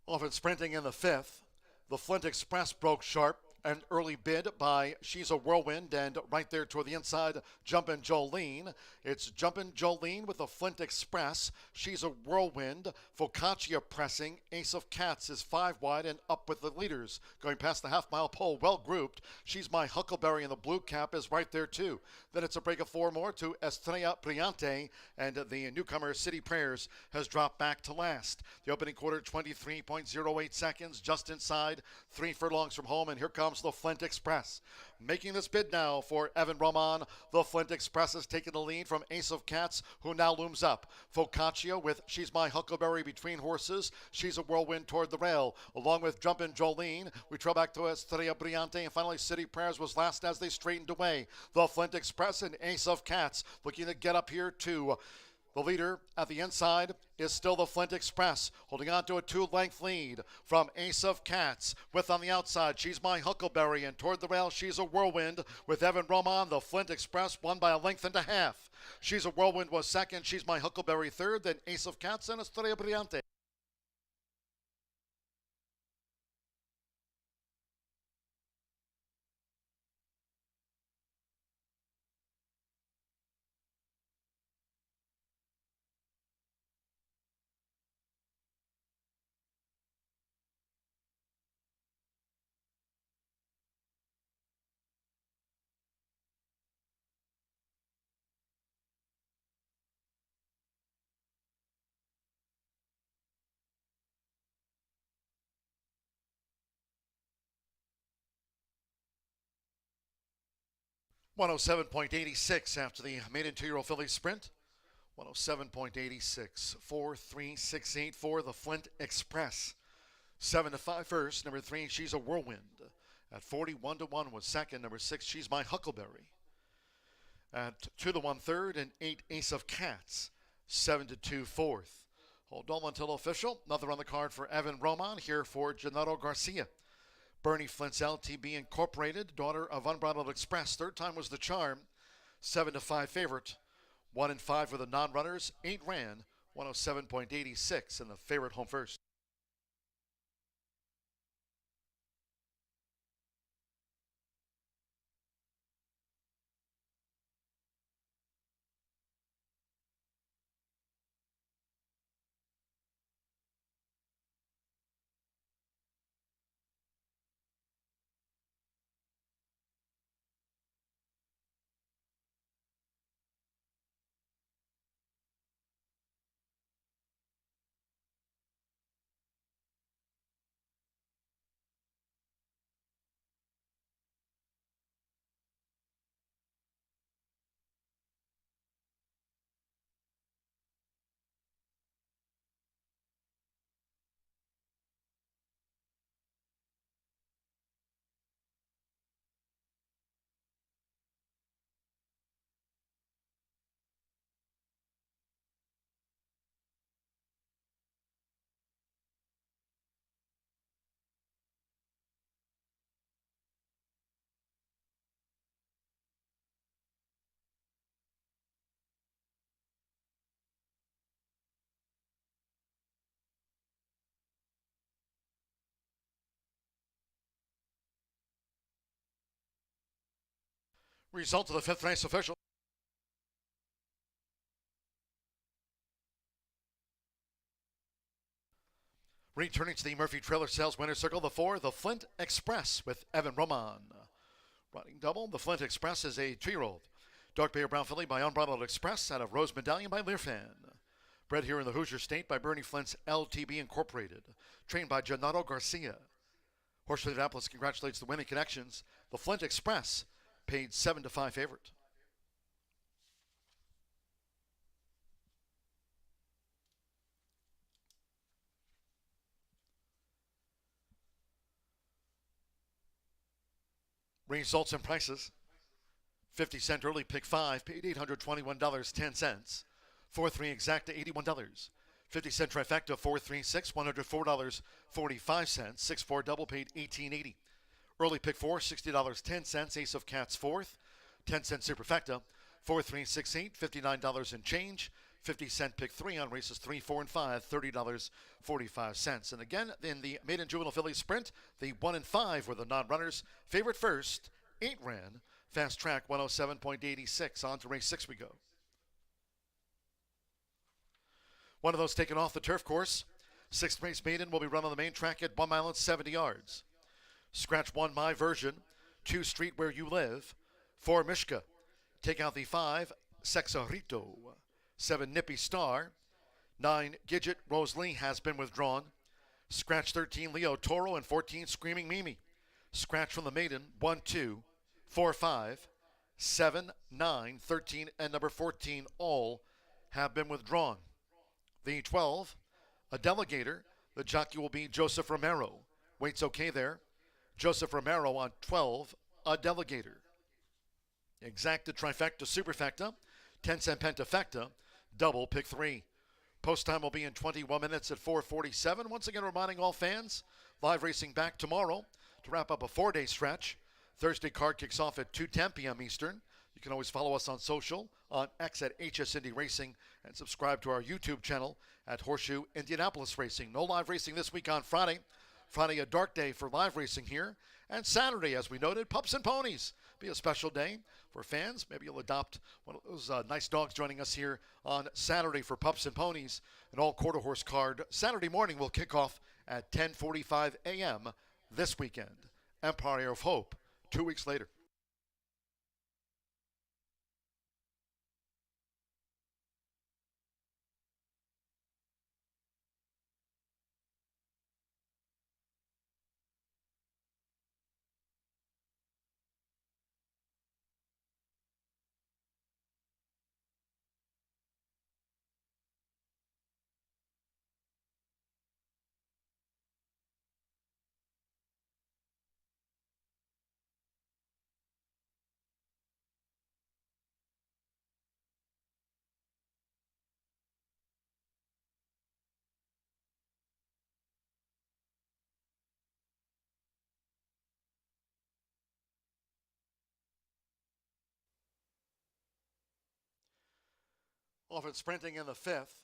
Often sprinting in the 5th, the Flint Express broke sharp. An early bid by She's a Whirlwind, and right there toward the inside, Jumpin' Jolene. It's Jumpin' Jolene with the Flint Express. She's a Whirlwind. Focaccia pressing. Ace of Cats is 5 wide and up with the leaders. Going past the half-mile pole, well grouped. She's My Huckleberry in the blue cap is right there too. Then it's a break of 4 more to Estrella Brillante, and the newcomer City Prayers has dropped back to last. The opening quarter, 23.08 seconds, just inside, 3 furlongs from home, and here comes the Flint Express. Making this bid now for Evan Roman. The Flint Express has taken the lead from Ace of Cats, who now looms up. Focaccia with She's My Huckleberry between horses. She's a Whirlwind toward the rail, along with Jumpin' Jolene. We trail back to Estrella Brillante, and finally City Prayers was last as they straightened away. The Flint Express and Ace of Cats looking to get up here to The leader at the inside is still the Flint Express, holding on to a 2-length lead from Ace of Cats. With on the outside, She's My Huckleberry, and toward the rail, She's a Whirlwind. With Evan Roman, the Flint Express won by a length and a half. She's a Whirlwind was second, She's My Huckleberry third, then Ace of Cats and Estrella Brillante. .107.86 after the maiden 2-year-old filly sprint. 107.86. 4.3684 for the Flint Express. 7-5 first. Number 3, She's a Whirlwind. At 41-1 was second. Number 6, She's My Huckleberry. At 2-1 third and 8 Ace of Cats. 7-2 fourth. Hold on until official. Another on the card for Evan Roman here for Gennaro Garcia. Bernie Flint's LTB Incorporated, daughter of Unbridled Express. Third time was the charm. 7-5 favorite. 1-5 for the non-runners. 8 ran. 107.86 and the favorite home first. Result of the 5th race official. Returning to the Murphy Trailer Sales Winner's Circle, the 4, the Flint Express with Evan Roman. Running double, the Flint Express is a 2-year-old. Dark Bay Brown filly by Unbridled Express out of Rose Medallion by Learfan. Bred here in the Hoosier State by Bernie Flint's LTB Incorporated. Trained by Gennaro Garcia. Horseshoe Indianapolis congratulates the winning connections. The Flint Express paid 7-5 favorite. Results and prices. 50-cent early pick 5 paid $821.10. 4-3 exacta $81. 50-cent trifecta 4-3-6 $104.45. 6-4 double paid $18.80. Early pick 4 $60.10. Ace of Cats 4th. 10-cent superfecta 4-3-6-8 $59 and change. 50-cent pick 3 on races 3, 4, and 5, $30.45. And again, in the maiden juvenile filly sprint, the 1 and 5 were the non-runners. Favorite first, 8 ran. Fast track 107.86. On to race 6 we go. One of those taken off the turf course. 6th race maiden will be run on the main track at 1 mile and 70 yards. Scratch 1, My Version. 2, Street Where You Live. 4, Mishka. Take out the 5, Sexarito. 7, Nippy Star. 9, Gidget Rosalie has been withdrawn. Scratch 13, Leo Toro, and 14, Screaming Mimi. Scratch from the maiden, 1, 2, 4, 5, 7, 9, 13, and number 14 all have been withdrawn. The 12, a delegator. The jockey will be Joseph Romero. Weight's okay there. Joseph Romero on 12, a delegator. Exacta trifecta superfecta, 10-cent pentafecta, double pick 3. Post time will be in 21 minutes at 4:47. Once again, reminding all fans, live racing back tomorrow to wrap up a 4-day stretch. Thursday card kicks off at 2:10 p.m. Eastern. You can always follow us on social, on X at HS Indy Racing, and subscribe to our YouTube channel at Horseshoe Indianapolis Racing. No live racing this week on Friday. Friday, a dark day for live racing here. And Saturday, as we noted, Pups and Ponies. Be a special day for fans. Maybe you'll adopt one of those nice dogs joining us here on Saturday for Pups and Ponies. An all-quarter horse card. Saturday morning will kick off at 10:45 a.m. this weekend. Empire of Hope, 2 weeks later. Often sprinting in the 5th,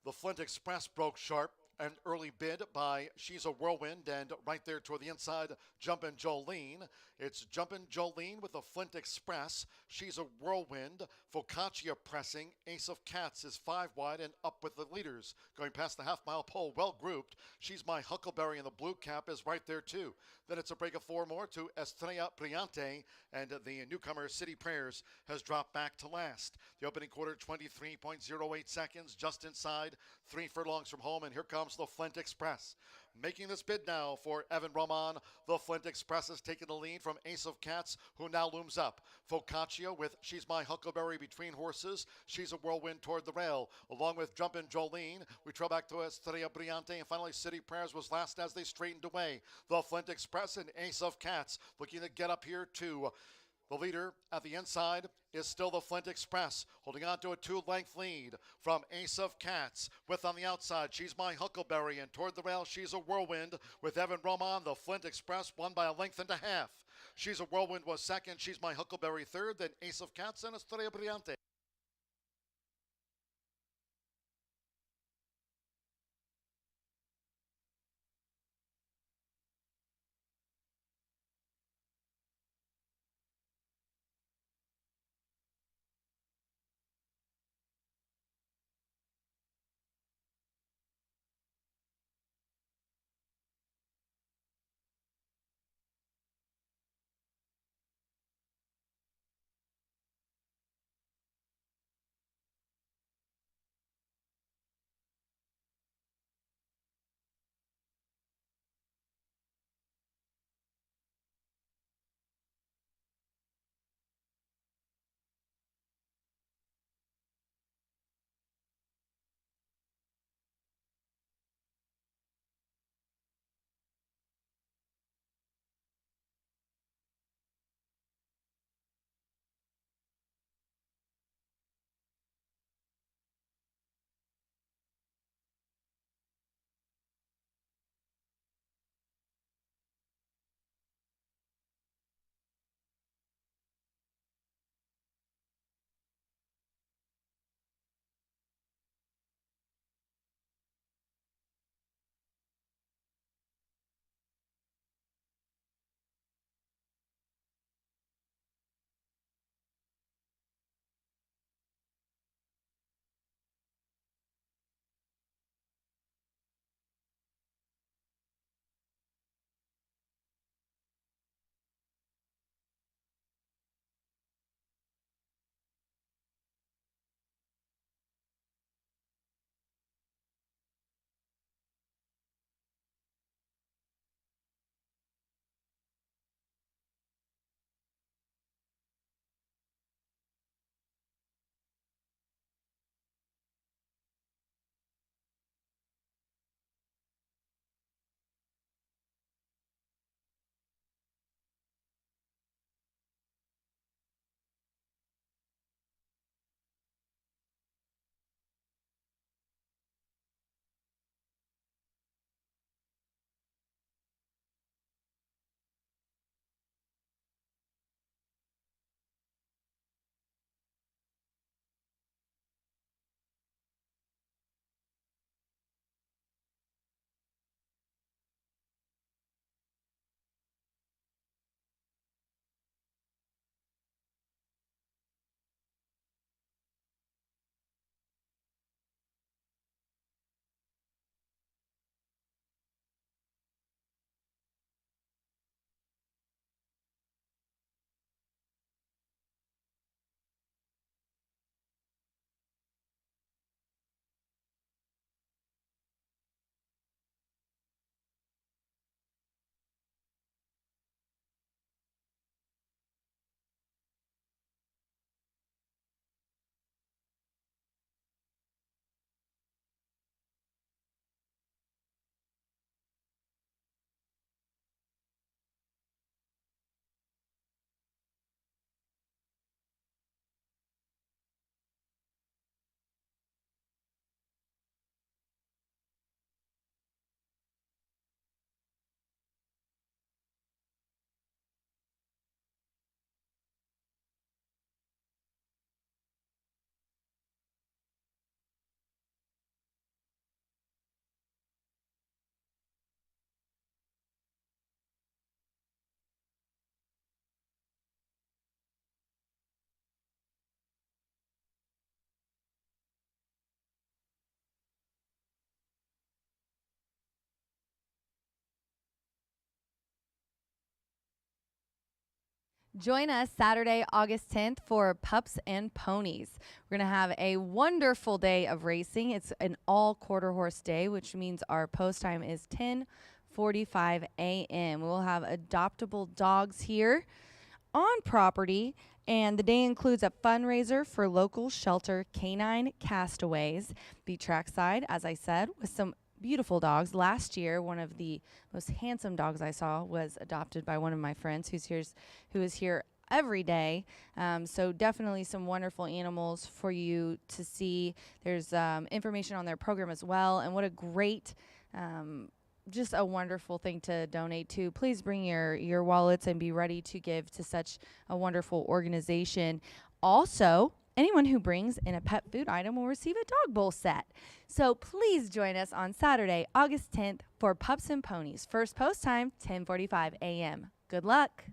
the Flint Express broke sharp. An early bid by She's a Whirlwind, and right there toward the inside, Jumpin' Jolene. It's Jumpin' Jolene with the Flint Express. She's a Whirlwind. Focaccia pressing. Ace of Cats is 5 wide and up with the leaders. Going past the half-mile pole, well grouped. She's My Huckleberry in the blue cap is right there too. Then it's a break of 4 more to Estrella Brillante, and the newcomer City Prayers has dropped back to last. The opening quarter, 23.08 seconds, just inside 3 furlongs from home, and here comes the Flint Express. Making this bid now for Evan Roman. The Flint Express has taken the lead from Ace of Cats, who now looms up. Focaccia with She's My Huckleberry between horses. She's a Whirlwind toward the rail. Along with Jumpin' Jolene, we trail back to Estrella Brillante, and finally City Prayers was last as they straightened away. The Flint Express and Ace of Cats looking to get up here too. The leader at the inside is still the Flint Express, holding on to a 2-length lead from Ace of Cats. With on the outside, She's My Huckleberry, and toward the rail, She's a Whirlwind. With Evan Roman, the Flint Express won by a length and a half. She's a Whirlwind was second, She's My Huckleberry third, then Ace of Cats and Estrella Brillante. Join us Saturday, August 10th for Pups and Ponies. We're going to have a wonderful day of racing. It's an all quarter horse day, which means our post time is 10:45 a.m. We will have adoptable dogs here on property, and the day includes a fundraiser for local shelter Canine Castaways. Be trackside, as I said, with some beautiful dogs. Last year, one of the most handsome dogs I saw was adopted by one of my friends who is here every day. So definitely some wonderful animals for you to see. There's information on their program as well, and what a great just a wonderful thing to donate to. Please bring your wallets and be ready to give to such a wonderful organization. Also, anyone who brings in a pet food item will receive a dog bowl set. So please join us on Saturday, August 10th for Pups and Ponies. First post time, 10:45 a.m. Good luck.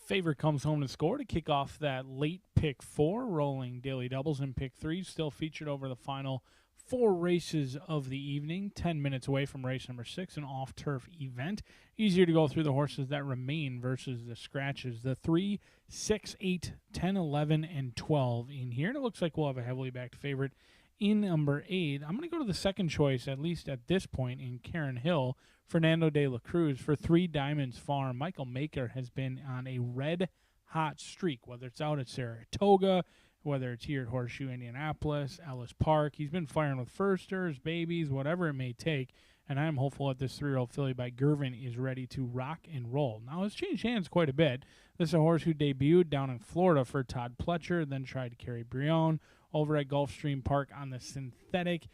Favorite comes home to score to kick off that late pick 4, rolling daily doubles in pick 3, still featured over the final 4 races of the evening, 10 minutes away from race number 6, an off-turf event. Easier to go through the horses that remain versus the scratches. The 3, 6, 8, 10, 11, and 12 in here. And it looks like we'll have a heavily backed favorite in number 8. I'm going to go to the second choice, at least at this point, in Karen Hill, Fernando de la Cruz. For 3 Diamonds Farm, Michael Maker has been on a red-hot streak, whether it's out at Saratoga, whether it's here at Horseshoe Indianapolis, Ellis Park. He's been firing with firsters, babies, whatever it may take, and I'm hopeful that this 3-year-old filly by Gervin is ready to rock and roll. Now, it's changed hands quite a bit. This is a horse who debuted down in Florida for Todd Pletcher, then tried to carry Brion over at Gulfstream Park on the synthetic.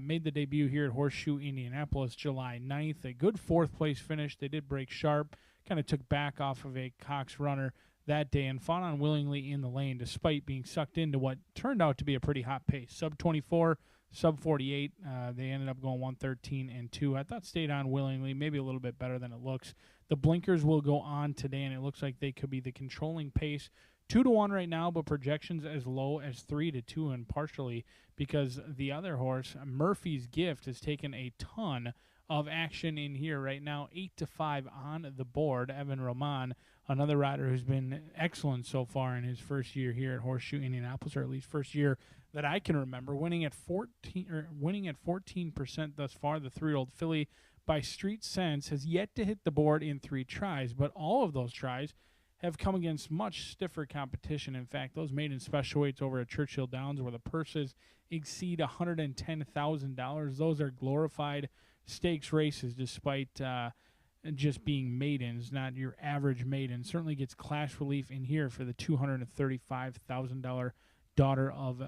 Made the debut here at Horseshoe Indianapolis July 9th. A good 4th place finish. They did break sharp, kind of took back off of a Cox runner that day and fought unwillingly in the lane despite being sucked into what turned out to be a pretty hot pace. Sub 24, sub 48. They ended up going 113 and 2. I thought stayed on willingly, maybe a little bit better than it looks. The blinkers will go on today, and it looks like they could be the controlling pace. 2-1 right now, but projections as low as 3-2, and partially because the other horse, Murphy's Gift, has taken a ton of action in here right now. 8-5 on the board. Evan Roman, another rider who's been excellent so far in his first year here at Horseshoe Indianapolis, or at least first year that I can remember, winning at 14% thus far. The 3-year-old filly by Street Sense has yet to hit the board in 3 tries, but all of those tries have come against much stiffer competition. In fact, those maiden special weights over at Churchill Downs, where the purses exceed $110,000, those are glorified stakes races, despite just being maidens, not your average maiden. Certainly gets class relief in here for the $235,000 daughter of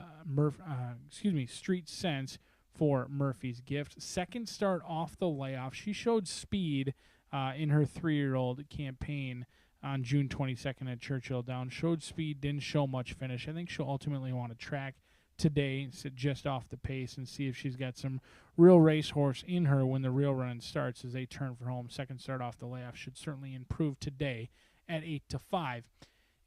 Street Sense for Murphy's Gift. Second start off the layoff. She showed speed in her 3-year-old campaign on June 22nd at Churchill Downs. Showed speed, didn't show much finish. I think she'll ultimately want to track today, sit just off the pace, and see if she's got some real racehorse in her when the real run starts as they turn for home. Second start off the layoff should certainly improve today at 8-5.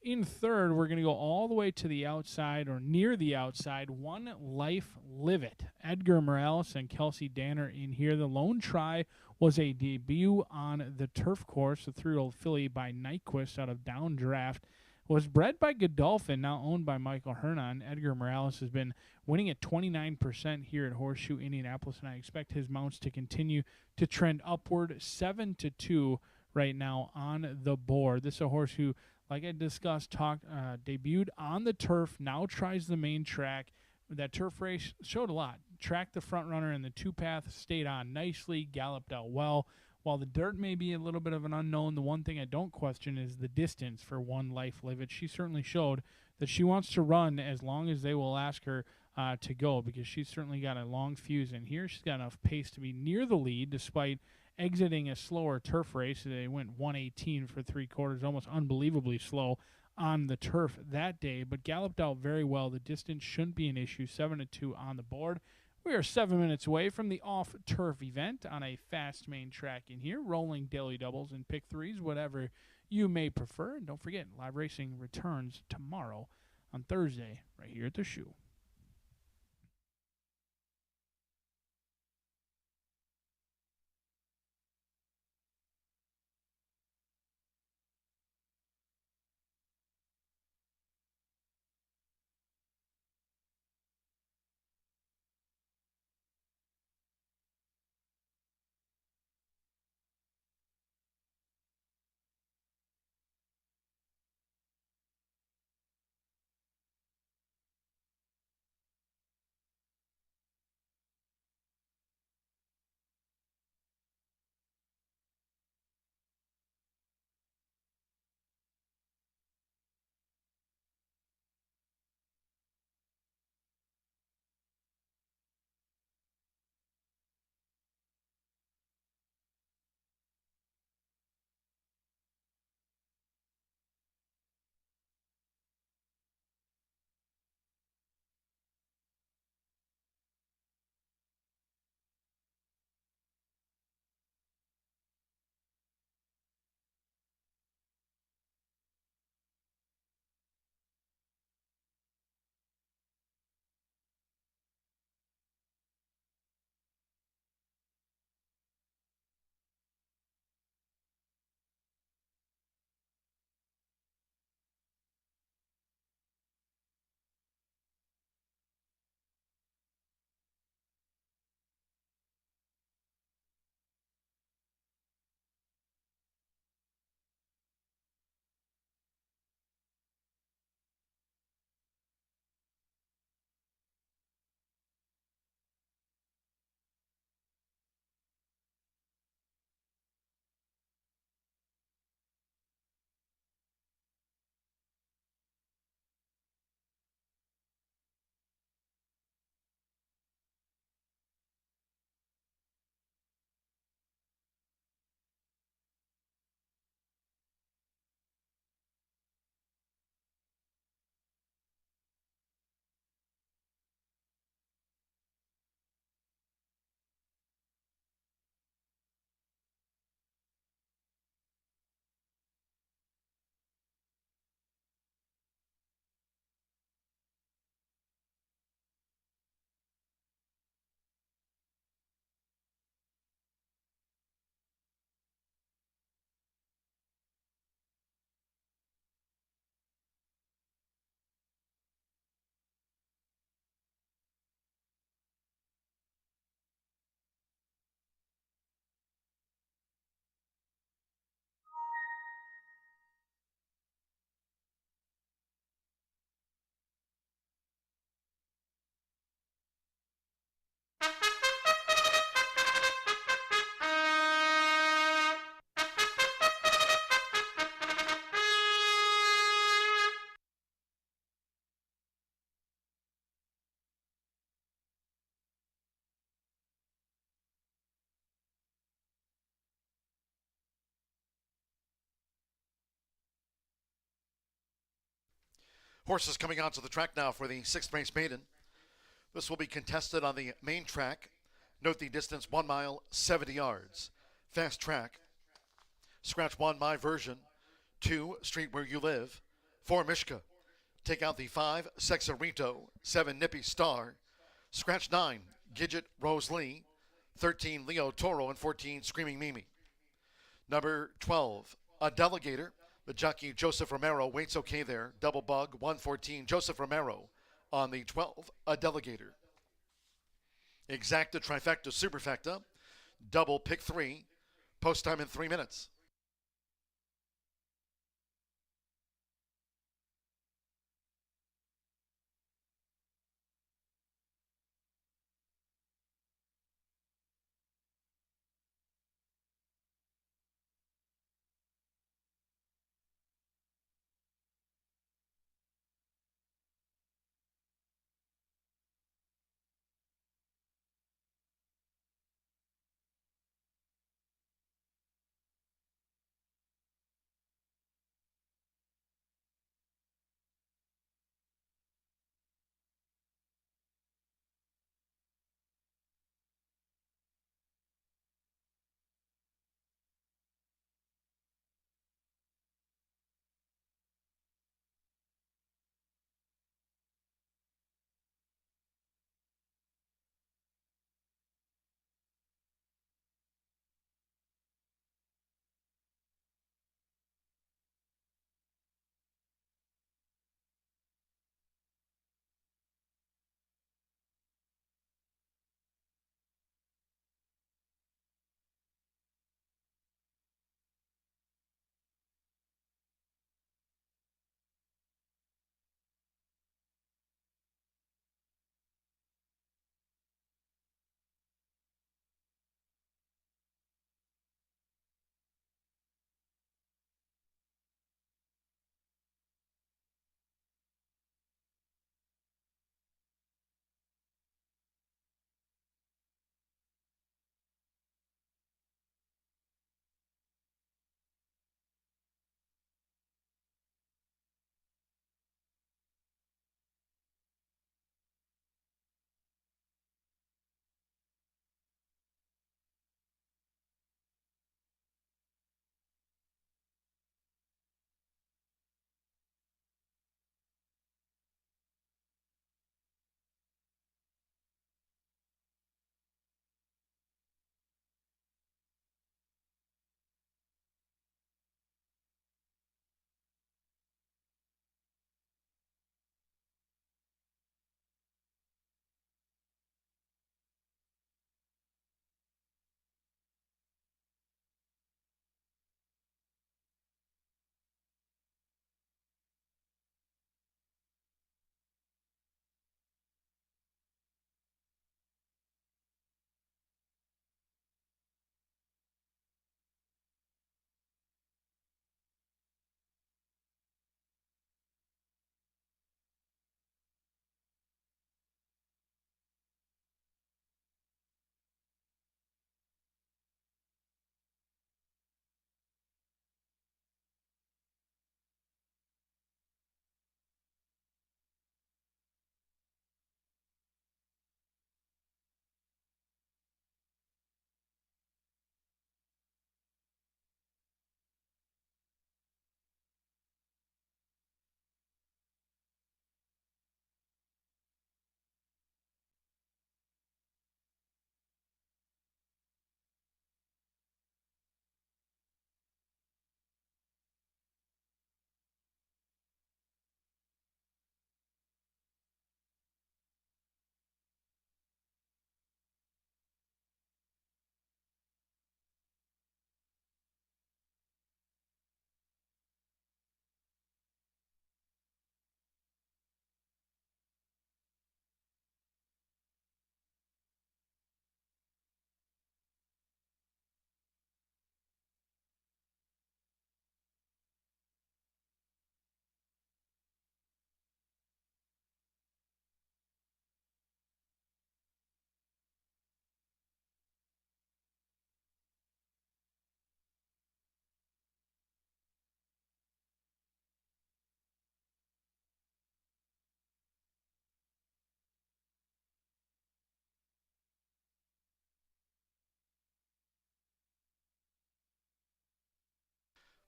In third, we're going to go all the way to the outside, or near the outside. One Life Live It. Edgar Morales and Kelsey Danner in here. The lone try was a debut on the turf course. The 3-year-old filly by Nyquist out of Downdraft was bred by Godolphin, now owned by Michael Hernan. Edgar Morales has been winning at 29% here at Horseshoe Indianapolis, and I expect his mounts to continue to trend upward. 7-2 right now on the board. This is a horse who, like I discussed, debuted on the turf, now tries the main track. That turf race showed a lot. Tracked the front runner in the 2-path, stayed on nicely, galloped out well. While the dirt may be a little bit of an unknown, the one thing I don't question is the distance for One Life Live It. She certainly showed that she wants to run as long as they will ask her to go, because she's certainly got a long fuse in here. She's got enough pace to be near the lead despite exiting a slower turf race. They went 118 for 3/4, almost unbelievably slow on the turf that day, but galloped out very well. The distance shouldn't be an issue. 7-2 on the board. We are 7 minutes away from the off-turf event on a fast main track in here, rolling daily doubles and pick threes, whatever you may prefer. And don't forget, live racing returns tomorrow on Thursday right here at the Shoe. Horses coming onto the track now for the 6th race maiden. This will be contested on the main track. Note the distance, 1 mile, 70 yards. Fast track. Scratch 1, My Version. 2, Street Where You Live. 4, Mishka. Take out the 5, Sexarito. 7, Nippy Star. Scratch 9, Gidget Rose Lee. 13, Leo Toro. And 14, Screaming Mimi. Number 12, A Delegator. The jockey Joseph Romero waits okay there. Double bug, 114, Joseph Romero on the 12, A Delegator. Exacta, trifecta, superfecta. Double pick 3. Post time in 3 minutes.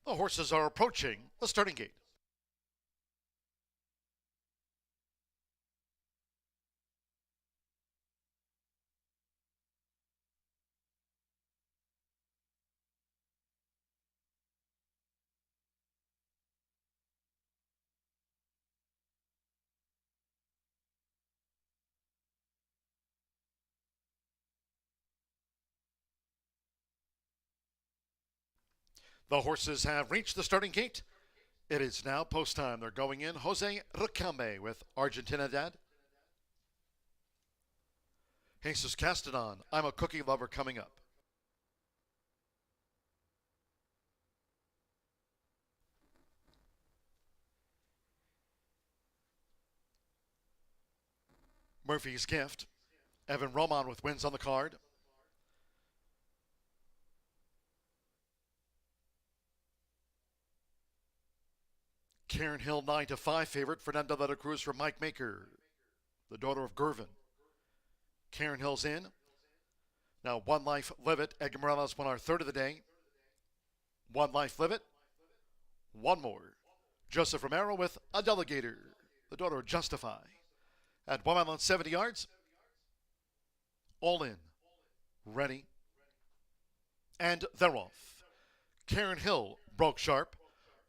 The horses are approaching the starting gate. The horses have reached the starting gate. It is now post time. They're going in. Jose Riquelme with Argentinidad. Jesus Castanon, I'm a Cookie Lover coming up. Murphy's Gift. Evan Roman with wins on the card. Karen Hill 9-5 favorite. Fernando de la Cruz for Mike Maker, the daughter of Gervin. Karen Hill's in. Now One Life Live It. Edgar Morales won our third of the day. One Life Live It. One more. Joseph Romero with A Delegator, the daughter of Justify. At 1 mile and 70 yards. All in. Ready. And they're off. Karen Hill broke sharp.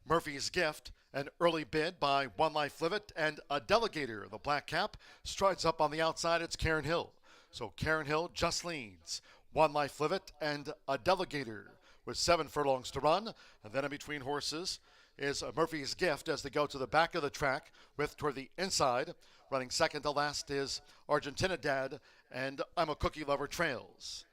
Murphy's Gift, an early bid by One Life Live It, and A Delegator, the black cap, strides up on the outside. It's Karen Hill. So Karen Hill just leads. One Life Live It and A Delegator with 7 furlongs to run. And then in between horses is Murphy's Gift as they go to the back of the track with toward the inside. Running second to last is Argentinidad, and I'm a Cookie Lover trails.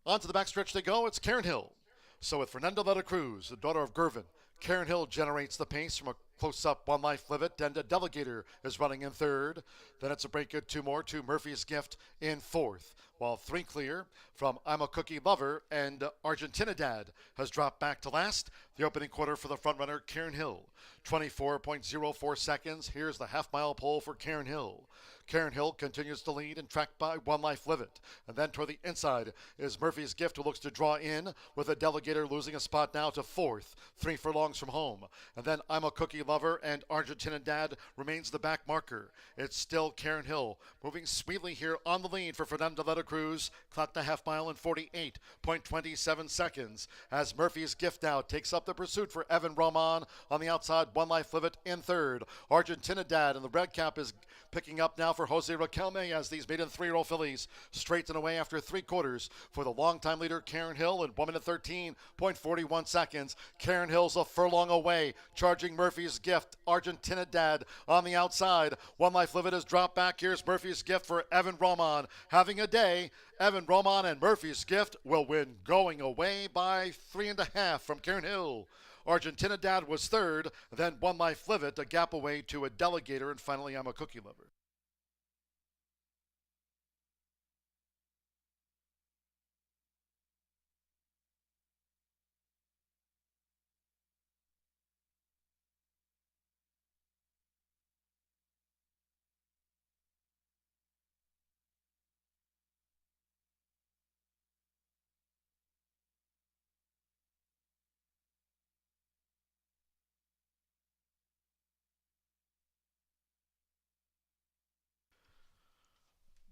On to the backstretch they go. It's Karen Hill. So with Fernando de la Cruz, the daughter of Gervin, Karen Hill generates the pace from a close-up One Life Live It, and A Delegator is running in third. Then it's a break good 2 more to Murphy's Gift in fourth, while 3 clear from I'm a Cookie Lover, and Argentinidad has dropped back to last. The opening quarter for the frontrunner, Karen Hill, 24.04 seconds. Here's the half-mile pole for Karen Hill. Karen Hill continues to lead and tracked by One Life Live It. And then toward the inside is Murphy's Gift, who looks to draw in with A Delegator losing a spot now to fourth, 3 furlongs from home. And then I'm a Cookie Lover and Argentinidad remains the back marker. It's still Karen Hill moving sweetly here on the lead for Fernando de la Cruz. Clocked a half mile in 48.27 seconds as Murphy's Gift now takes up the pursuit for Evan Roman on the outside. One Life Live It in third. Argentinidad and the red cap is picking up now for Jose Riquelme as these maiden 3-year-old fillies straighten away after 3 quarters for the longtime leader Karen Hill in 1 minute 13.41 seconds. Karen Hill's a furlong away, charging Murphy's Gift. Argentinidad on the outside. One Life Live It has dropped back. Here's Murphy's Gift for Evan Roman. Having a day. Evan Roman and Murphy's Gift will win going away by 3.5 from Karen Hill. Argentinidad was third, then One Life Live It, a gap away to A Delegator, and finally I'm a Cookie Lover.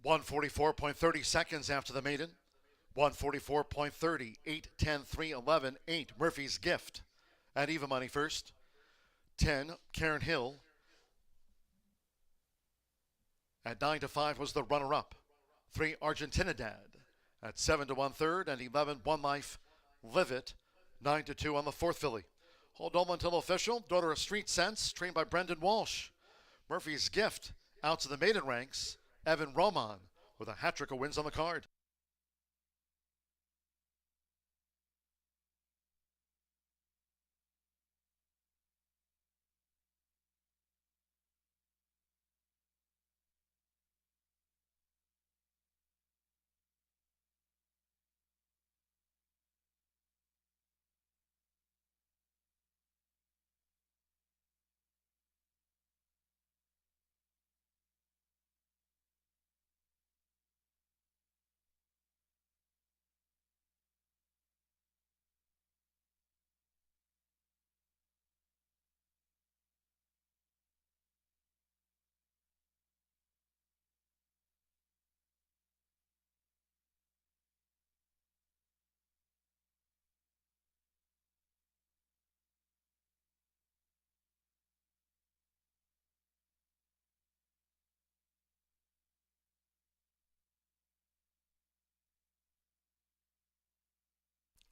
.144.30 seconds after the maiden. 144.30, 8, 10, 3, 11, 8. Murphy's Gift at even money first. 10, Karen Hill. At 9-5 was the runner-up. 3, Argentinidad. At 7 to 1/3 and 11, One Life Live It. 9-2 on the fourth filly. Hold on until official. Daughter of Street Sense, trained by Brendan Walsh. Murphy's Gift out to the maiden ranks. Evan Roman with a hat trick of wins on the card.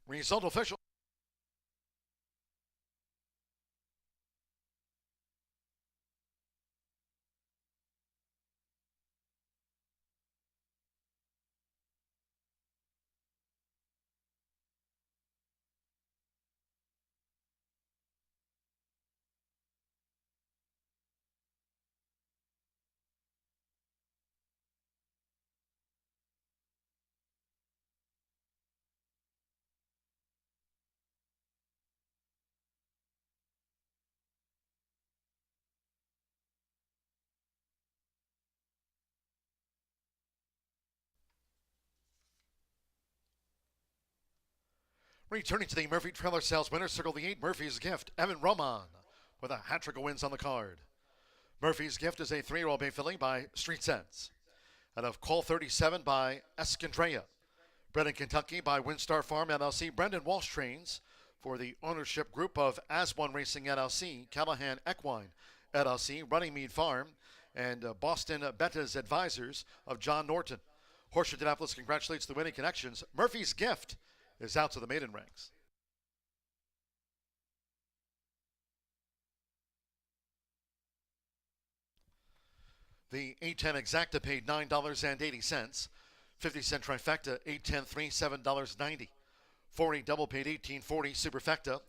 Result official. Returning to the Murphy Trailer Sales winner, circle the 8, Murphy's Gift, Evan Roman, with a hat trick of wins on the card. Murphy's Gift is a 3-year-old bay filly by Street Sense. Out of Call 37 by Escandrea. Bred in Kentucky by Windstar Farm LLC. Brendan Walsh trains for the ownership group of As One Racing LLC, Callahan Equine LLC, Runningmead Farm, and Boston Betta's advisors of John Norton. Horseshoe Indianapolis congratulates the winning connections. Murphy's Gift is out to the maiden ranks. The 810 exacta paid $9.80. 50-cent trifecta, $8.10.3, $7.90. 40 double paid $18.40. Superfecta,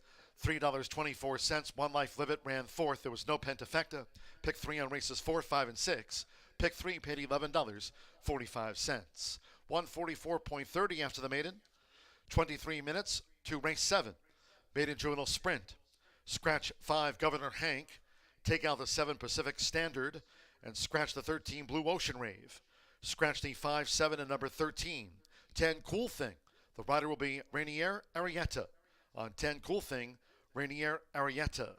$3.24. One Life Live It ran fourth. There was no pentafecta. Pick 3 on races 4, 5, and 6. Pick 3 paid $11.45. 144.30 after the maiden. 23 minutes to race 7. Maiden Juvenile Sprint. Scratch 5 Governor Hank. Take out the 7 Pacific Standard. And scratch the 13 Blue Ocean Rave. Scratch the 5, 7, and number 13. 10 Cool Thing. The rider will be Rainier Arietta. On 10 Cool Thing, Rainier Arietta.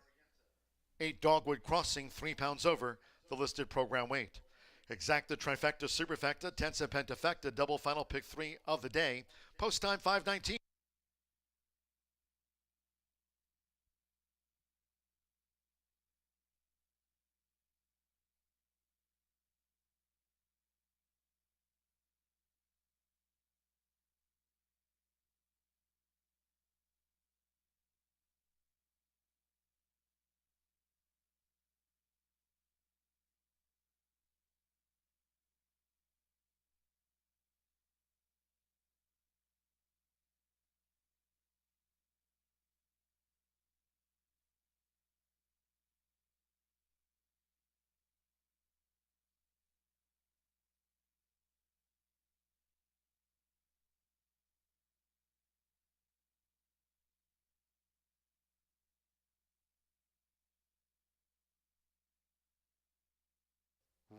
8 Dogwood Crossing, 3 pounds over the listed program weight. Exacta, trifecta, superfecta, 10-cent pentafecta, double final pick 3 of the day. Post time 5:19.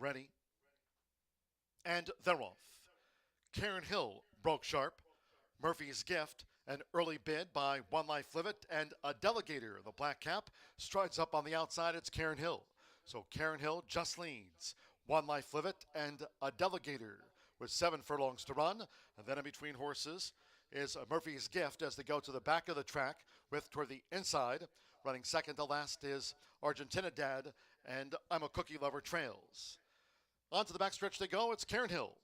Ready. And they're off. Karen Hill broke sharp. Murphy's Gift, an early bid by One Life Live It, and a delegator, the black cap, strides up on the outside. It's Karen Hill. So Karen Hill just leads. One Life Live It and a delegator with 7 furlongs to run. And then in between horses is Murphy's Gift as they go to the back of the track with toward the inside. Running second to last is Argentina Dad and I'm a Cookie Lover trails. On to the backstretch they go. It's Karen Hill.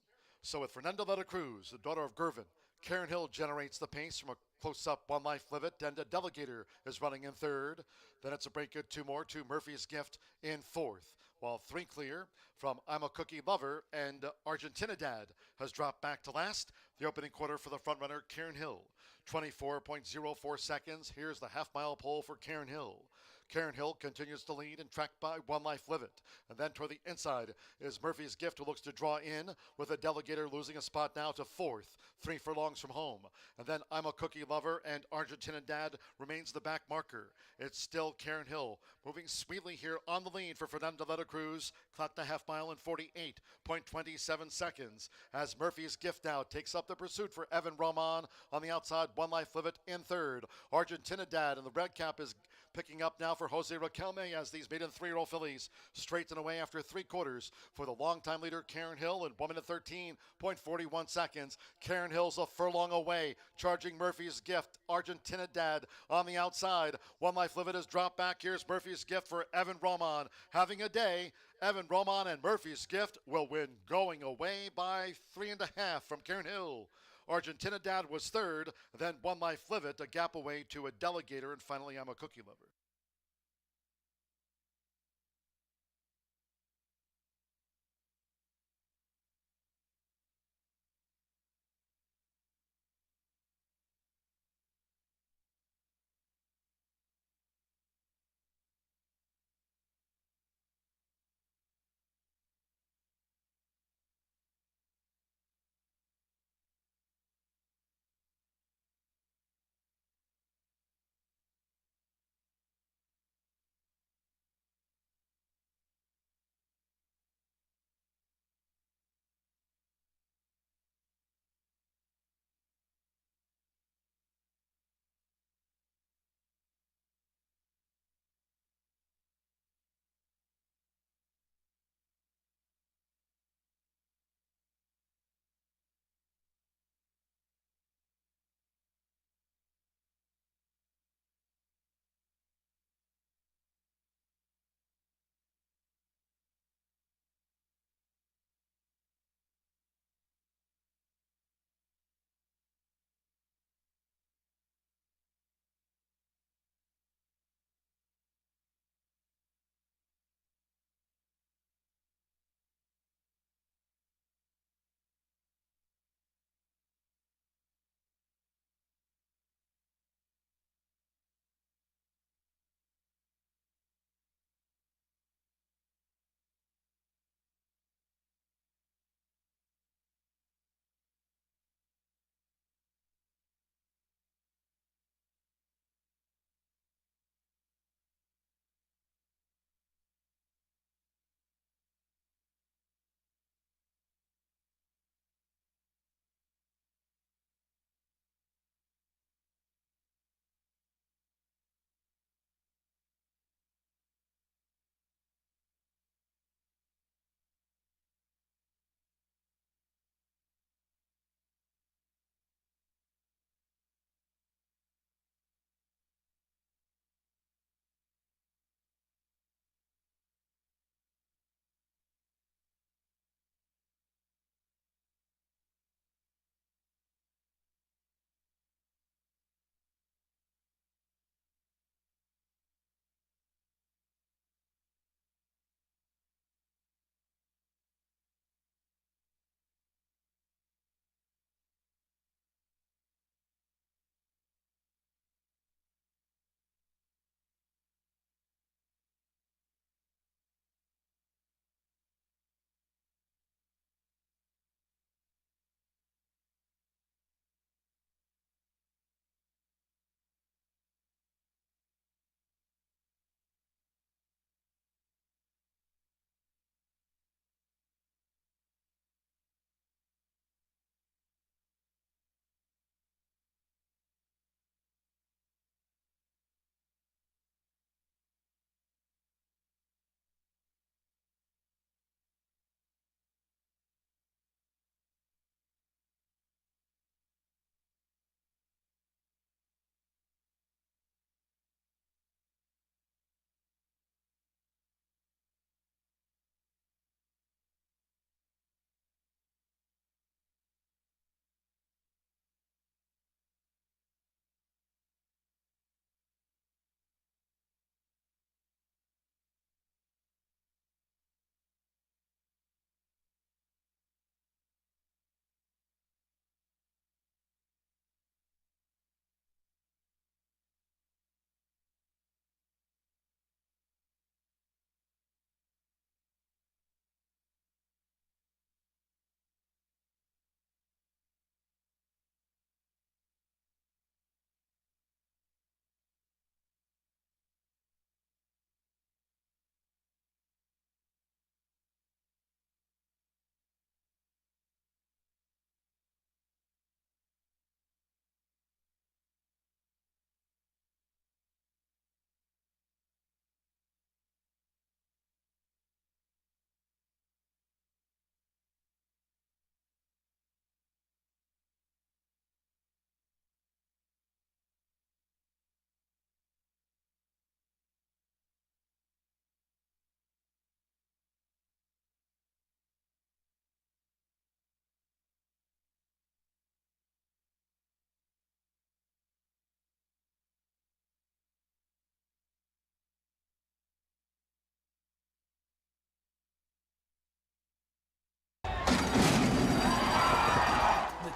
So with Fernanda Letta Cruz, the daughter of Gervin, Karen Hill generates the pace from a close-up One Life Live It, and a delegator is running in third. Then it's a break good 2 more to Murphy's Gift in fourth, while 3 clear from I'm a Cookie Lover, and Argentina Dad has dropped back to last. The opening quarter for the front runner, Karen Hill, 24.04 seconds. Here's the half-mile pole for Karen Hill. Karen Hill continues to lead and tracked by One Life Live It. And then toward the inside is Murphy's Gift, who looks to draw in with a delegator losing a spot now to fourth, 3 furlongs from home. And then I'm a Cookie Lover and Argentina Dad remains the back marker. It's still Karen Hill moving sweetly here on the lead for Fernanda Letta Cruz. Clocked a half mile in 48.27 seconds as Murphy's Gift now takes up the pursuit for Evan Roman on the outside. One Life Live It in third. Argentina Dad and the red cap is picking up now for Jose Raquelme as these maiden 3-year-old fillies straighten away after 3 quarters for the longtime leader Karen Hill in 1 minute 13.41 seconds. Karen Hill's a furlong away, charging Murphy's Gift. Argentina Dad on the outside. One Life Live It has dropped back. Here's Murphy's Gift for Evan Roman having a day. Evan Roman and Murphy's Gift will win going away by 3.5 from Karen Hill. Argentinidad was third, then One Life Live It, a gap away to a Delegator, and finally I'm a Cookie Lover.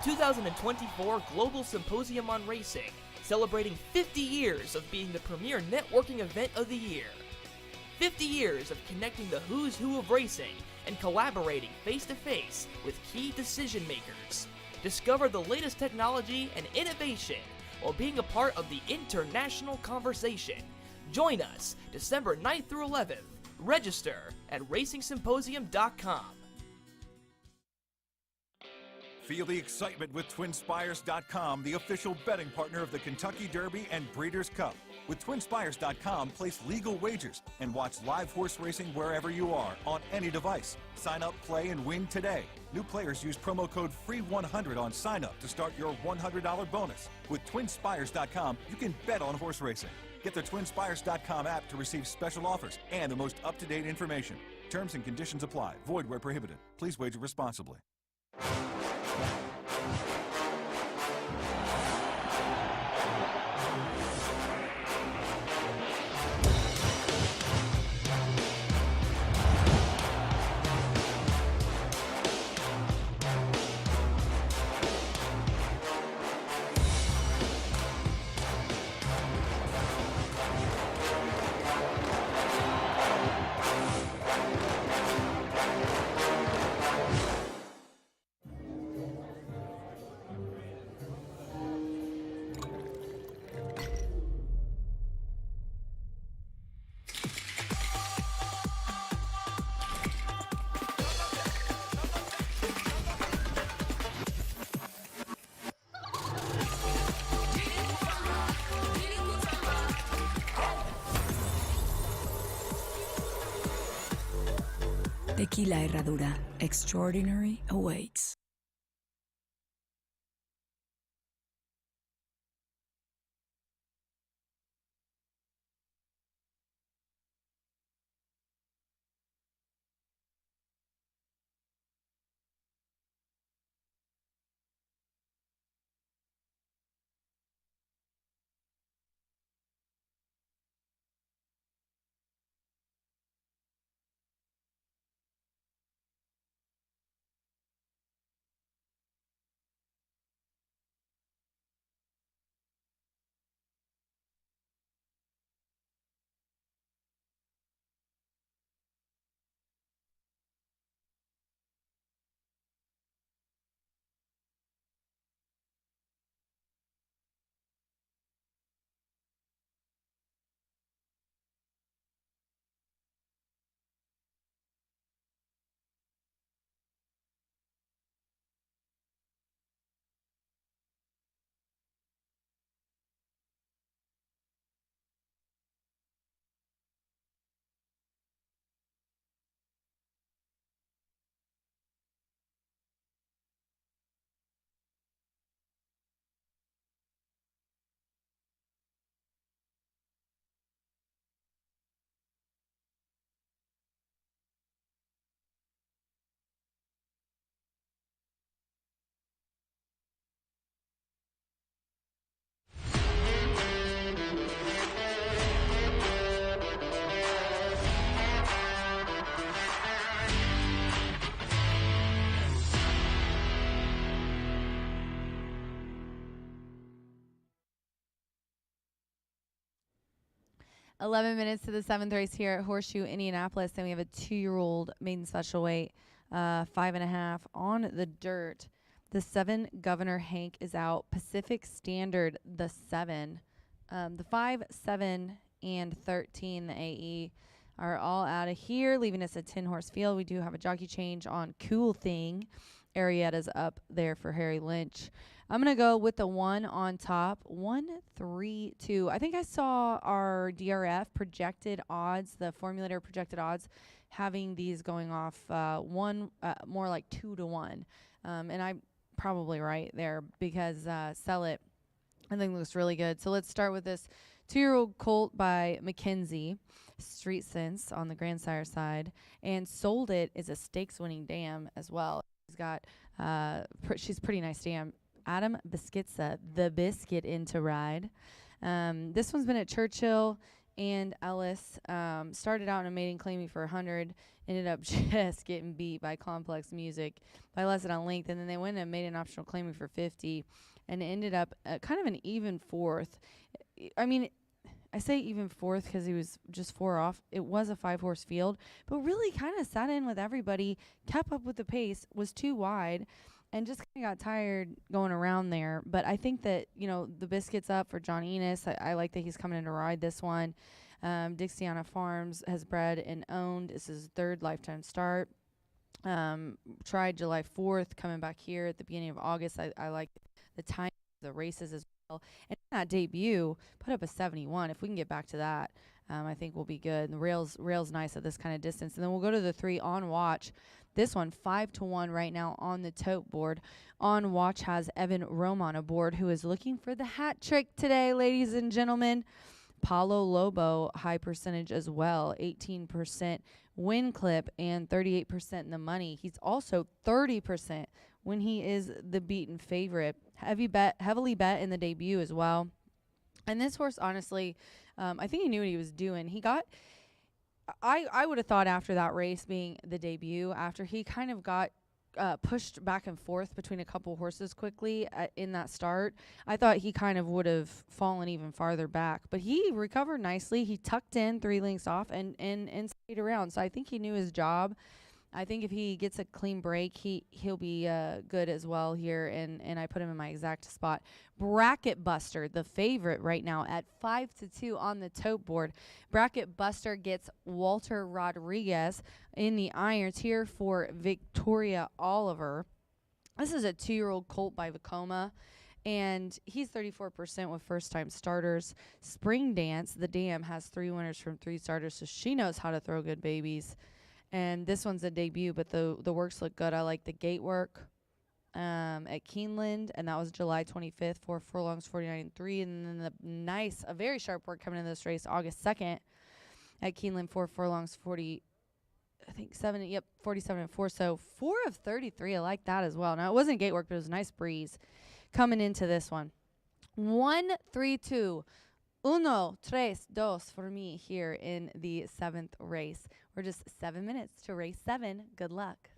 2024 Global Symposium on Racing, celebrating 50 years of being the premier networking event of the year. 50 years of connecting the who's who of racing and collaborating face-to-face with key decision makers. Discover the latest technology and innovation while being a part of the international conversation. Join us December 9th through 11th. Register at racingsymposium.com. Feel the excitement with TwinSpires.com, the official betting partner of the Kentucky Derby and Breeders' Cup. With TwinSpires.com, place legal wagers and watch live horse racing wherever you are on any device. Sign up, play, and win today. New players use promo code FREE100 on sign up to start your $100 bonus. With TwinSpires.com, you can bet on horse racing. Get the TwinSpires.com app to receive special offers and the most up-to-date information. Terms and conditions apply. Void where prohibited. Please wager responsibly. Tequila Herradura. Extraordinary awaits. "11 minutes to the 7th race here at Horseshoe Indianapolis, and we have a 2-year-old maiden special weight, 5.5 on the dirt. The 7, Governor Hank, is out. Pacific Standard, the 7. The 5, 7, and 13, the AE, are all out of here, leaving us a 10-horse field. We do have a jockey change on Cool Thing. Arietta's up there for Harry Lynch. I'm going to go with the 1 on top, 1, 3, 2. I think I saw our DRF projected odds, the formulator projected odds, having these going off more like 2 to 1. And I'm probably right there because Sell It, I think, looks really good. So let's start with this 2-year-old colt by Mackenzie, Street Sense on the grandsire side, and Sold It is a stakes-winning dam as well. She's got, she's a pretty nice dam. Adam Biscuitsa, the biscuit, in to ride. This one's been at Churchill and Ellis started out in a maiden claiming for 100, ended up just getting beat by Complex Music by less than a length, and then they went and made an optional claiming for 50, and it ended up kind of an even fourth. I mean, I say even fourth because he was just 4 off. It was a 5-horse field, but really kind of sat in with everybody, kept up with the pace, was too wide, and just kind of got tired going around there. But I think that, the biscuit's up for John Enos. I like that he's coming in to ride this one. Dixiana Farms has bred and owned. This is his 3rd lifetime start. Tried July 4th, coming back here at the beginning of August. I like the time of the races as well. And in that debut, put up a 71. If we can get back to that, I think we'll be good. And the rail's nice at this kind of distance. And then we'll go to the 3 on watch. This one, 5-1 right now on the tote board. On watch has Evan Roman aboard, who is looking for the hat trick today, ladies and gentlemen. Paulo Lobo, high percentage as well, 18% win clip and 38% in the money. He's also 30% when he is the beaten favorite. Heavily bet in the debut as well. And this horse, honestly, I think he knew what he was doing. I would have thought after that race being the debut, after he kind of got pushed back and forth between a couple horses quickly in that start, I thought he kind of would have fallen even farther back. But he recovered nicely. He tucked in 3 lengths off and stayed around. So I think he knew his job. I think if he gets a clean break, he'll be good as well here, and I put him in my exact spot. Bracket Buster, the favorite right now at 5-2 on the tote board. Bracket Buster gets Walter Rodriguez in the irons here for Victoria Oliver. This is a 2-year-old colt by Vacoma, and he's 34% with first-time starters. Spring Dance, the dam, has 3 winners from 3 starters, so she knows how to throw good babies. And this one's a debut, but the works look good. I like the gate work at Keeneland, and that was July 25th, 4 furlongs, 49-3. And then a very sharp work coming into this race, August 2nd at Keeneland, 4 furlongs, 47-4. So 4 of 33. I like that as well. Now, it wasn't gate work, but it was a nice breeze coming into this one. 1, 3, 2. 1, 3, 2 for me here in the 7th race. We're just 7 minutes to race 7. Good luck.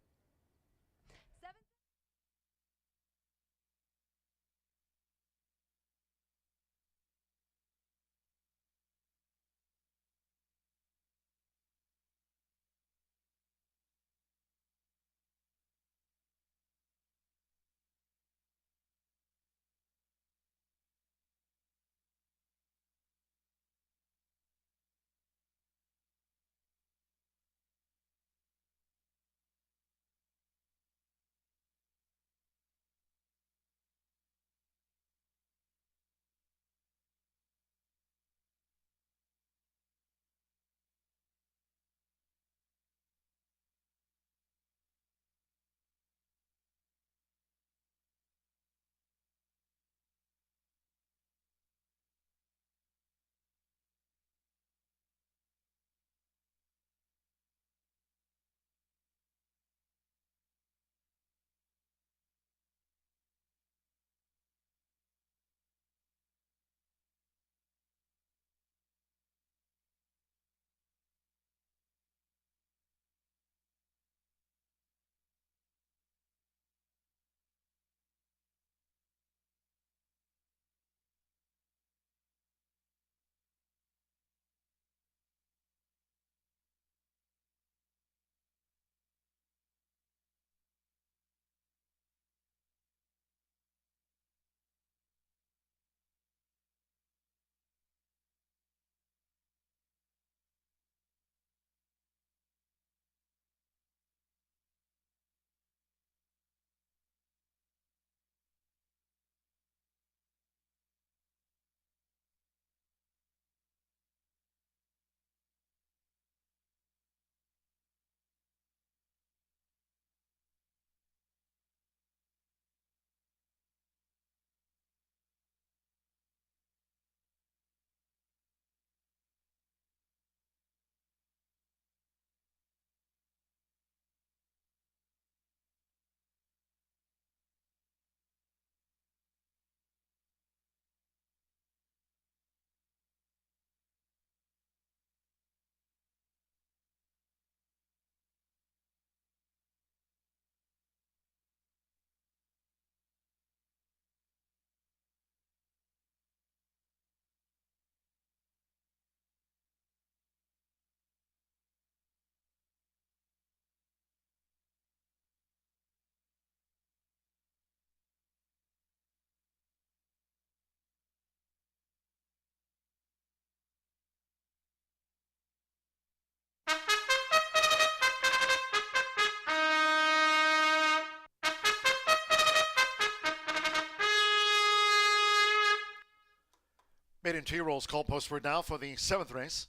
Maiden 2-year-olds called postword now for the 7th race.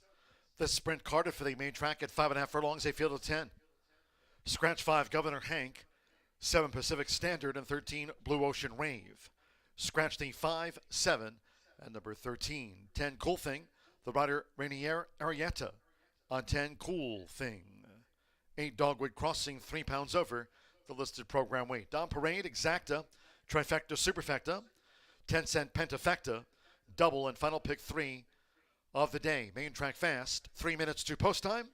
The sprint carded for the main track at 5.5 furlongs, a field of 10. Scratch 5, Governor Hank. 7, Pacific Standard, and 13, Blue Ocean Rave. Scratch the 5, 7, and number 13, 10, Cool Thing. The rider, Rainier Arietta. On 10, Cool Thing. 8, Dogwood Crossing, 3 pounds over the listed program weight. Don Parade, Exacta, Trifecta, Superfecta, 10-cent Pentafecta, Double, and final pick 3 of the day. Main track fast, 3 minutes to post time,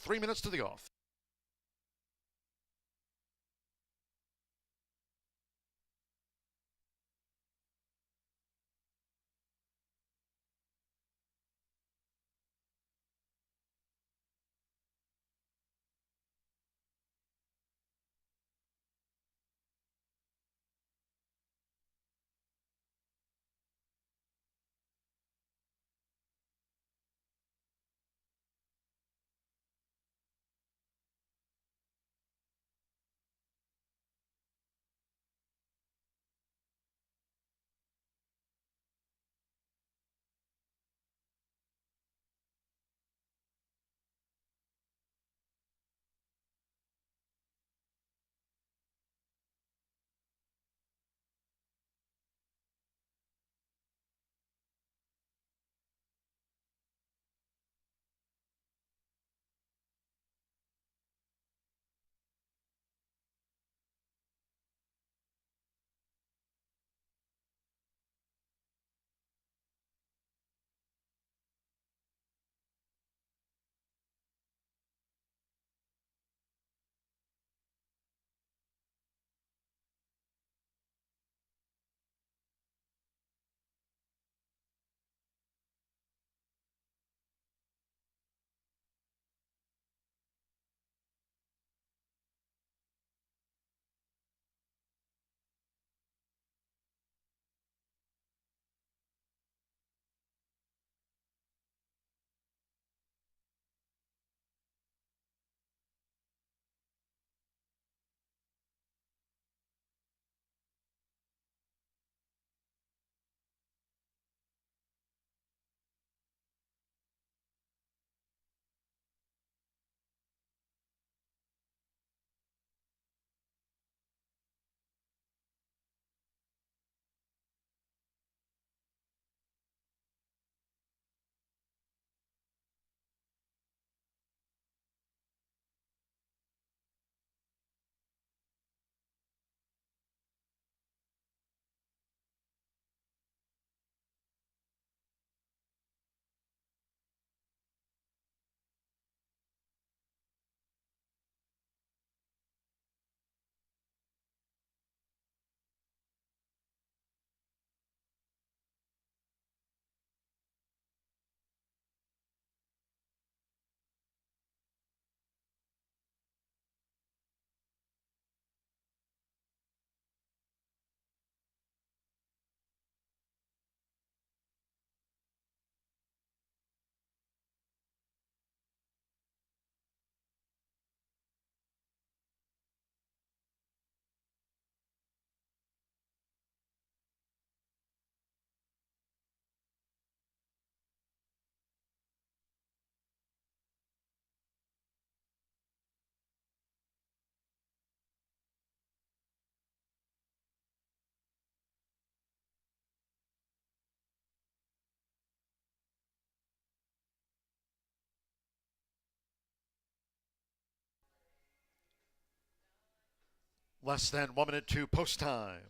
3 minutes to the off. Less than 1 minute to post time.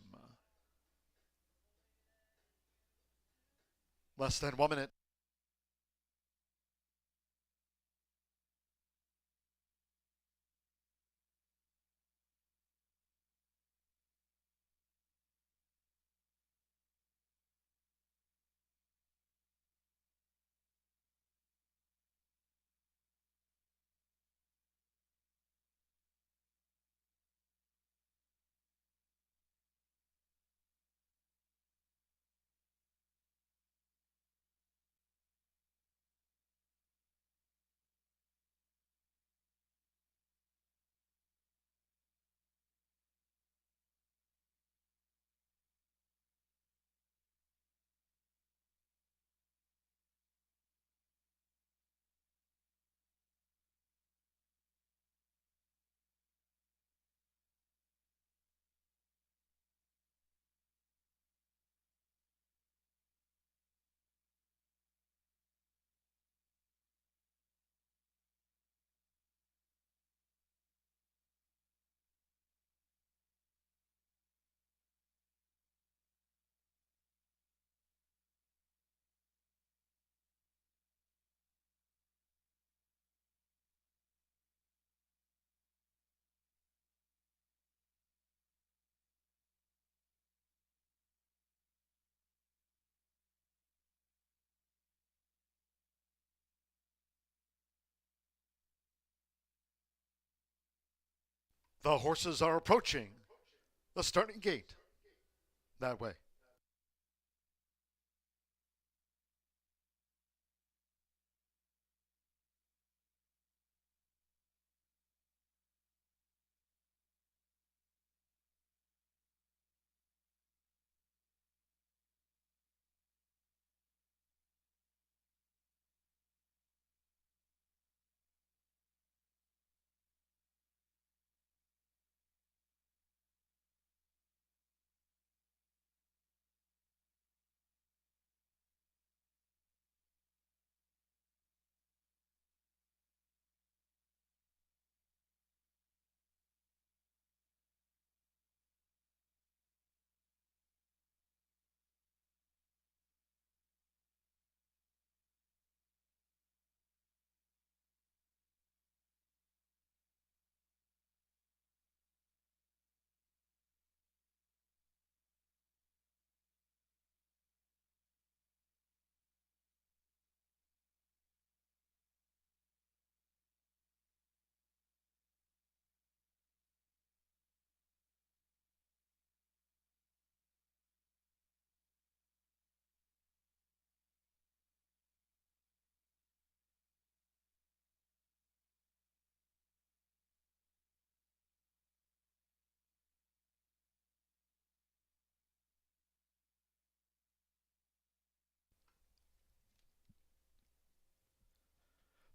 Less than 1 minute. The horses are approaching the starting gate that way.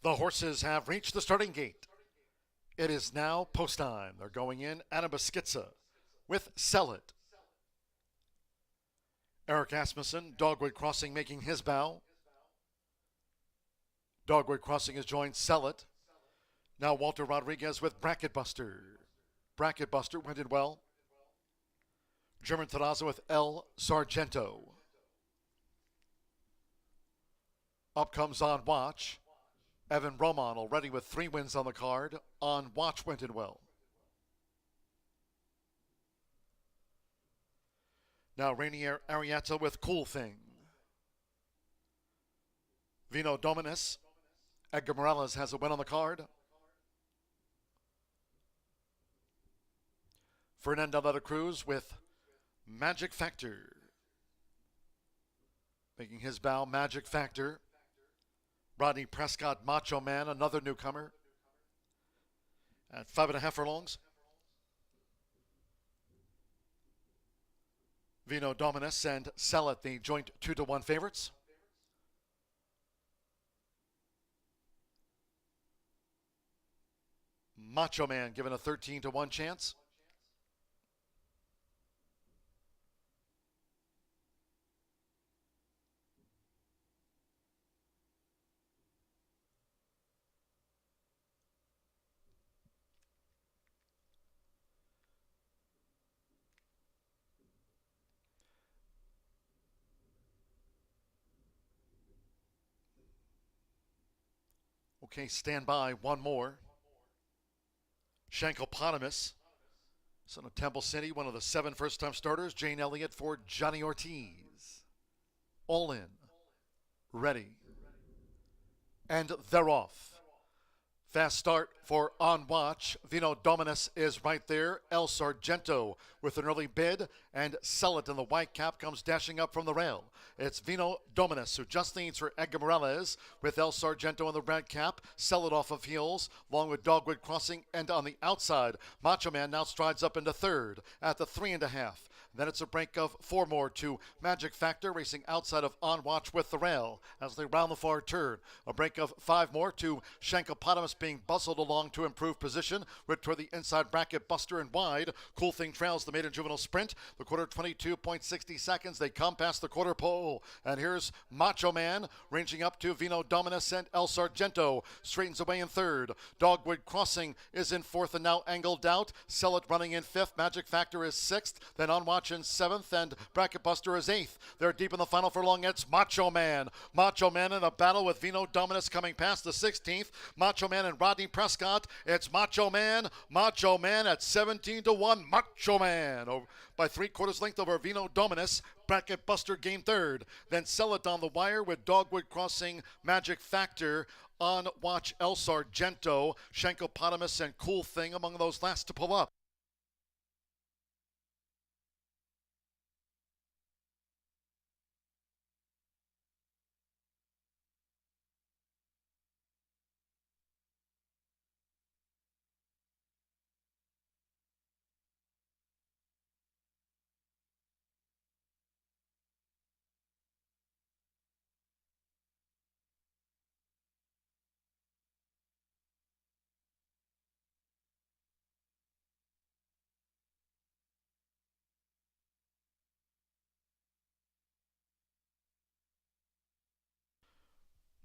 The horses have reached the starting gate. It is now post time. They're going in Anabaskitsa with Sell It. Eric Asmussen, Dogwood Crossing, making his bow. Dogwood Crossing has joined Sell It. Now Walter Rodriguez with Bracket Buster. Bracket Buster went well. German Terraza with El Sargento. Up comes On Watch. Evan Roman already with 3 wins on the card. On Watch went well. Now Rainier Arietta with Cool Thing. Vino Dominus. Edgar Morales has a win on the card. Fernando de la Cruz with Magic Factor. Making his bow, Magic Factor. Rodney Prescott, Macho Man, another newcomer. At 5.5 furlongs. Vino Dominus and Sell It, the joint 2-1 favorites. Macho Man given a 13-1 chance. Okay, stand by. One more. Shankopotamus. Son of Temple City, one of the 7 first-time starters. Jane Elliott for Johnny Ortiz. All in. Ready. And they're off. Fast start for On Watch. Vino Dominus is right there. El Sargento with an early bid. And Sell It in the white cap comes dashing up from the rail. It's Vino Dominus who just leads for Edgar Morales with El Sargento in the red cap. Sell It off of heels along with Dogwood Crossing. And on the outside, Macho Man now strides up into third at the 3.5. Then it's a break of 4 more to Magic Factor racing outside of On Watch with the rail as they round the far turn. A break of 5 more to Shankopotamus being bustled along to improve position. With toward the inside Bracket Buster and wide. Cool Thing trails the maiden juvenile sprint. The quarter 22.60 seconds. They come past the quarter pole. And here's Macho Man ranging up to Vino Dominus and El Sargento. Straightens away in third. Dogwood Crossing is in fourth and now angled out. Sell It running in fifth. Magic Factor is sixth. Then On Watch in 7th and Bracket Buster is 8th. They're deep in the final furlong. It's Macho Man. Macho Man in a battle with Vino Dominus coming past the 16th. Macho Man and Rodney Prescott. It's Macho Man. Macho Man at 17-1. Macho Man by 3/4 length over Vino Dominus. Bracket Buster gained third. Then Sell It on the wire with Dogwood Crossing, Magic Factor, On Watch, El Sargento, Shankopotamus, and Cool Thing among those last to pull up.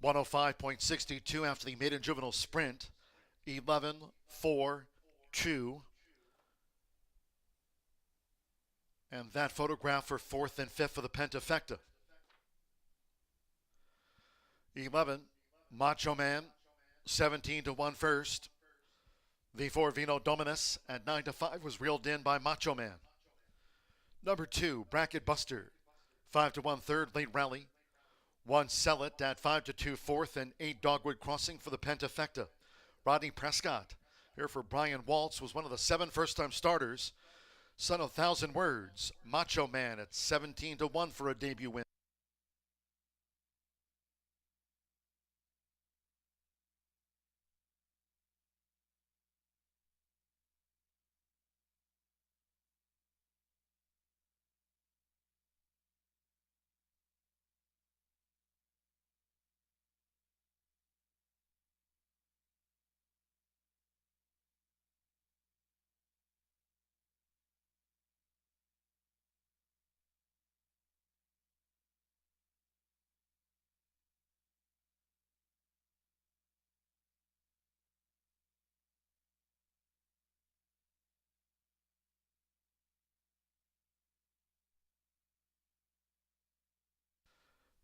105.62 after the maiden juvenile sprint. 11-4-2. And that photograph for 4th and 5th for the Pentafecta. 11, Macho Man, 17-1 first. The 4, Vino Dominus, at 9-5 was reeled in by Macho Man. Number 2, Bracket Buster, 5-1 third, late rally. 1, Sell It at 5-2 fourth, and 8, Dogwood Crossing for the Pentafecta. Rodney Prescott, here for Brian Waltz, was one of the 7 first-time starters. Son of 1,000 Words, Macho Man at 17-1 for a debut win.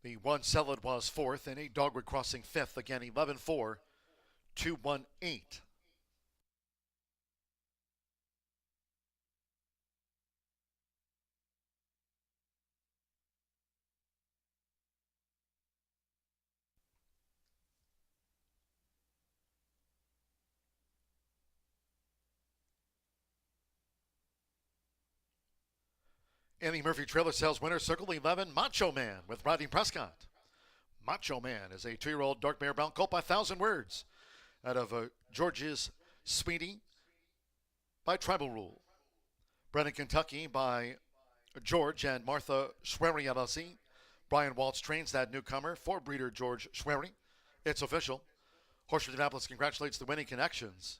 The 1, Sell It was 4th, and 8, Dogwood Crossing 5th. Again, 11-4, 2-1-8. And the Murphy Trailer Sales winner, Circle 11, Macho Man with Rodney Prescott. Macho Man is a 2-year-old dark mare brown colt by 1,000 Words out of George's Sweetie by Tribal Rule. Bred in Kentucky by George and Martha Schwery LLC. Brian Waltz trains that newcomer for breeder George Schwery. It's official. Horseshoe Indianapolis congratulates the winning connections.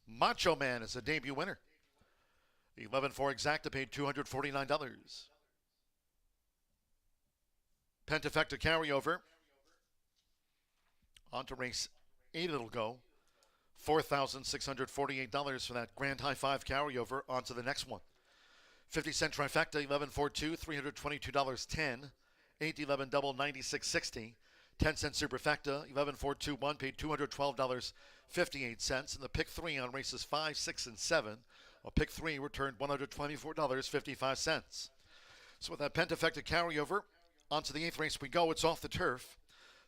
Macho Man is a debut winner. 11-4 exacta paid $249. Pentafecta carryover. On to race 8 it'll go. $4,648 for that grand high 5 carryover. On to the next one. 50-cent trifecta, 11-4-2, $322.10. 8-11 double, $96.60. 10-cent superfecta, 11-4-2-1, paid $212.58. And the pick 3 on races 5, 6, and 7. Well, pick 3 returned $124.55. So with that Pentafecta carryover, onto the 8th race we go. It's off the turf.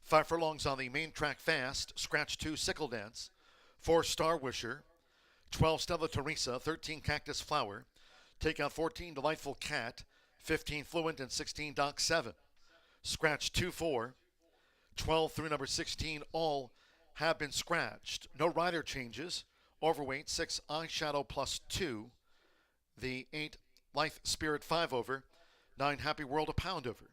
5 furlongs on the main track fast. Scratch 2, Sickle Dance. 4, Star Wisher. 12, Stella Teresa. 13, Cactus Flower. Take out 14, Delightful Cat. 15, Fluent, and 16, Doc 7. Scratch 2, 4. 12 through number 16 all have been scratched. No rider changes. Overweight, 6, Eyeshadow plus 2. The 8, Life Spirit 5 over. 9, Happy World a pound over.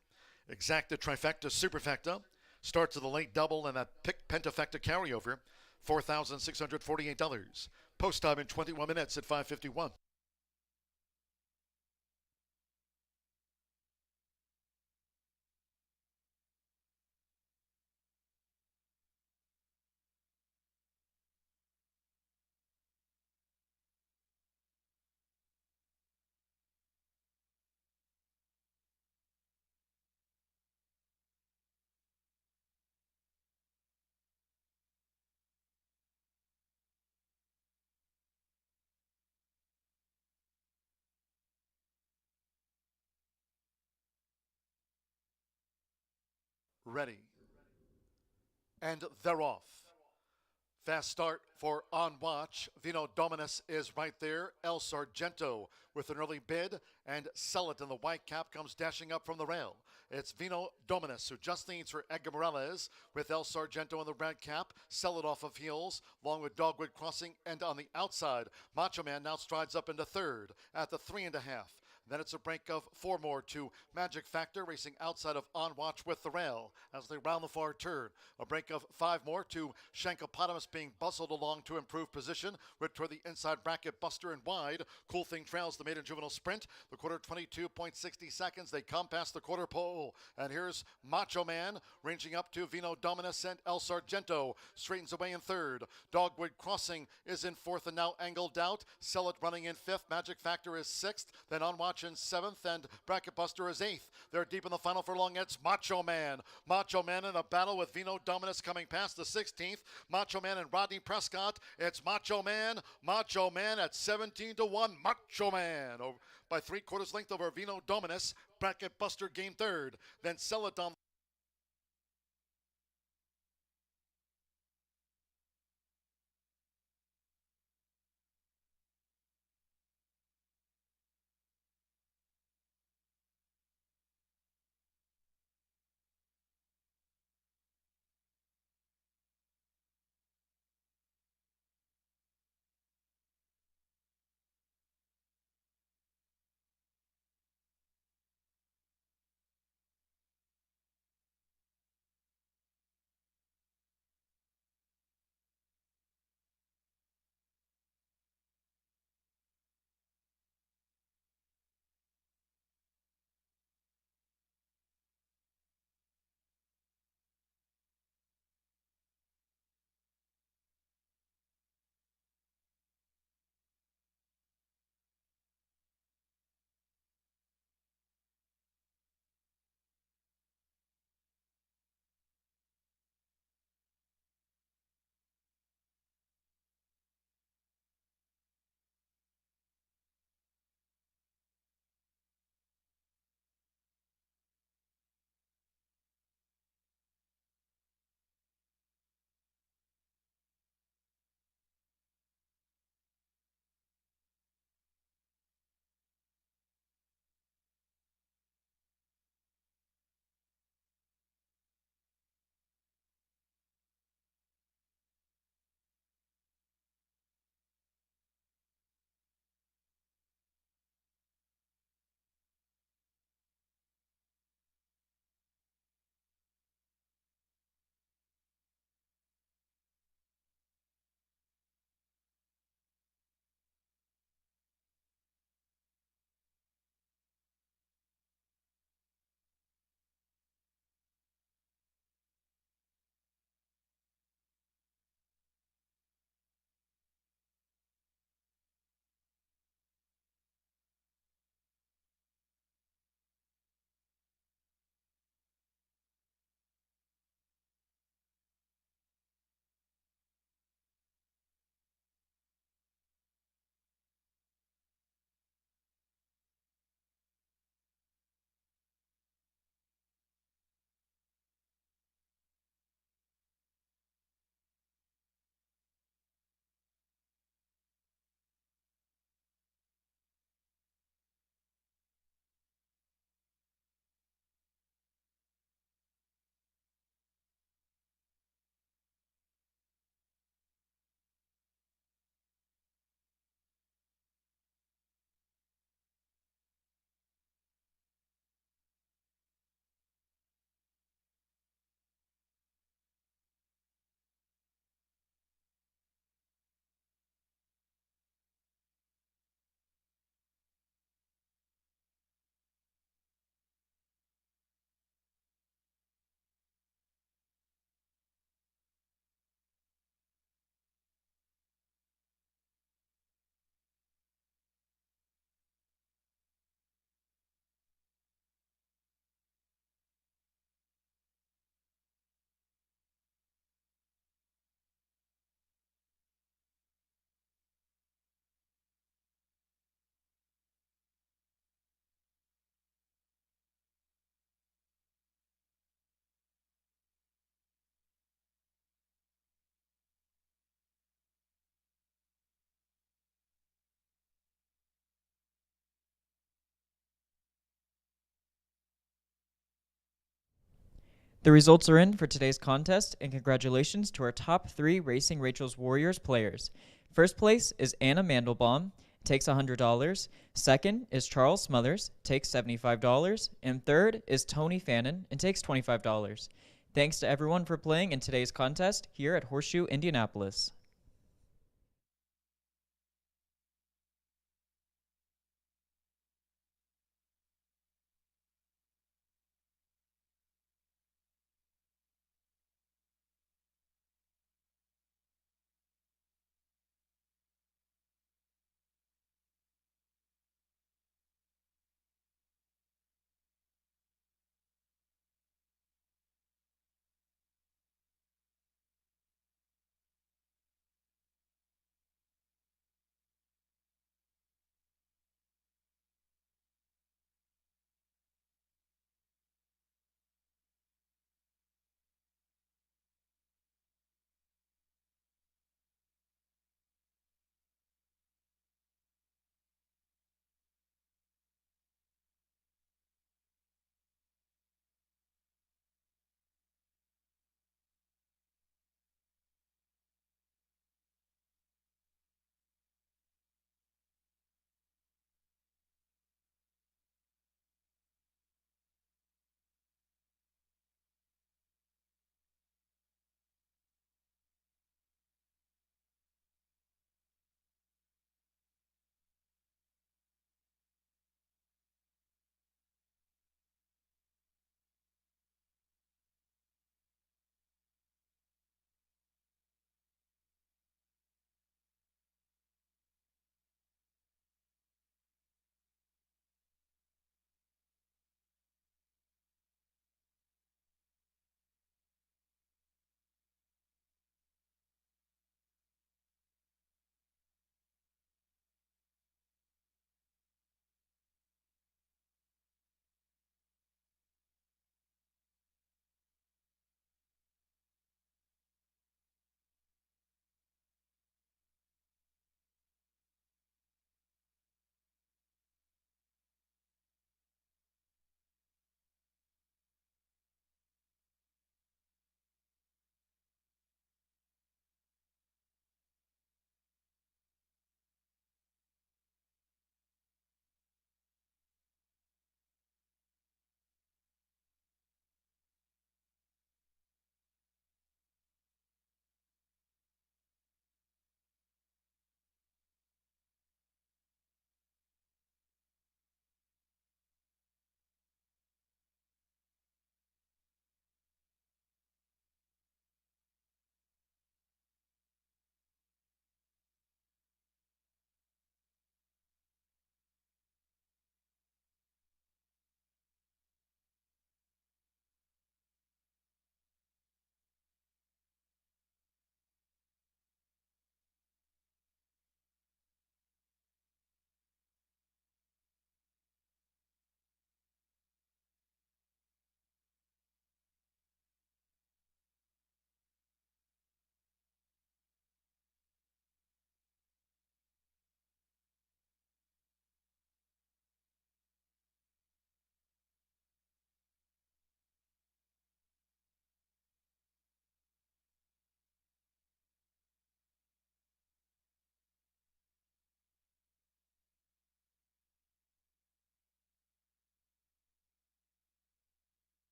Exacta, trifecta, superfecta. Start to the late double and that pick Pentafecta carryover. $4,648. Post time in 21 minutes at 5:51. Ready. And they're off. Fast start for On Watch. Vino Dominus is right there. El Sargento with an early bid, and Sell It in the white cap comes dashing up from the rail. It's Vino Dominus who just leads for Edgar Morales with El Sargento in the red cap. Sell It off of heels along with Dogwood Crossing, and on the outside, Macho Man now strides up into third at the 3.5. Then it's a break of 4 more to Magic Factor, racing outside of On Watch with the rail as they round the far turn. A break of 5 more to Shankopotamus, being bustled along to improve position. Ripped toward the inside bracket, Buster and wide. Cool Thing trails the maiden juvenile sprint. The quarter 22.60 seconds. They come past the quarter pole. And here's Macho Man ranging up to Vino Dominus and El Sargento. Straightens away in third. Dogwood Crossing is in fourth and now angled out. Sell It running in fifth. Magic Factor is sixth. Then On Watch in seventh, and Bracket Buster is eighth. They're deep in the final furlong. It's Macho Man. Macho Man in a battle with Vino Dominus coming past the 16th. Macho Man and Rodney Prescott. It's Macho Man. Macho Man at 17-1. Macho Man by 3/4 length over Vino Dominus. Bracket Buster game third. Then Sell It on The results are in for today's contest, and congratulations to our top 3 Racing Rachel's Warriors players. First place is Anna Mandelbaum, takes $100. Second is Charles Smothers, takes $75. And third is Tony Fannin and takes $25. Thanks to everyone for playing in today's contest here at Horseshoe Indianapolis.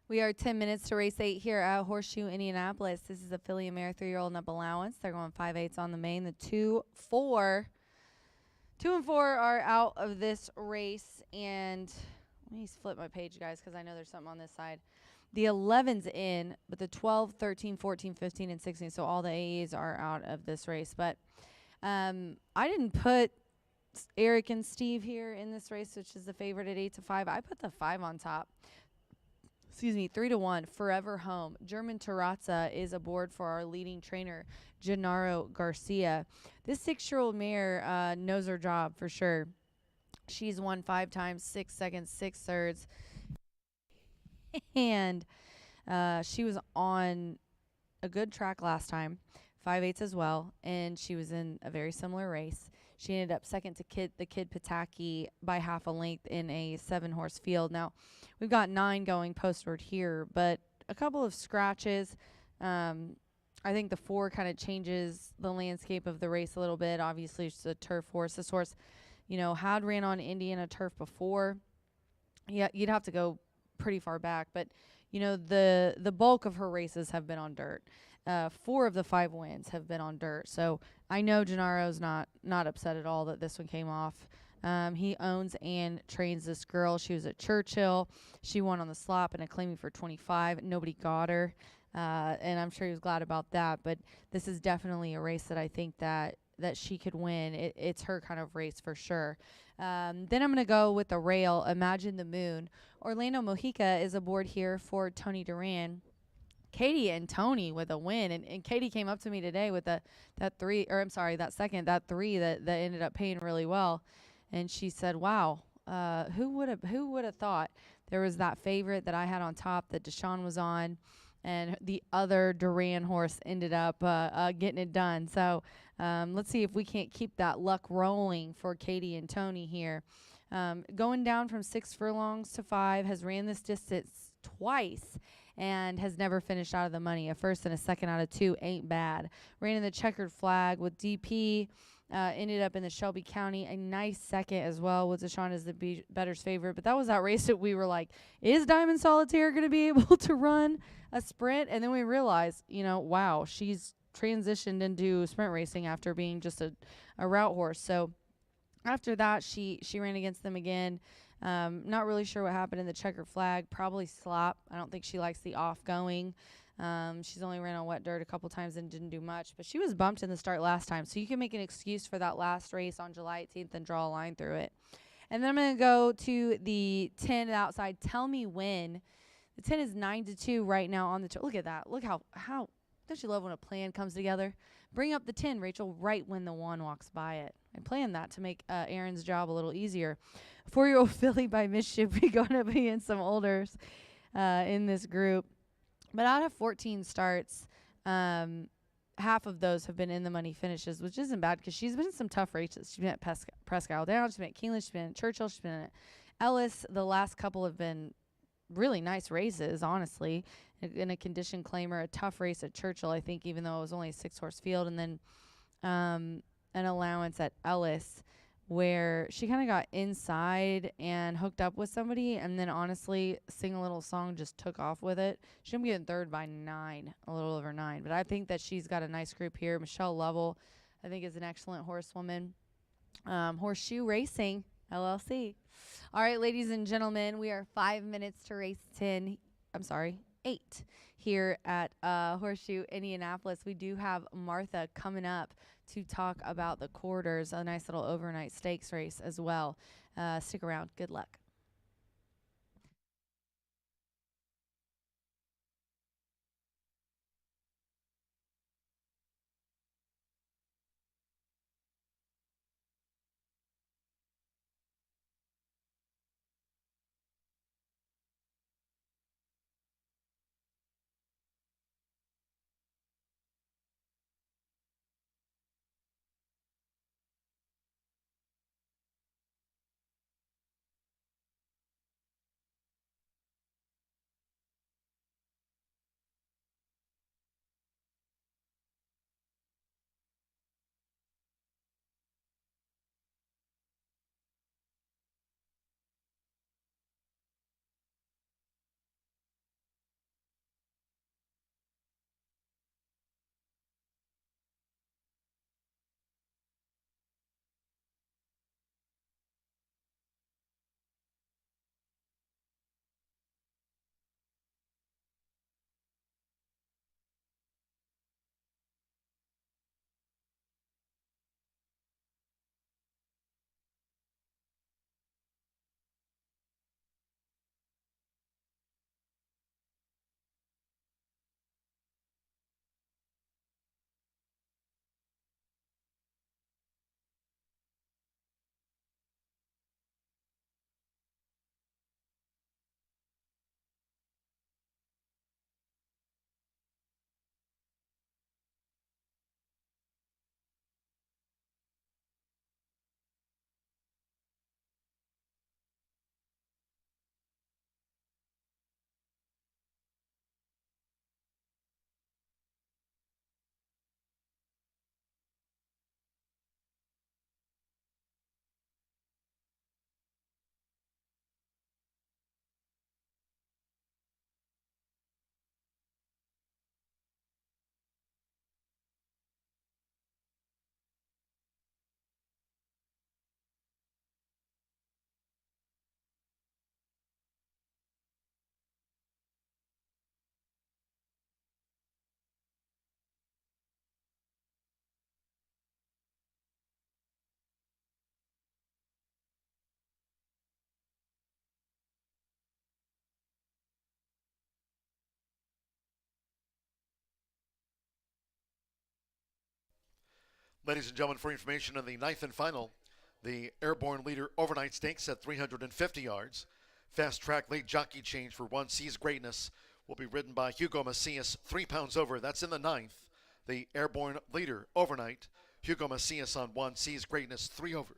We are 10 minutes to race 8 here at Horseshoe Indianapolis. This is a filly and mare 3-year-old and up allowance. They're going 5/8 on the main. The 2-4 2 and 4 are out of this race, and let me flip my page, guys, because I know there's something on this side. The 11's in, but the 12, 13, 14, 15, and 16, so all the AAs are out of this race. But I didn't put Eric and Steve here in this race, which is the favorite at 8-5. I put the 5 on top. Excuse me, 3-1, Forever Home. German Terrazza is aboard for our leading trainer, Gennaro Garcia. This 6-year-old mare knows her job for sure. She's won 5 times, 6 seconds, 6 thirds. And she was on a good track last time, 5/8 as well, and she was in a very similar race. She ended up second to the Kid Pataki by half a length in a 7-horse field. Now, we've got 9 going postward here, but a couple of scratches. I think the 4 kind of changes the landscape of the race a little bit. Obviously, it's a turf horse. This horse, had ran on Indiana turf before. Yeah, you'd have to go pretty far back, but the bulk of her races have been on dirt. 4 of the 5 wins have been on dirt, so I know Gennaro's not upset at all that this one came off. He owns and trains this girl. She was at Churchill. She won on the slop and a claiming for 25. Nobody got her, and I'm sure he was glad about that. But this is definitely a race that I think that she could win. It's her kind of race for sure. Then I'm going to go with the rail, Imagine the Moon. Orlando Mojica is aboard here for Tony Duran. Katie and Tony with a win. And Katie came up to me today with that 3, or I'm sorry, that 3 that ended up paying really well. And she said, wow, who would have thought there was that favorite that I had on top that Deshaun was on, and the other Duran horse ended up getting it done. So let's see if we can't keep that luck rolling for Katie and Tony here. Going down from 6 furlongs to 5, has ran this distance twice and has never finished out of the money. A first and a second out of 2 ain't bad. Ran in the checkered flag with DP. Ended up in the Shelby County, a nice second as well, with Deshaun as the better's favorite. But that was that race that we were like, is Diamond Solitaire going to be able to run a sprint? And then we realized, wow, she's transitioned into sprint racing after being just a route horse. So after that, she ran against them again. Not really sure what happened in the checkered flag. Probably slop. I don't think she likes the off-going. She's only ran on wet dirt a couple times and didn't do much, but she was bumped in the start last time. So you can make an excuse for that last race on July 18th and draw a line through it. And then I'm going to go to the 10 outside. Tell Me When. The 10 is 9-2 right now on the look at that. Look how don't you love when a plan comes together? Bring up the 10, Rachel, right when the 1 walks by it. I planned that to make Aaron's job a little easier. 4-year-old filly by Mischief. We're going to be in some olders in this group. But out of 14 starts, half of those have been in the money finishes, which isn't bad because she's been in some tough races. She's been at Presque Isle Down, she's been at Keeneland, she's been at Churchill, she's been at Ellis. The last couple have been really nice races, honestly. In a condition claimer, a tough race at Churchill, I think, even though it was only a 6-horse field. And then an allowance at Ellis where she kind of got inside and hooked up with somebody, and then honestly, Sing a Little Song just took off with it. She'll be getting third by 9, a little over 9. But I think that she's got a nice group here. Michelle Lovell, I think, is an excellent horsewoman. Horseshoe Racing, LLC. All right, ladies and gentlemen, we are 5 minutes to race 8 here at Horseshoe Indianapolis. We do have Martha coming up to talk about the quarters, a nice little overnight stakes race as well. Stick around. Good luck. Ladies and gentlemen, for information on the ninth and final, the Airborne Leader Overnight Stakes at 350 yards. Fast Track Late Jockey Change for One Sees Greatness will be ridden by Hugo Macias, 3 pounds over. That's in the ninth. The Airborne Leader Overnight, Hugo Macias on One Sees Greatness, 3 over.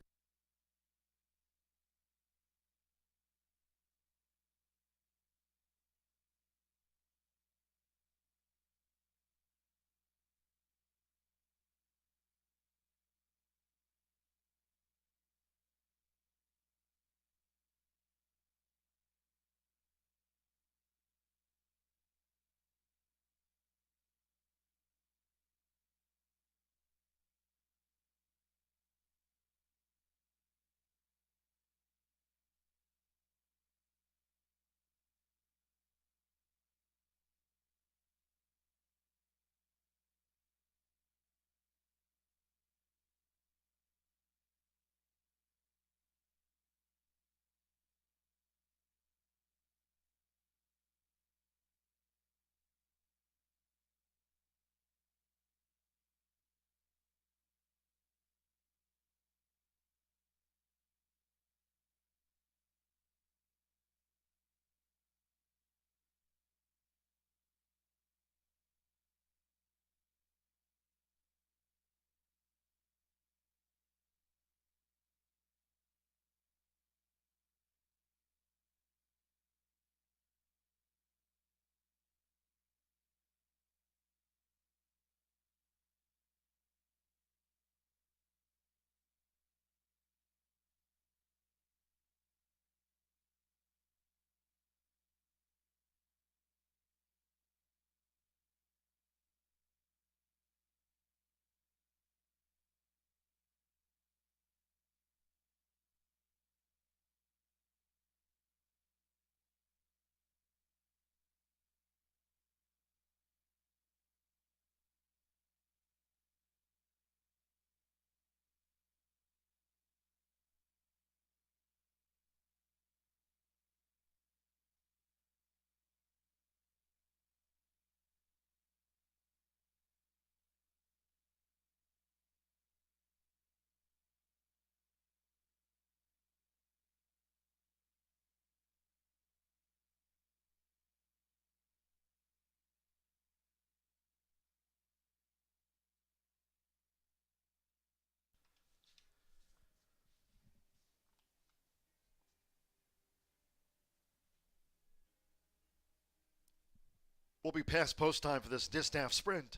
We'll be past post time for this distaff sprint.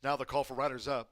Now the call for riders up.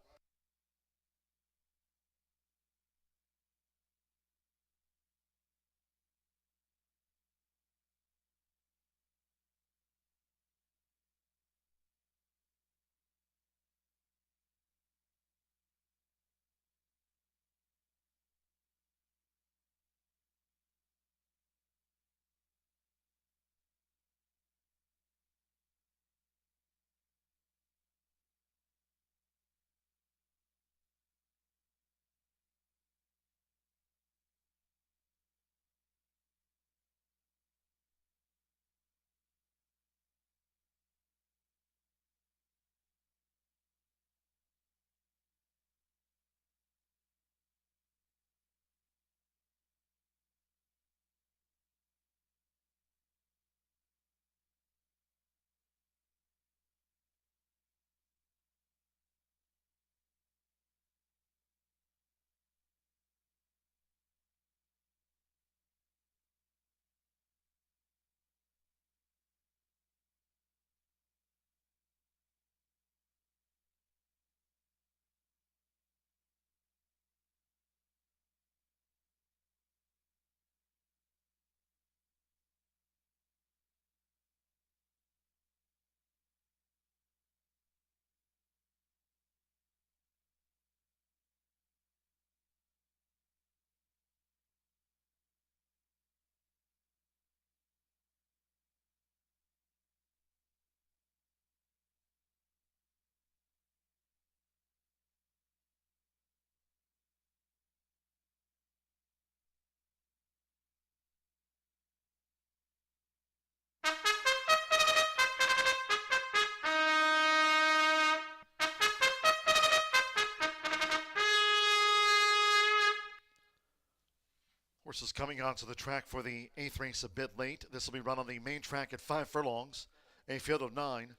Horses coming onto the track for the 8th race a bit late. This will be run on the main track at 5 furlongs. A field of 9.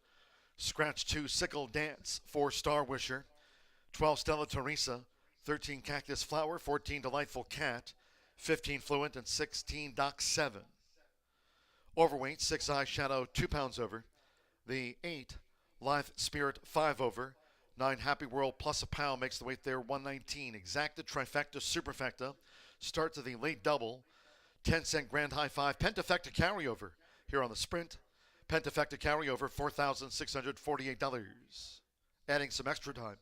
Scratch 2, Sickle Dance. 4, Star Wisher. 12, Stella Teresa. 13, Cactus Flower. 14, Delightful Cat. 15, Fluent. And 16, Doc 7. Overweight, 6 Eye Shadow, 2 pounds over. The 8, Live Spirit, 5 over. 9, Happy World plus a pound makes the weight there, 119. Exacta, Trifecta, Superfecta. Starts at the late double. 10-cent Grand High 5. Pentafecta carryover here on the sprint. Pentafecta carryover, $4,648. Adding some extra time.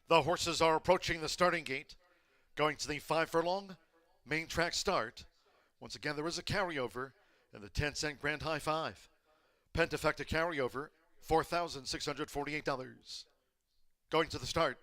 The horses are approaching the starting gate, going to the 5 furlong main track start. Once again, there is a carryover in the 10-cent Grand High 5. Pentafecta carryover, $4,648. Going to the start.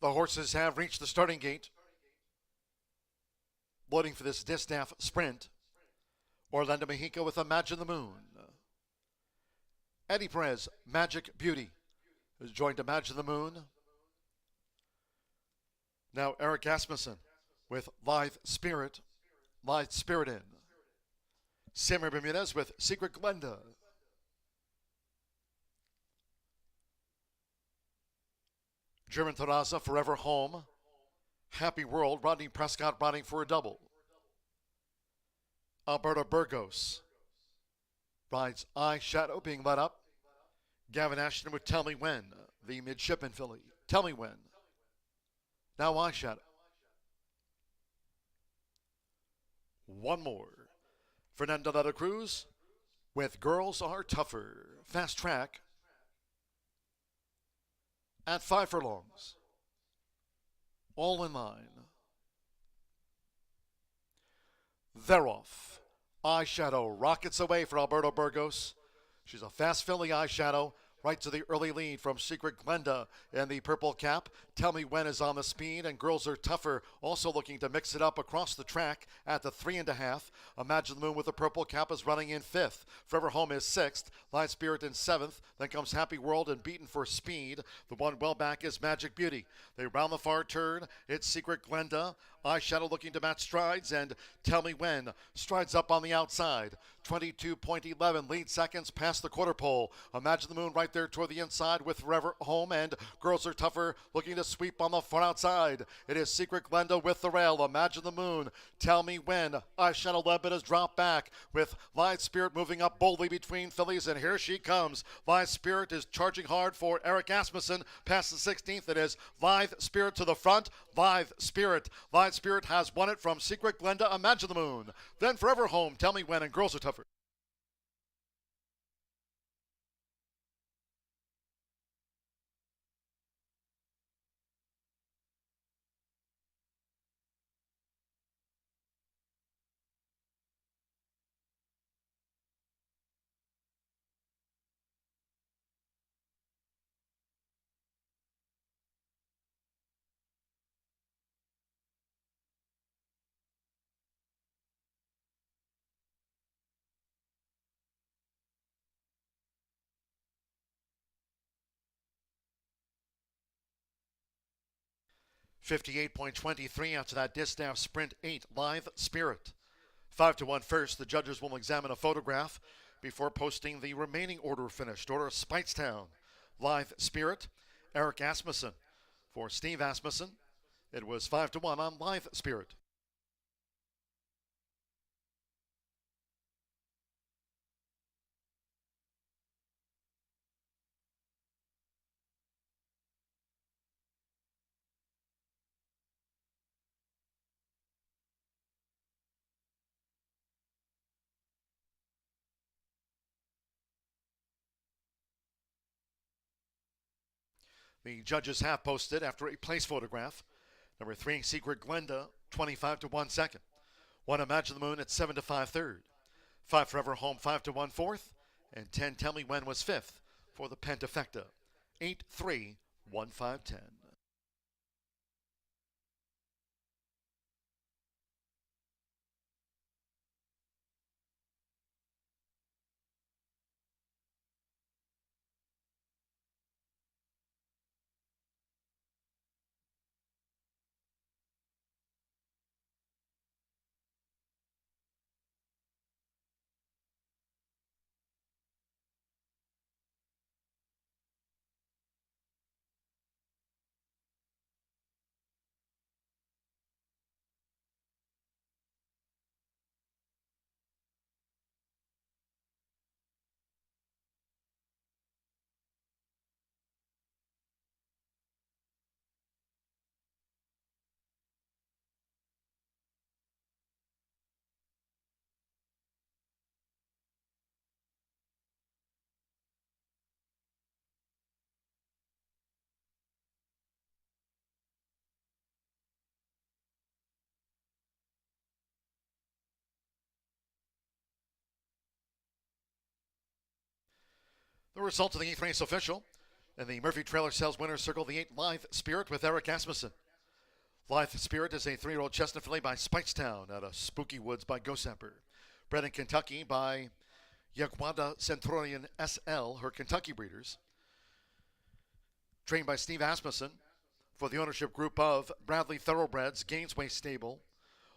The horses have reached the starting gate. Loading for this distaff sprint. Orlando Mexico with Imagine the Moon. Eddie Perez, Magic Beauty, has joined Imagine the Moon. Now Eric Asmussen with Lithe Spirit in. Samuel Bermudez with Secret Glenda. German Terraza, Forever Home. Happy World, Rodney Prescott riding for a double. Alberto Burgos rides Eyeshadow being led up. Gavin Ashton with Tell Me When, the midshipman filly. Tell Me When. Now Eyeshadow. One more. Fernando de la Cruz with Girls Are Tougher. Fast Track at 5 furlongs. All in line. They're off. Eyeshadow rockets away for Alberto Burgos. She's a fast filly, Eyeshadow. Right to the early lead from Secret Glenda in the purple cap. Tell Me When is on the speed, and Girls Are Tougher also looking to mix it up across the track at the 3.5. Imagine the Moon with the purple cap is running in 5th. Forever Home is 6th. Light Spirit in 7th. Then comes Happy World and Beaten for Speed. The one well back is Magic Beauty. They round the far turn. It's Secret Glenda. Eyeshadow looking to match Strides, and Tell Me When. Strides up on the outside. 22.11 lead seconds past the quarter pole. Imagine the Moon right there toward the inside with Forever Home, and Girls Are Tougher looking to sweep on the far outside. It is Secret Glenda with the rail. Imagine the Moon. Tell Me When. Eyeshadow Lebit has dropped back with Light Spirit moving up boldly between fillies, and here she comes. Light Spirit is charging hard for Eric Asmussen past the 16th. It is Lithe Spirit to the front. Lithe Spirit. Lithe Spirit has won it from Secret Glenda. Imagine the Moon. Then Forever Home, Tell Me When, and Girls Are Tougher. $58.23 after that distaff sprint 8, Lithe Spirit. 5-1 first. The judges will examine a photograph before posting the remaining order finished. Order of Speightstown, Lithe Spirit, Eric Asmussen. For Steve Asmussen, it was 5-1 on Lithe Spirit. The judges have posted after a place photograph. Number 3, Secret Glenda, 25-1 second. 1, Imagine the Moon at 7-5 third. 5, Forever Home, 5-1 fourth. And 10, Tell Me When was fifth for the Pentafecta. 8-3, 1-5-10. The result of the 8th race official. And the Murphy Trailer Sales winner circle the 8 Lithe Spirit with Eric Asmussen. Lithe Spirit is a 3-year-old chestnut filly by Spikestown out of Spooky Woods by Gosemper. Bred in Kentucky by Yaguada Centurion SL, her Kentucky breeders. Trained by Steve Asmussen for the ownership group of Bradley Thoroughbreds, Gainesway Stable,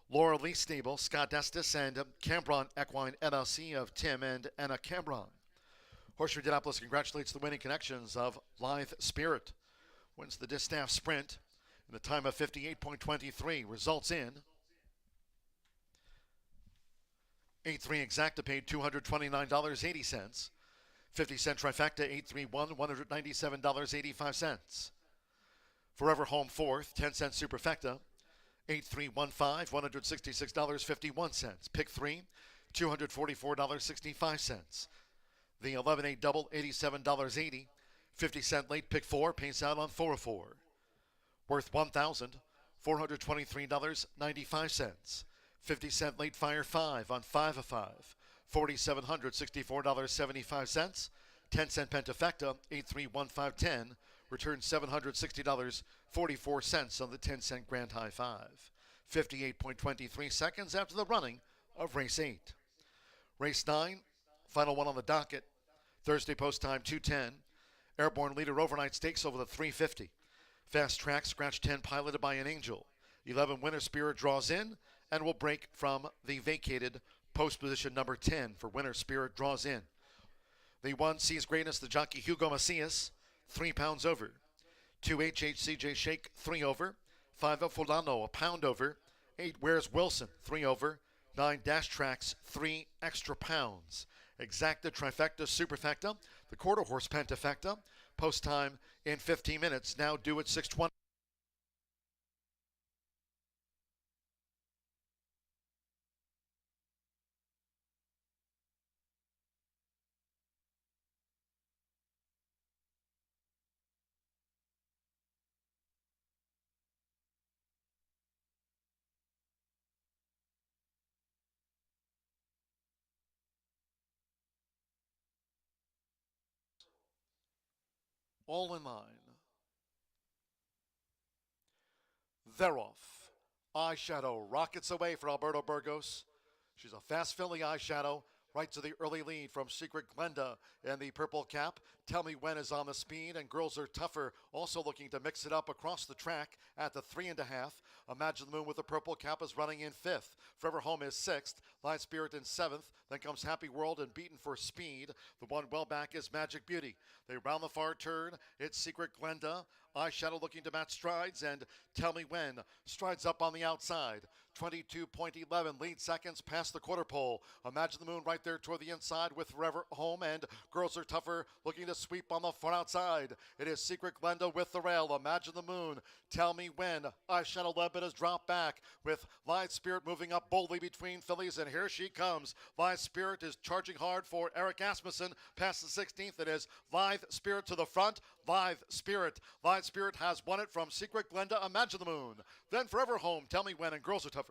Laura Lee Stable, Scott Estes, and Cambron Equine LLC of Tim and Anna Cambron. Horseshoe Indianapolis congratulates the winning connections of Lithe Spirit. Wins the distaff sprint in the time of 58.23. Results in 8-3 exacta paid $229.80. 50-cent trifecta 8-3-1 $197.85. Forever Home fourth 10-cent superfecta 8-3-1-5 $166.51. Pick 3 $244.65. The 11-8 double $87.80. 50-cent late pick 4 pays out on 404. Worth $1,423.95. 50-cent late fire 5 on 5 of 5. $4,764.75. 10-cent pentafecta 8-3-1-5-10. Returns $760.44 on the 10-cent grand high 5. 58.23 seconds after the running of race 8. Race 9, final one on the docket. Thursday post time 2:10. Airborne leader overnight stakes over the 350. Fast track scratch 10 piloted by an Angel. 11 Winter Spirit draws in and will break from the vacated post position number 10 for Winter Spirit draws in. The 1 sees greatness, the jockey Hugo Macias, 3 pounds over. 2 HHCJ Shake, 3 over. 5 Fulano, a pound over. 8 Where's Wilson, 3 over. 9 Dash Tracks, 3 extra pounds. Exacta, trifecta, superfecta, the quarter horse pentafecta. Post time in 15 minutes, now due at 6:20. All in line. They're off. Eyeshadow rockets away for Alberto Burgos. She's a fast filly, Eyeshadow. Right to the early lead from Secret Glenda and the purple cap. Tell Me When is on the speed, and Girls Are Tougher also looking to mix it up across the track at the 3.5. Imagine the Moon with the purple cap is running in 5th. Forever Home is 6th. Light Spirit in 7th. Then comes Happy World and Beaten for Speed. The one well back is Magic Beauty. They round the far turn. It's Secret Glenda. Eyeshadow looking to match Strides, and Tell Me When. Strides up on the outside. 22.11 lead seconds past the quarter pole. Imagine the Moon right there toward the inside with Forever Home, and Girls Are Tougher looking to sweep on the far outside. It is Secret Glenda with the rail. Imagine the Moon. Tell Me When. Eyeshadow Lebit has dropped back with Light Spirit moving up boldly between fillies, and here she comes. Light Spirit is charging hard for Eric Asmussen past the 16th. It is Lithe Spirit to the front. Lithe Spirit. Lithe Spirit has won it from Secret Glenda. Imagine the Moon. Then Forever Home. Tell Me When, and Girls Are Tougher.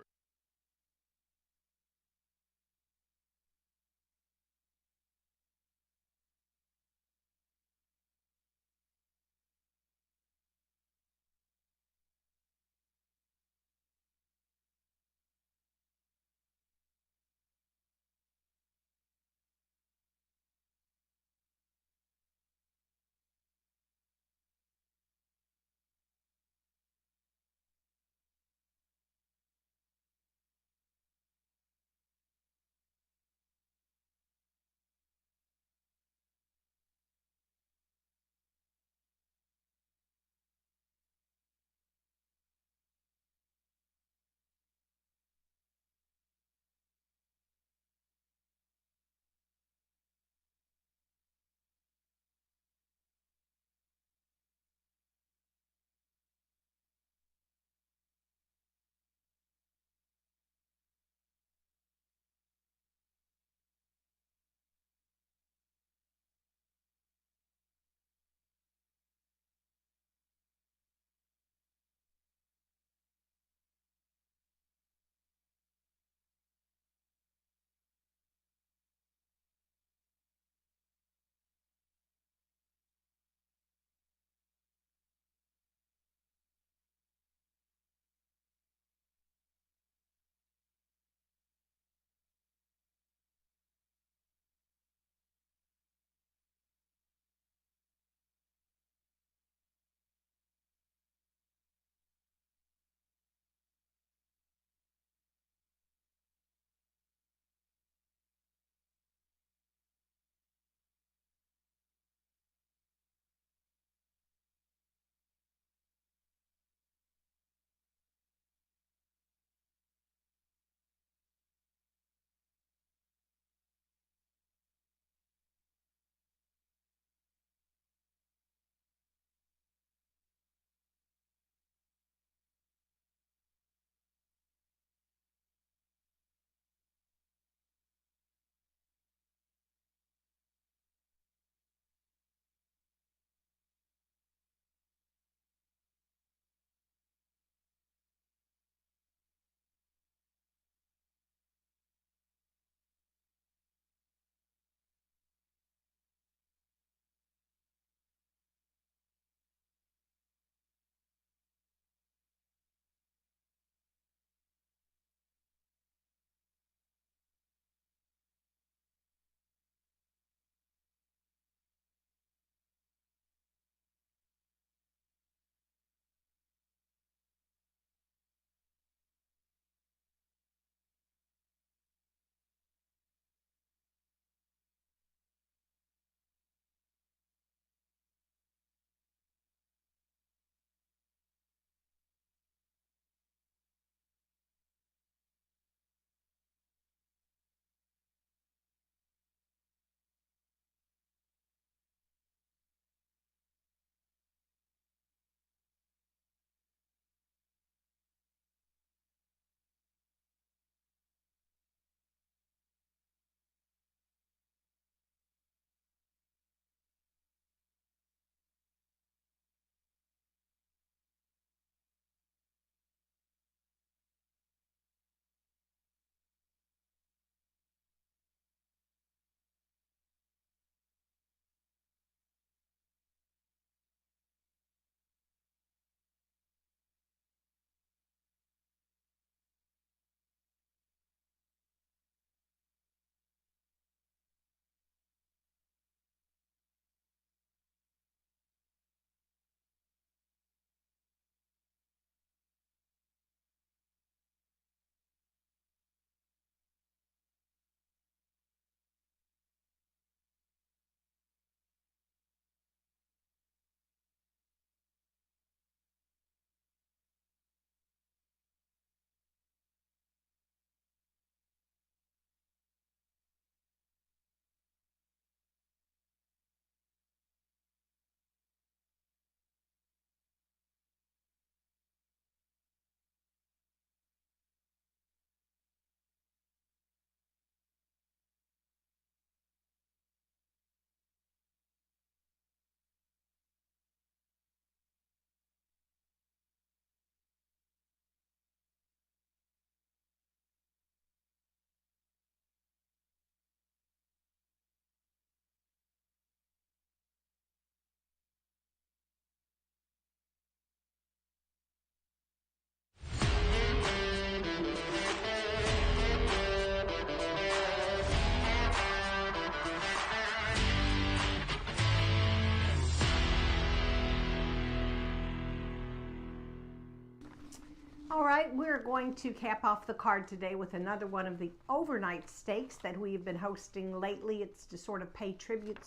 All right, we're going to cap off the card today with another one of the overnight stakes that we've been hosting lately. It's to sort of pay tribute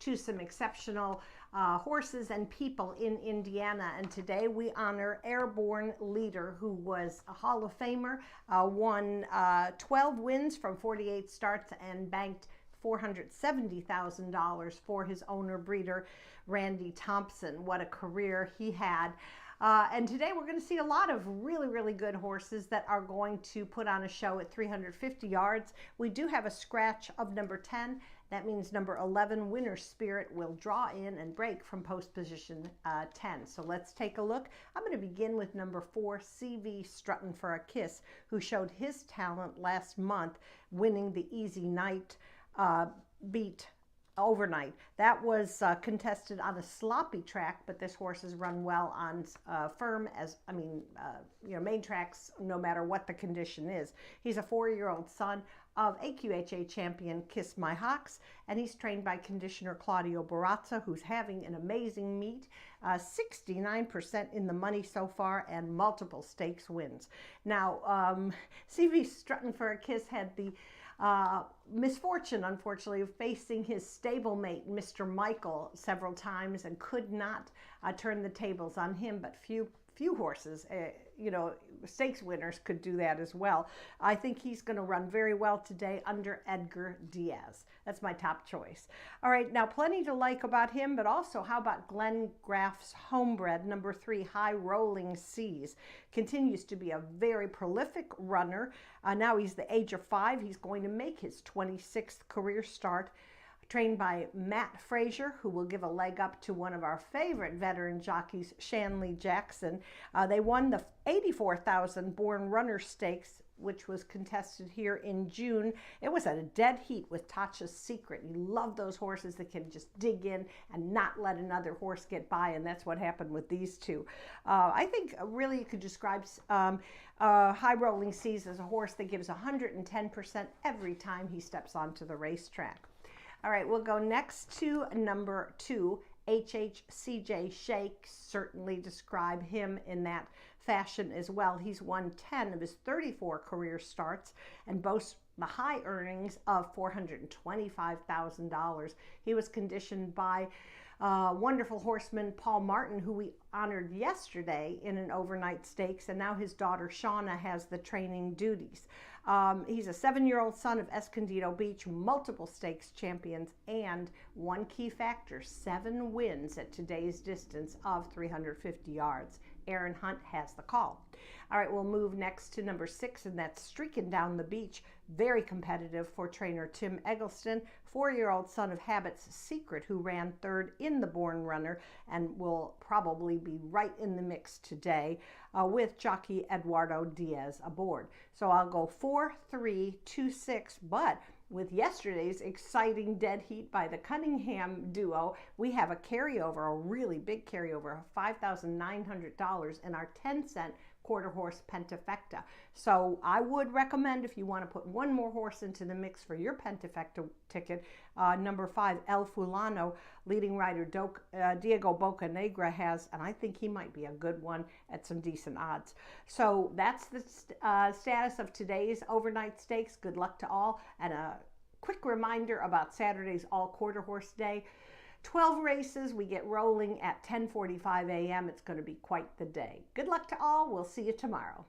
to some exceptional horses and people in Indiana. And today we honor Airborne Leader, who was a Hall of Famer, won 12 wins from 48 starts and banked $470,000 for his owner breeder, Randy Thompson. What a career he had. And today we're going to see a lot of really good horses that are going to put on a show at 350 yards. We do have a scratch of number 10. That means number 11, Winter Spirit, will draw in and break from post position 10. So let's take a look. I'm going to begin with number 4, CV Struttin' for a Kiss, who showed his talent last month, winning the Easy Night beat overnight. That was contested on a sloppy track, but this horse has run well on firm, main tracks, no matter what the condition is. He's a 4-year-old son of AQHA champion Kiss My Hawks, and he's trained by conditioner Claudio Barazza, who's having an amazing meet. 69% in the money so far and multiple stakes wins. Now, CV Struttin' for a Kiss had the misfortune, unfortunately, of facing his stablemate, Mr. Michael, several times and could not turn the tables on him, but few horses, stakes winners could do that as well. I think he's going to run very well today under Edgar Diaz. That's my top choice. All right, now plenty to like about him, but also how about Glenn Graff's homebred, number 3, High Rolling Seas. Continues to be a very prolific runner. Now he's the age of 5. He's going to make his 26th career start. Trained by Matt Frazier, who will give a leg up to one of our favorite veteran jockeys, Shanley Jackson. They won the 84,000 Born Runner Stakes, which was contested here in June. It was a dead heat with Tatcha's Secret. You love those horses that can just dig in and not let another horse get by, and that's what happened with these two. I think really you could describe High Rolling Seas as a horse that gives 110% every time he steps onto the racetrack. All right, we'll go next to number 2, HHCJ Shake. Certainly describe him in that fashion as well. He's won 10 of his 34 career starts and boasts the high earnings of $425,000. He was conditioned by wonderful horseman Paul Martin, who we honored yesterday in an overnight stakes, and now his daughter Shauna has the training duties. He's a 7-year-old son of Escondido Beach, multiple stakes champions, and one key factor, 7 wins at today's distance of 350 yards. Aaron Hunt has the call. All right, we'll move next to number 6, and that's Streaking Down the Beach. Very competitive for trainer Tim Eggleston, 4-year-old son of Habit's Secret, who ran 3rd in the Born Runner and will probably be right in the mix today with jockey Eduardo Diaz aboard. So I'll go 4, 3, 2, 6, but with yesterday's exciting dead heat by the Cunningham duo, we have a carryover, a really big carryover of $5,900 in our 10-cent quarter horse Pentafecta. So I would recommend, if you want to put one more horse into the mix for your Pentafecta ticket, number 5, El Fulano, leading rider Diego Bocanegra has, and I think he might be a good one at some decent odds. So that's the status of today's overnight stakes. Good luck to all, and a quick reminder about Saturday's all quarter horse day. 12 races. We get rolling at 10:45 a.m. It's going to be quite the day. Good luck to all. We'll see you tomorrow.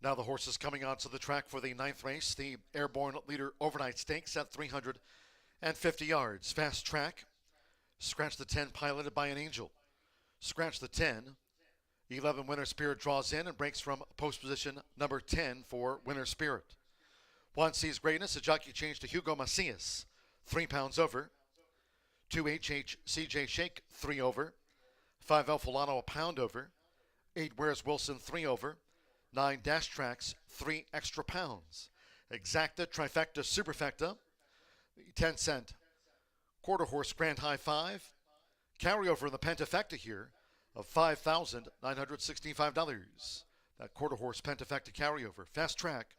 Now the horses coming onto the track for the 9th race, the Airborne Leader Overnight Stakes at 350 yards. Fast Track, Scratch the 10, piloted by an Angel. Scratch the 10, 11 Winter Spirit draws in and breaks from post position number 10 for Winter Spirit. One Sees Greatness, a jockey change to Hugo Macias, 3 pounds over. 2 HHCJ Shake, 3 over. 5 El Fulano, a pound over. 8 Where's Wilson, 3 over. 9 Dash Tracks, 3 extra pounds. Exacta, Trifecta, Superfecta, the 10-cent quarter horse Grand High 5. Carryover in the Pentafecta here of $5,965. That quarter horse Pentafecta carryover. Fast Track.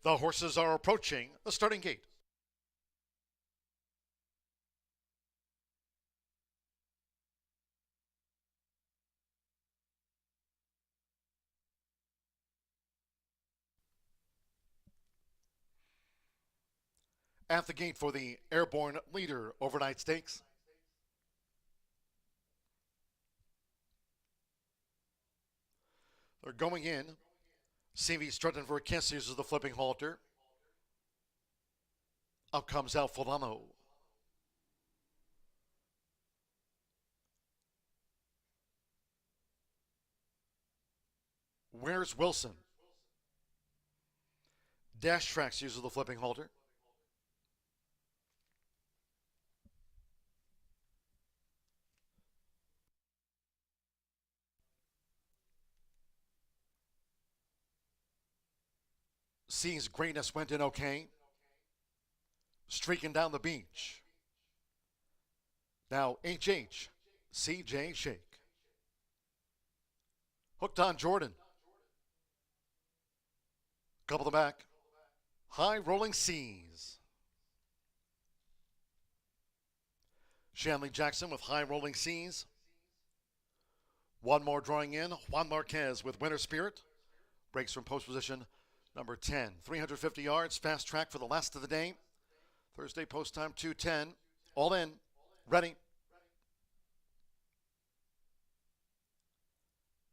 The horses are approaching the starting gate. At the gate for the Airborne Leader Overnight Stakes. They're going in. CV Struttenberg Kiss uses the flipping halter. Up comes El Fulano. Where's Wilson? Dash Tracks uses the flipping halter. Sees greatness went in okay. Streaking down the beach. Now HH, CJ Shake. Hooked on Jordan. Couple the back. High rolling seas. Shanley Jackson with high rolling seas. One more drawing in. Juan Marquez with Winter Spirit. Breaks from post position number 10. 350 yards. Fast track for the last of the day. Thursday post time 2:10. All in. Ready.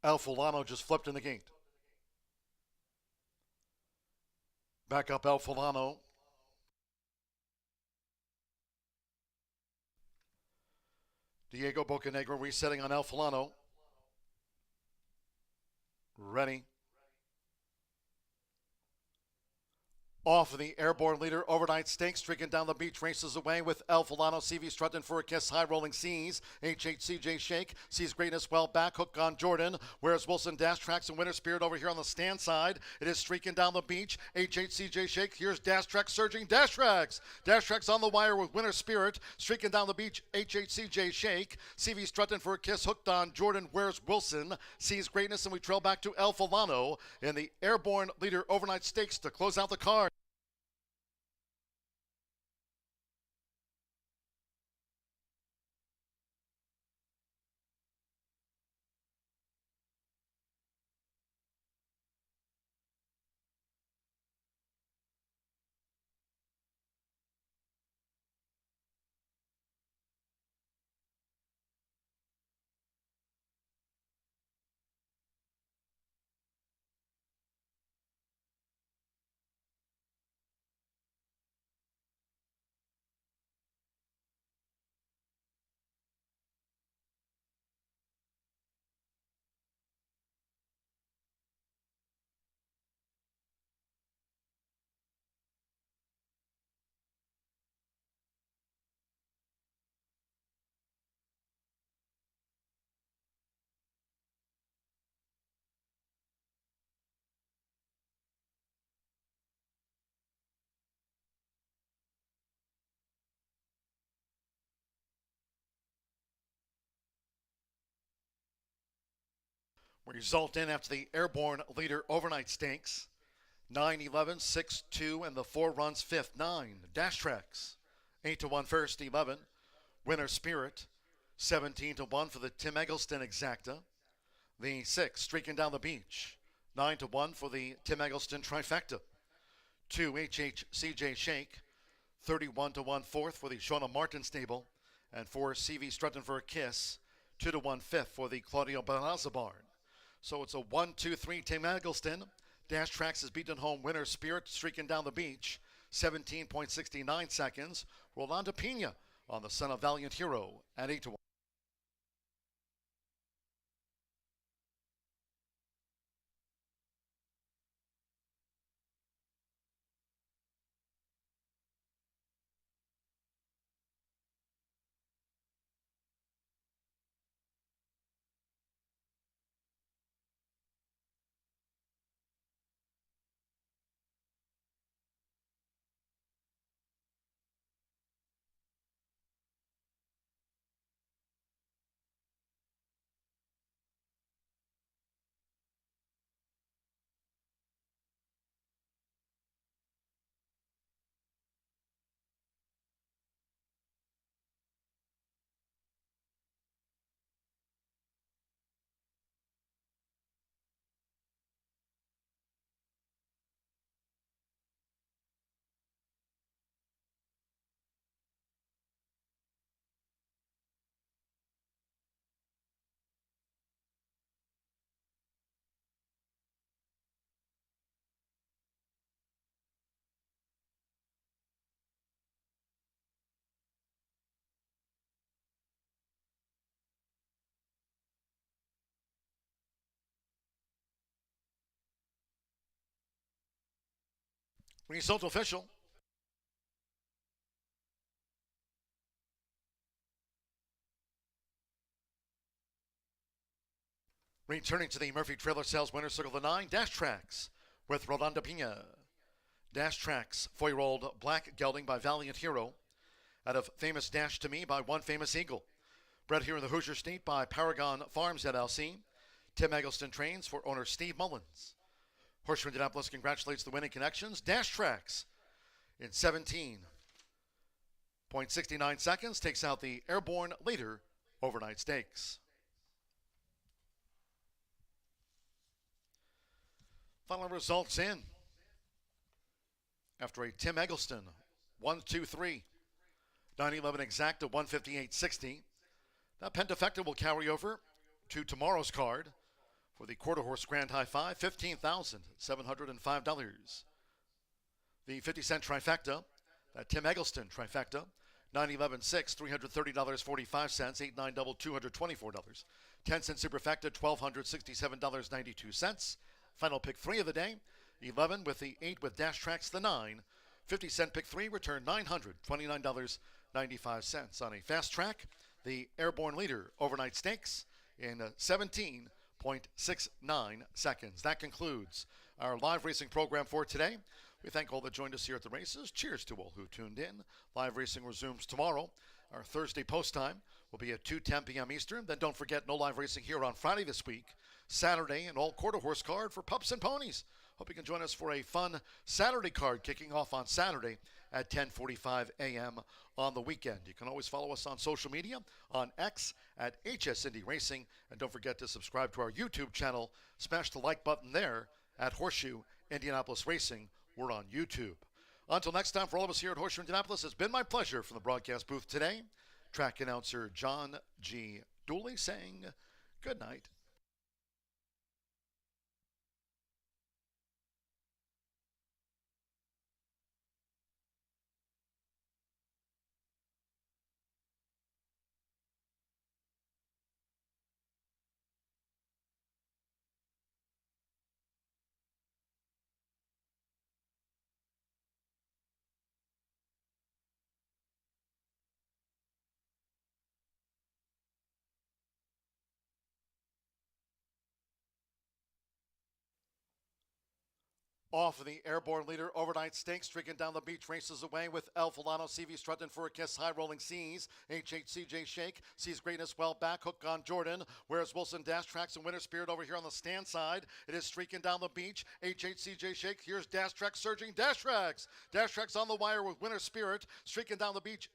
El Fulano just flipped in the gate. Back up El Fulano. Diego Bocanegra resetting on El Fulano. Ready. Off of the airborne leader, Overnight Stakes, streaking down the beach, races away with El Fulano, CV Strutting for a Kiss, High Rolling Seas, HHCJ Shake, sees greatness well back, Hook on Jordan, whereas Wilson Dash Tracks and Winter Spirit over here on the stand side. It is streaking down the beach, HHCJ Shake, here's Dash Tracks surging, Dash Tracks on the wire with Winter Spirit, streaking down the beach, HHCJ Shake, CV Strutting for a Kiss, Hooked on Jordan, where's Wilson, sees greatness, and we trail back to El Fulano in the airborne leader Overnight Stakes to close out the card. Result in after the airborne leader Overnight Stakes. 9-11, 6-2, and the 4 runs fifth. 9, Dash Tracks. 8-1 first, 11. Winter Spirit. 17-1 for the Tim Eggleston Exacta. The 6, Streaking Down the Beach. 9-1 for the Tim Eggleston Trifecta. 2, HHCJ Shake. 31-1 fourth for the Shawna Martin Stable. And 4, CV Strutting for a Kiss. 2-1 fifth for the Claudio Barraza Barn. So it's a 1-2-3 Tim Eggleston. Dash Tracks has beaten home Winter Spirit, Streaking Down the Beach, 17.69 seconds. Rolando Pena on the Son of Valiant Hero at 8-1. Result official. Returning to the Murphy Trailer Sales Winner Circle, the 9, Dash Tracks with Rolando Pena. Dash Tracks, 4-year-old black gelding by Valiant Hero. Out of Famous Dash to Me by One Famous Eagle. Bred here in the Hoosier State by Paragon Farms LLC. Tim Eggleston trains for owner Steve Mullins. Horseshoe Indianapolis congratulates the winning connections. Dash Tracks in 17.69 seconds takes out the Airborne Leader Overnight Stakes. Final results in. After a Tim Eggleston, 1-2-3. 9-11 exact to 158.60. That pentafecta will carry over to tomorrow's card for the quarter horse grand high five, $15,705. The 50-cent trifecta, that Tim Eggleston trifecta, 9-11-6, $330.45, 8-9 double, $224. 10-cent superfecta, $1,267.92. Final pick 3 of the day, 11 with the 8 with Dash Tracks, the 9. 50-cent pick 3 returned $929.95. On a fast track, the Airborne Leader Overnight Stakes in 17.69 seconds. That concludes our live racing program for today. We thank all that joined us here at the races. Cheers to all who tuned in. Live racing resumes tomorrow. Our Thursday post time will be at 2:10 p.m. Eastern. Then don't forget, no live racing here on Friday this week. Saturday, an all quarter horse card for pups and ponies. Hope you can join us for a fun Saturday card kicking off on Saturday at 10:45 a.m. on the weekend. You can always follow us on social media, on X at HS Indy Racing. And don't forget to subscribe to our YouTube channel. Smash the like button there at Horseshoe Indianapolis Racing. We're on YouTube. Until next time, for all of us here at Horseshoe Indianapolis, it's been my pleasure from the broadcast booth today. Track announcer John G. Dooley saying good night. Off of the Airborne Leader Overnight Stakes, streaking down the beach, races away with El Fulano, CV Strutton for a Kiss, High Rolling Seas, HHCJ Shake, sees greatness well back, Hook on Jordan, whereas Wilson Dash Tracks and Winter Spirit over here on the stand side. It is streaking down the beach, HHCJ Shake, here's Dash Tracks surging, Dash Tracks on the wire with Winter Spirit, streaking down the beach,